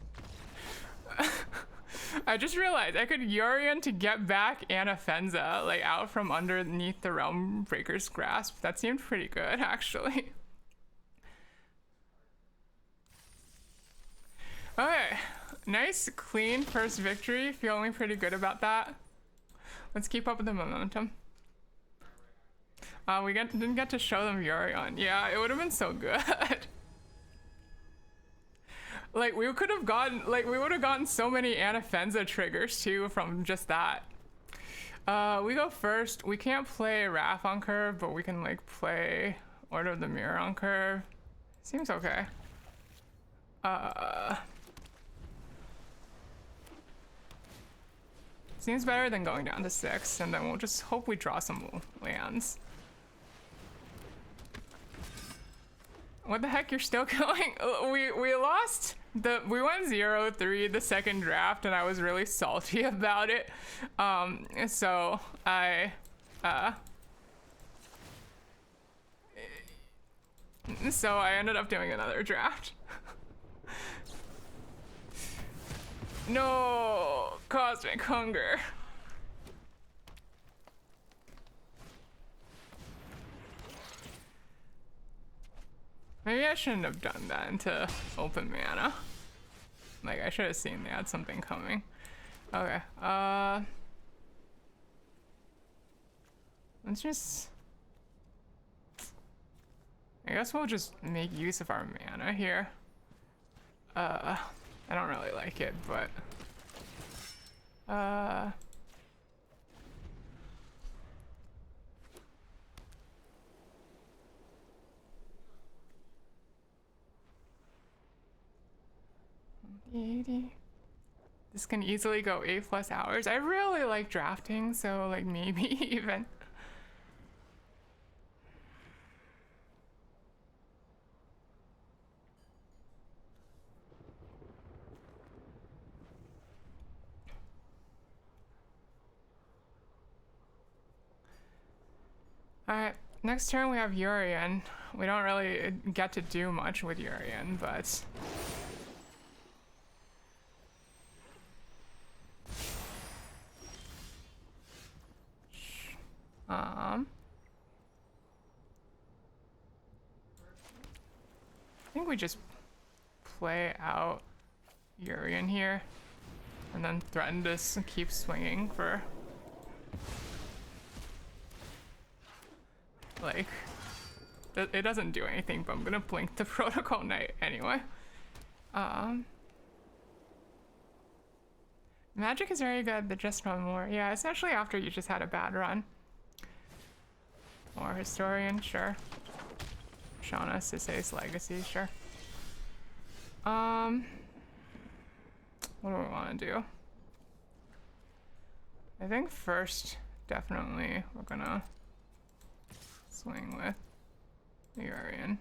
I just realized I could Urian to get back Anafenza, like, out from underneath the Realm Breaker's grasp. That seemed pretty good, actually. Okay. Nice, clean first victory. Feeling pretty good about that. Let's keep up with the momentum. We didn't get to show them Urian. Yeah, it would have been so good. Like, we could have gotten, like, we would have gotten so many Anafenza triggers, too, from just that. We go first. We can't play Wrath on curve, but we can, like, play Order of the Mirror on curve. Seems okay. Seems better than going down to 6, and then we'll just hope we draw some lands. What the heck, you're still going? We lost we went 0-3 the second draft, and I was really salty about it. So I ended up doing another draft. No, Cosmic Hunger. Maybe I shouldn't have done that into open mana. Like, I should have seen they had something coming. Okay, let's just... I guess we'll just make use of our mana here. I don't really like it, but... This can easily go 8+ hours. I really like drafting, so like maybe even. Alright, next turn we have Urian. We don't really get to do much with Urian, but... I think we just play out Urian here and then threaten to keep swinging for like it doesn't do anything, but I'm gonna blink the Protocol Knight anyway. Magic is very good, but just run more. Yeah, especially after you just had a bad run. Or Historian, sure. Shauna Sisei's Legacy, sure. What do we want to do? I think first, definitely, we're gonna swing with the Urian.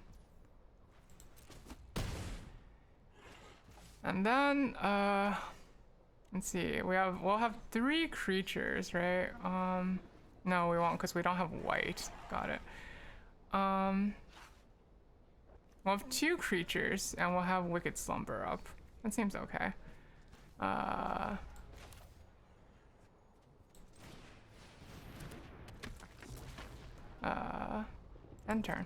And then, let's see, we'll have 3 creatures, right? No, we won't, because we don't have white. Got it. We'll have 2 creatures, and we'll have Wicked Slumber up. That seems okay. End turn.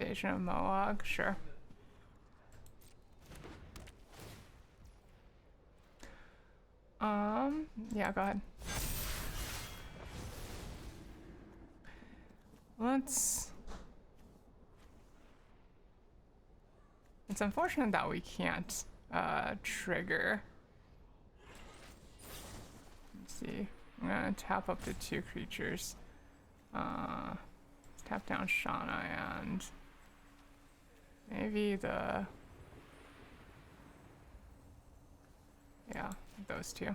Invasion of Moog, sure. Yeah, go ahead. It's unfortunate that we can't trigger. Let's see. I'm gonna tap up to 2 creatures. Tap down Shauna and maybe the yeah, those 2.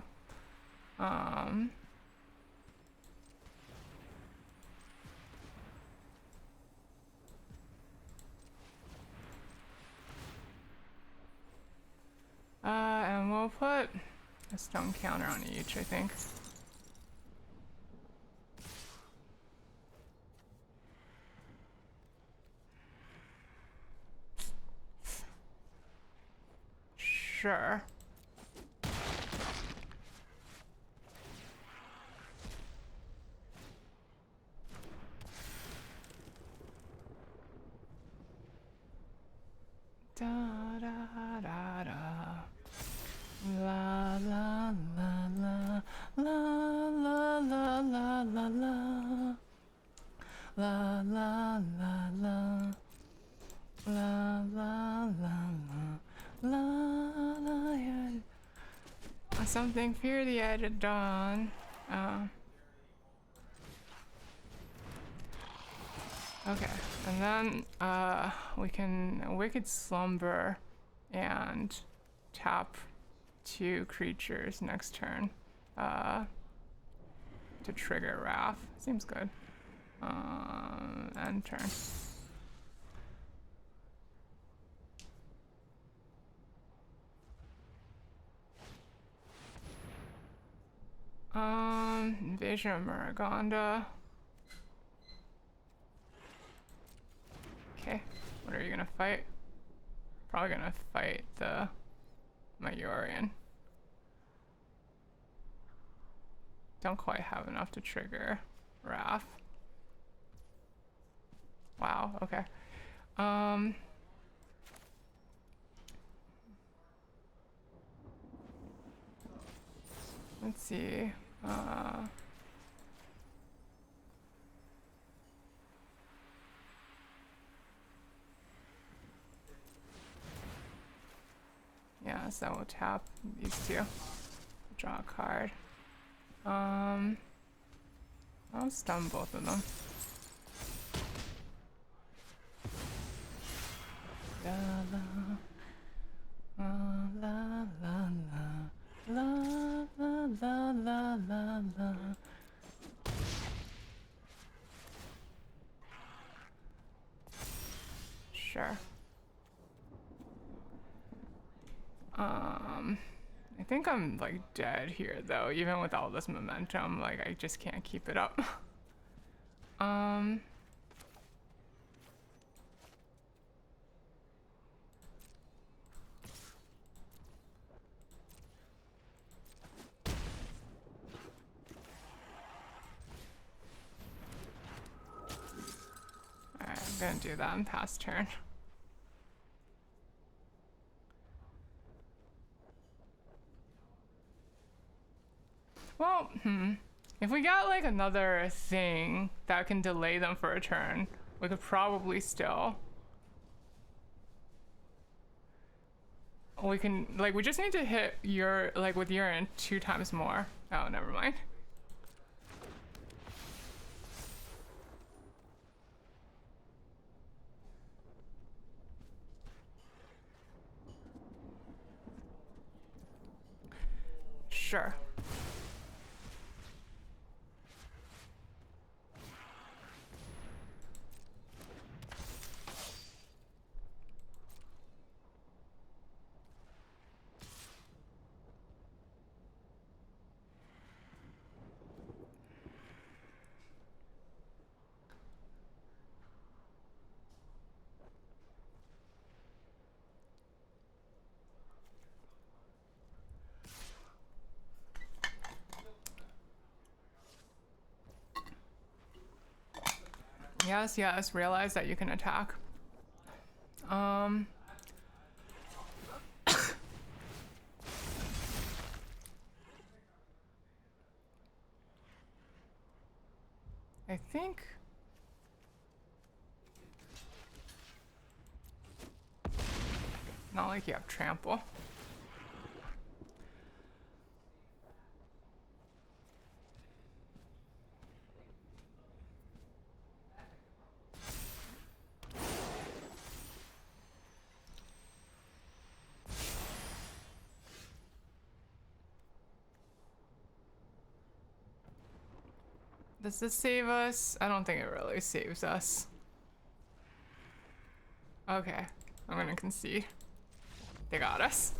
And we'll put a stone counter on each, I think. Sure. Da da da da. La la la la la la la la la la la la la la la la la la yeah. Something fear the edge at dawn. Okay, and then we can Wicked Slumber and tap 2 creatures next turn to trigger Wrath. Seems good. End turn. Invasion of Maragonda. Okay, what are you gonna fight? Probably gonna fight the Mayorian. Don't quite have enough to trigger Wrath. Wow, okay. Let's see. Yeah, so we'll tap these 2. Draw a card. I'll stun both of them. La la la la la la la la la la. Sure. I think I'm like dead here though, even with all this momentum, like I just can't keep it up. Gonna do that in past turn. Well, if we got like another thing that can delay them for a turn, we could probably still. We can, like, we just need to hit your, like, with urine 2 times more. Oh, never mind. Sure. Yes, yes, realize that you can attack. I think... Not like you have trample. Does this save us? I don't think it really saves us. Okay, I'm gonna concede. They got us.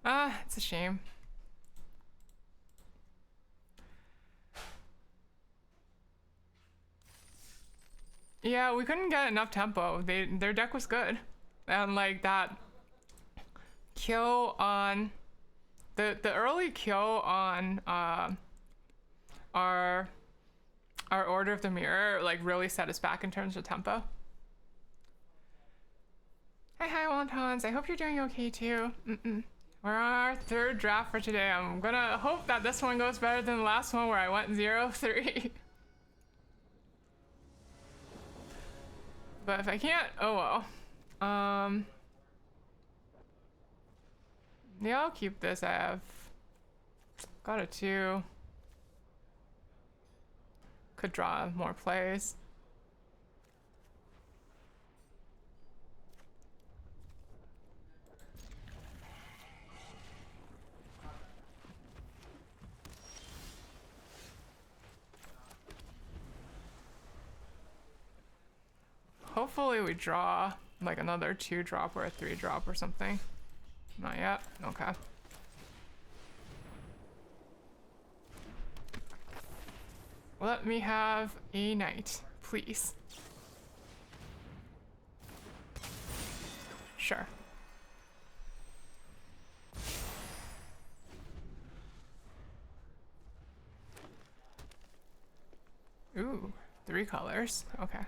Ah, it's a shame. Yeah, we couldn't get enough tempo. Their deck was good. And like that kill on the early kill on our Order of the Mirror like really set us back in terms of tempo. Hi wontons, I hope you're doing okay too. We're on our 3rd draft for today. I'm gonna hope that this one goes better than the last one where I went 0-3. But if I can't, oh well. Yeah, I'll keep this. I have got a 2. Could draw more plays. Hopefully we draw like another 2-drop or a 3-drop or something. Not yet. Okay. Let me have a knight, please. Sure. Ooh, 3 colors. Okay.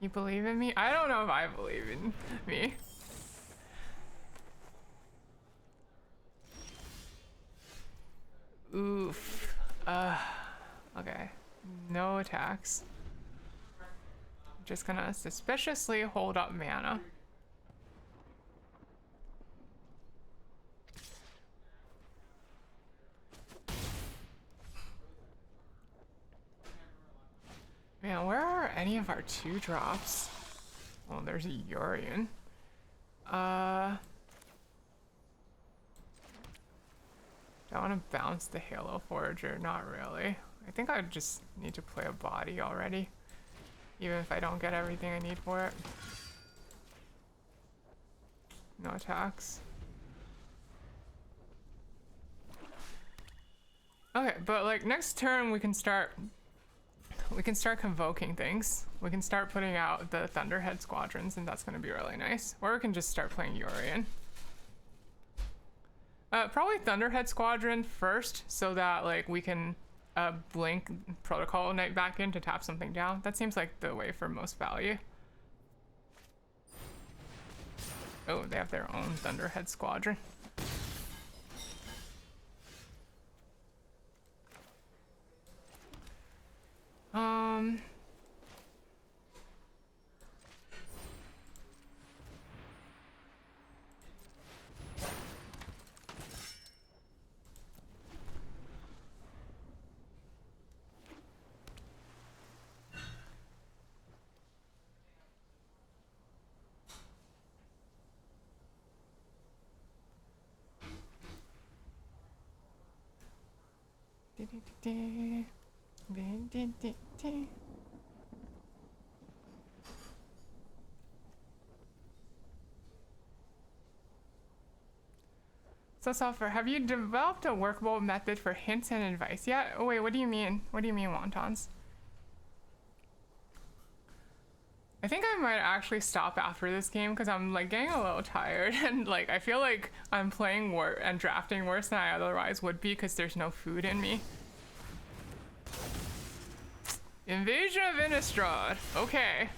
You believe in me? I don't know if I believe in me. Oof. Okay. No attacks. Just gonna suspiciously hold up mana. Man, where are any of our 2-drops? Oh, there's a Urian. Do I want to bounce the Halo Forager? Not really. I think I just need to play a body already. Even if I don't get everything I need for it. No attacks. Okay, but like next turn we can start convoking things. We can start putting out the Thunderhead squadrons, and that's going to be really nice. Or we can just start playing Urian. Probably Thunderhead squadron first, so that like we can blink protocol knight back in to tap something down. That seems like the way for most value. Oh, they have their own Thunderhead Squadron. So Sulfur, have you developed a workable method for hints and advice yet? Oh wait, what do you mean? What do you mean, wontons? I think I might actually stop after this game because I'm like getting a little tired and like I feel like I'm playing and drafting worse than I otherwise would be because there's no food in me. Invasion of Innistrad. Okay.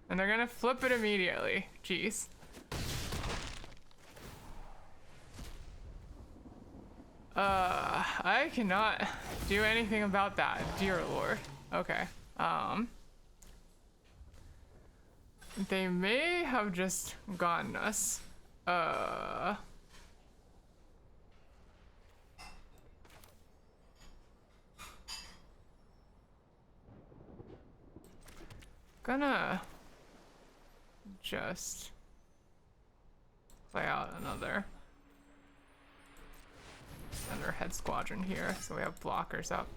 And they're gonna flip it immediately. Jeez. I cannot do anything about that, dear lord. Okay. They may have just gotten us. Gonna just play out another Thunderhead Squadron here, so we have blockers up.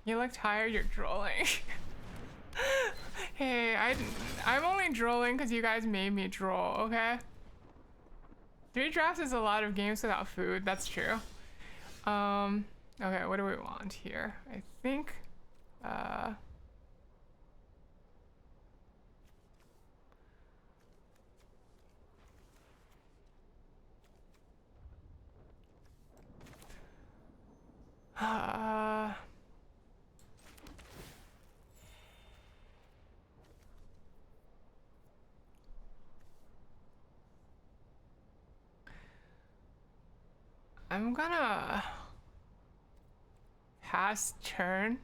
You look tired, you're drooling. Hey, I'm only drooling because you guys made me drool, okay? 3 drafts is a lot of games without food, that's true. Okay, what do we want here? I think, I'm gonna pass turn.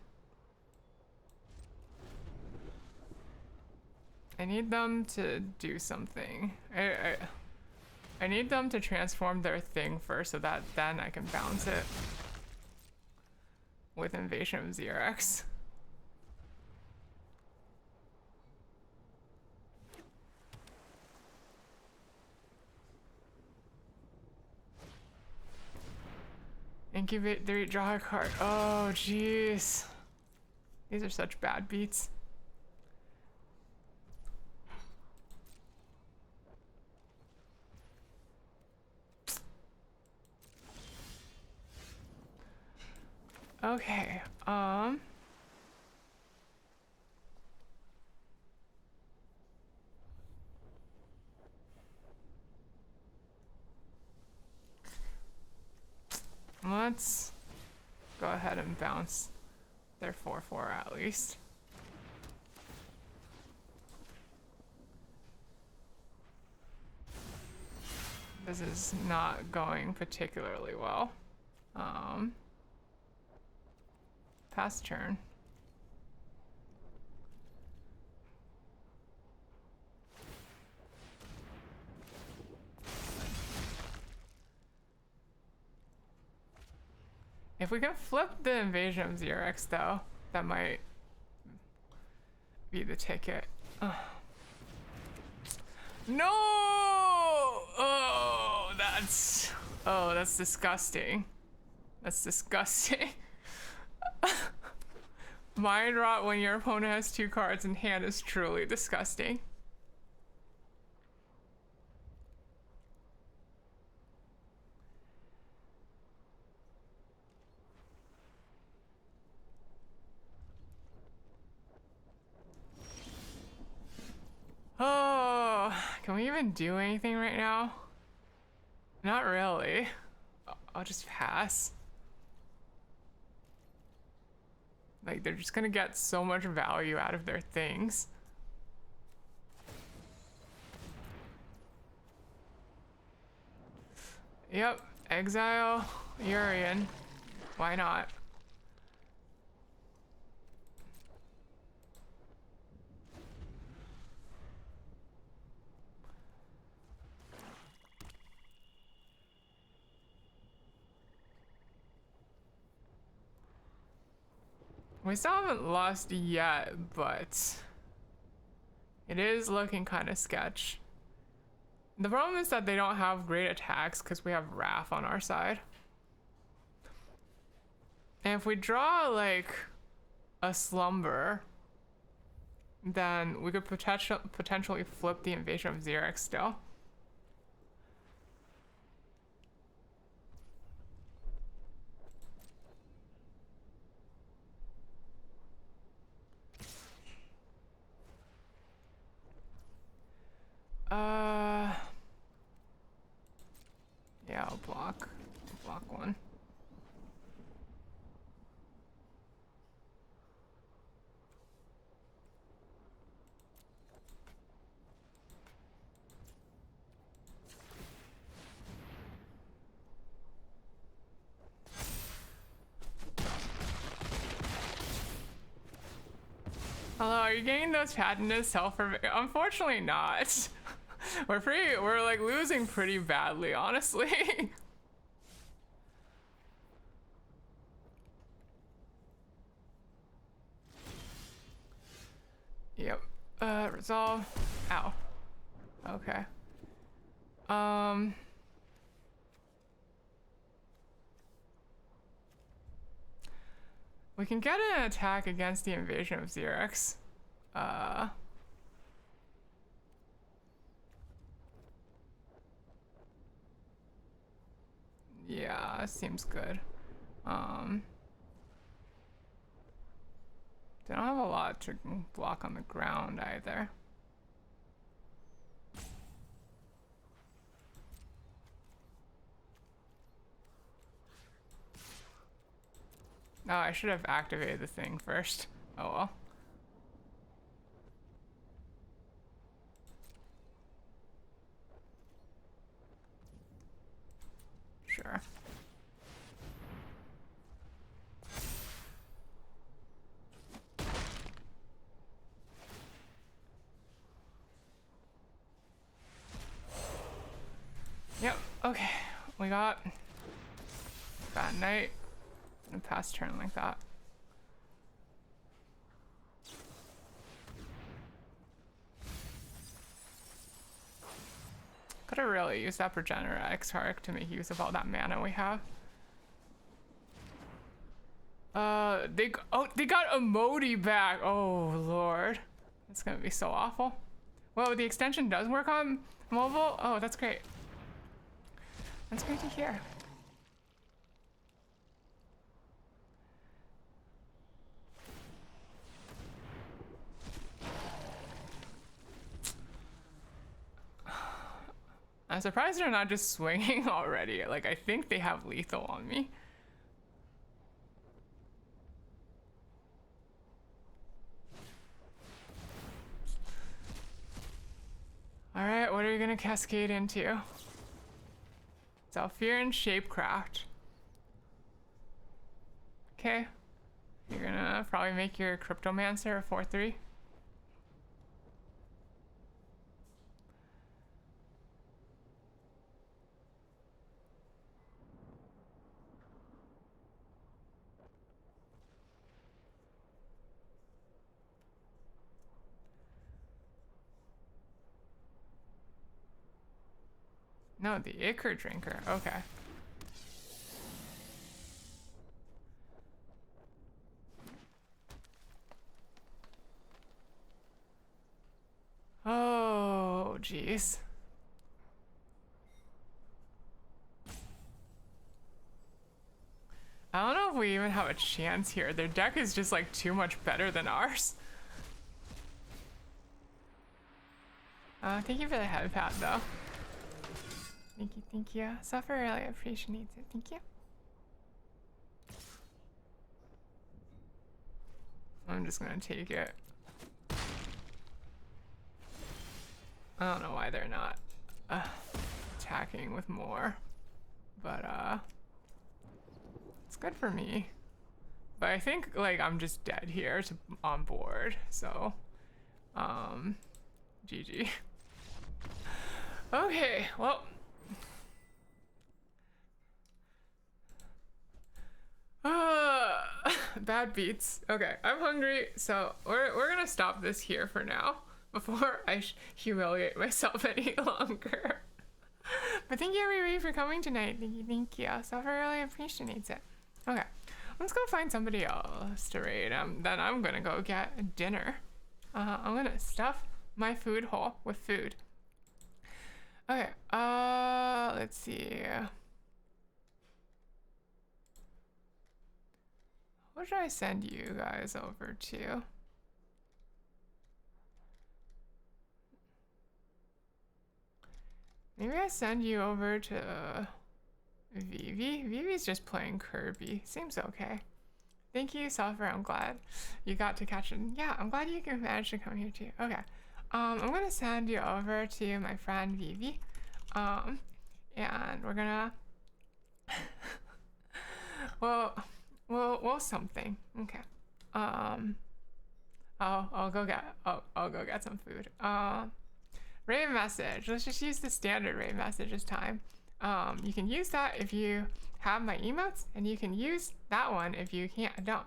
I need them to do something. I need them to transform their thing first so that then I can bounce it with Invasion of Xerox. Incubate 3, draw a card. Oh, jeez. These are such bad beats. Okay, let's go ahead and bounce their 4/4 at least. This is not going particularly well. Pass turn. If we can flip the Invasion of Xerox though, that might be the ticket. Ugh. No! Oh, that's disgusting. That's disgusting. Mind rot when your opponent has 2 cards in hand is truly disgusting. Can we even do anything right now? Not really. I'll just pass. Like, they're just gonna get so much value out of their things. Yep, exile Urian. Why not? We still haven't lost yet, but it is looking kind of sketch. The problem is that they don't have great attacks because we have Wrath on our side. And if we draw like a Slumber, then we could potentially flip the Invasion of Xerix still. Yeah, I'll block one. Hello, are you getting those patented self-rev? Unfortunately not. We're like losing pretty badly, honestly. Yep. Resolve. Ow. Okay. We can get an attack against the Invasion of Xerix. Yeah, seems good. They don't have a lot to block on the ground either. Oh, I should have activated the thing first. Oh well. Sure. Yep, okay. We got Bad Night and a pass turn like that. Could have really used that Progenitor Exarch to make use of all that mana we have. They got Emoti back. Oh lord, that's gonna be so awful. Well, the extension does work on mobile. Oh, that's great. That's great to hear. I'm surprised they're not just swinging already. Like, I think they have lethal on me. Alright, what are you gonna cascade into? Zhalfir and Shapecraft. Okay. You're gonna probably make your Cryptomancer a 4/3. No, the Ichor Drinker. Okay. Oh, jeez. I don't know if we even have a chance here. Their deck is just like too much better than ours. Thank you for the head pat though. Thank you, thank you. Suffer really appreciates it. Thank you. I'm just gonna take it. I don't know why they're not attacking with more, but it's good for me. But I think like I'm just dead here on board, so GG. Okay, well. Bad beats. Okay, I'm hungry, so we're gonna stop this here for now before I humiliate myself any longer. But thank you everybody for coming tonight. Thank you. Suffer really appreciates it. Okay, let's go find somebody else to raid. Then I'm gonna go get dinner. I'm gonna stuff my food hole with food. Okay, let's see. What should I send you guys over to? Maybe I send you over to Vivi. Vivi's just playing Kirby. Seems okay. Thank you, Sulfur. I'm glad you got to catch it. Yeah, I'm glad you can manage to come here too. Okay. I'm gonna send you over to my friend Vivi. And we're gonna well something. Okay. I'll go get some food. Rave message. Let's just use the standard rave message this time. You can use that if you have my emotes, and you can use that one if you don't.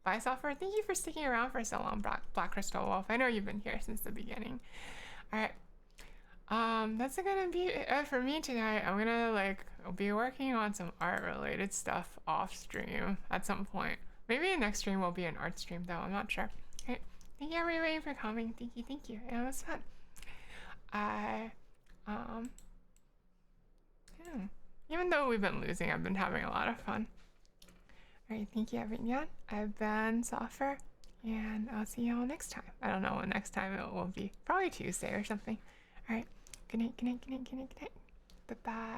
Bye, Sulfur. Thank you for sticking around for so long, Black Crystal Wolf. I know you've been here since the beginning. All right. That's gonna be it for me tonight. I'm gonna be working on some art related stuff off stream at some point. Maybe the next stream will be an art stream though, I'm not sure. Okay. Thank you everybody for coming. Thank you. It was fun. Even though we've been losing, I've been having a lot of fun. Alright, thank you everyone. I've been Sulfur, and I'll see y'all next time. I don't know when next time it will be. Probably Tuesday or something. Alright. Good night. Bye-bye.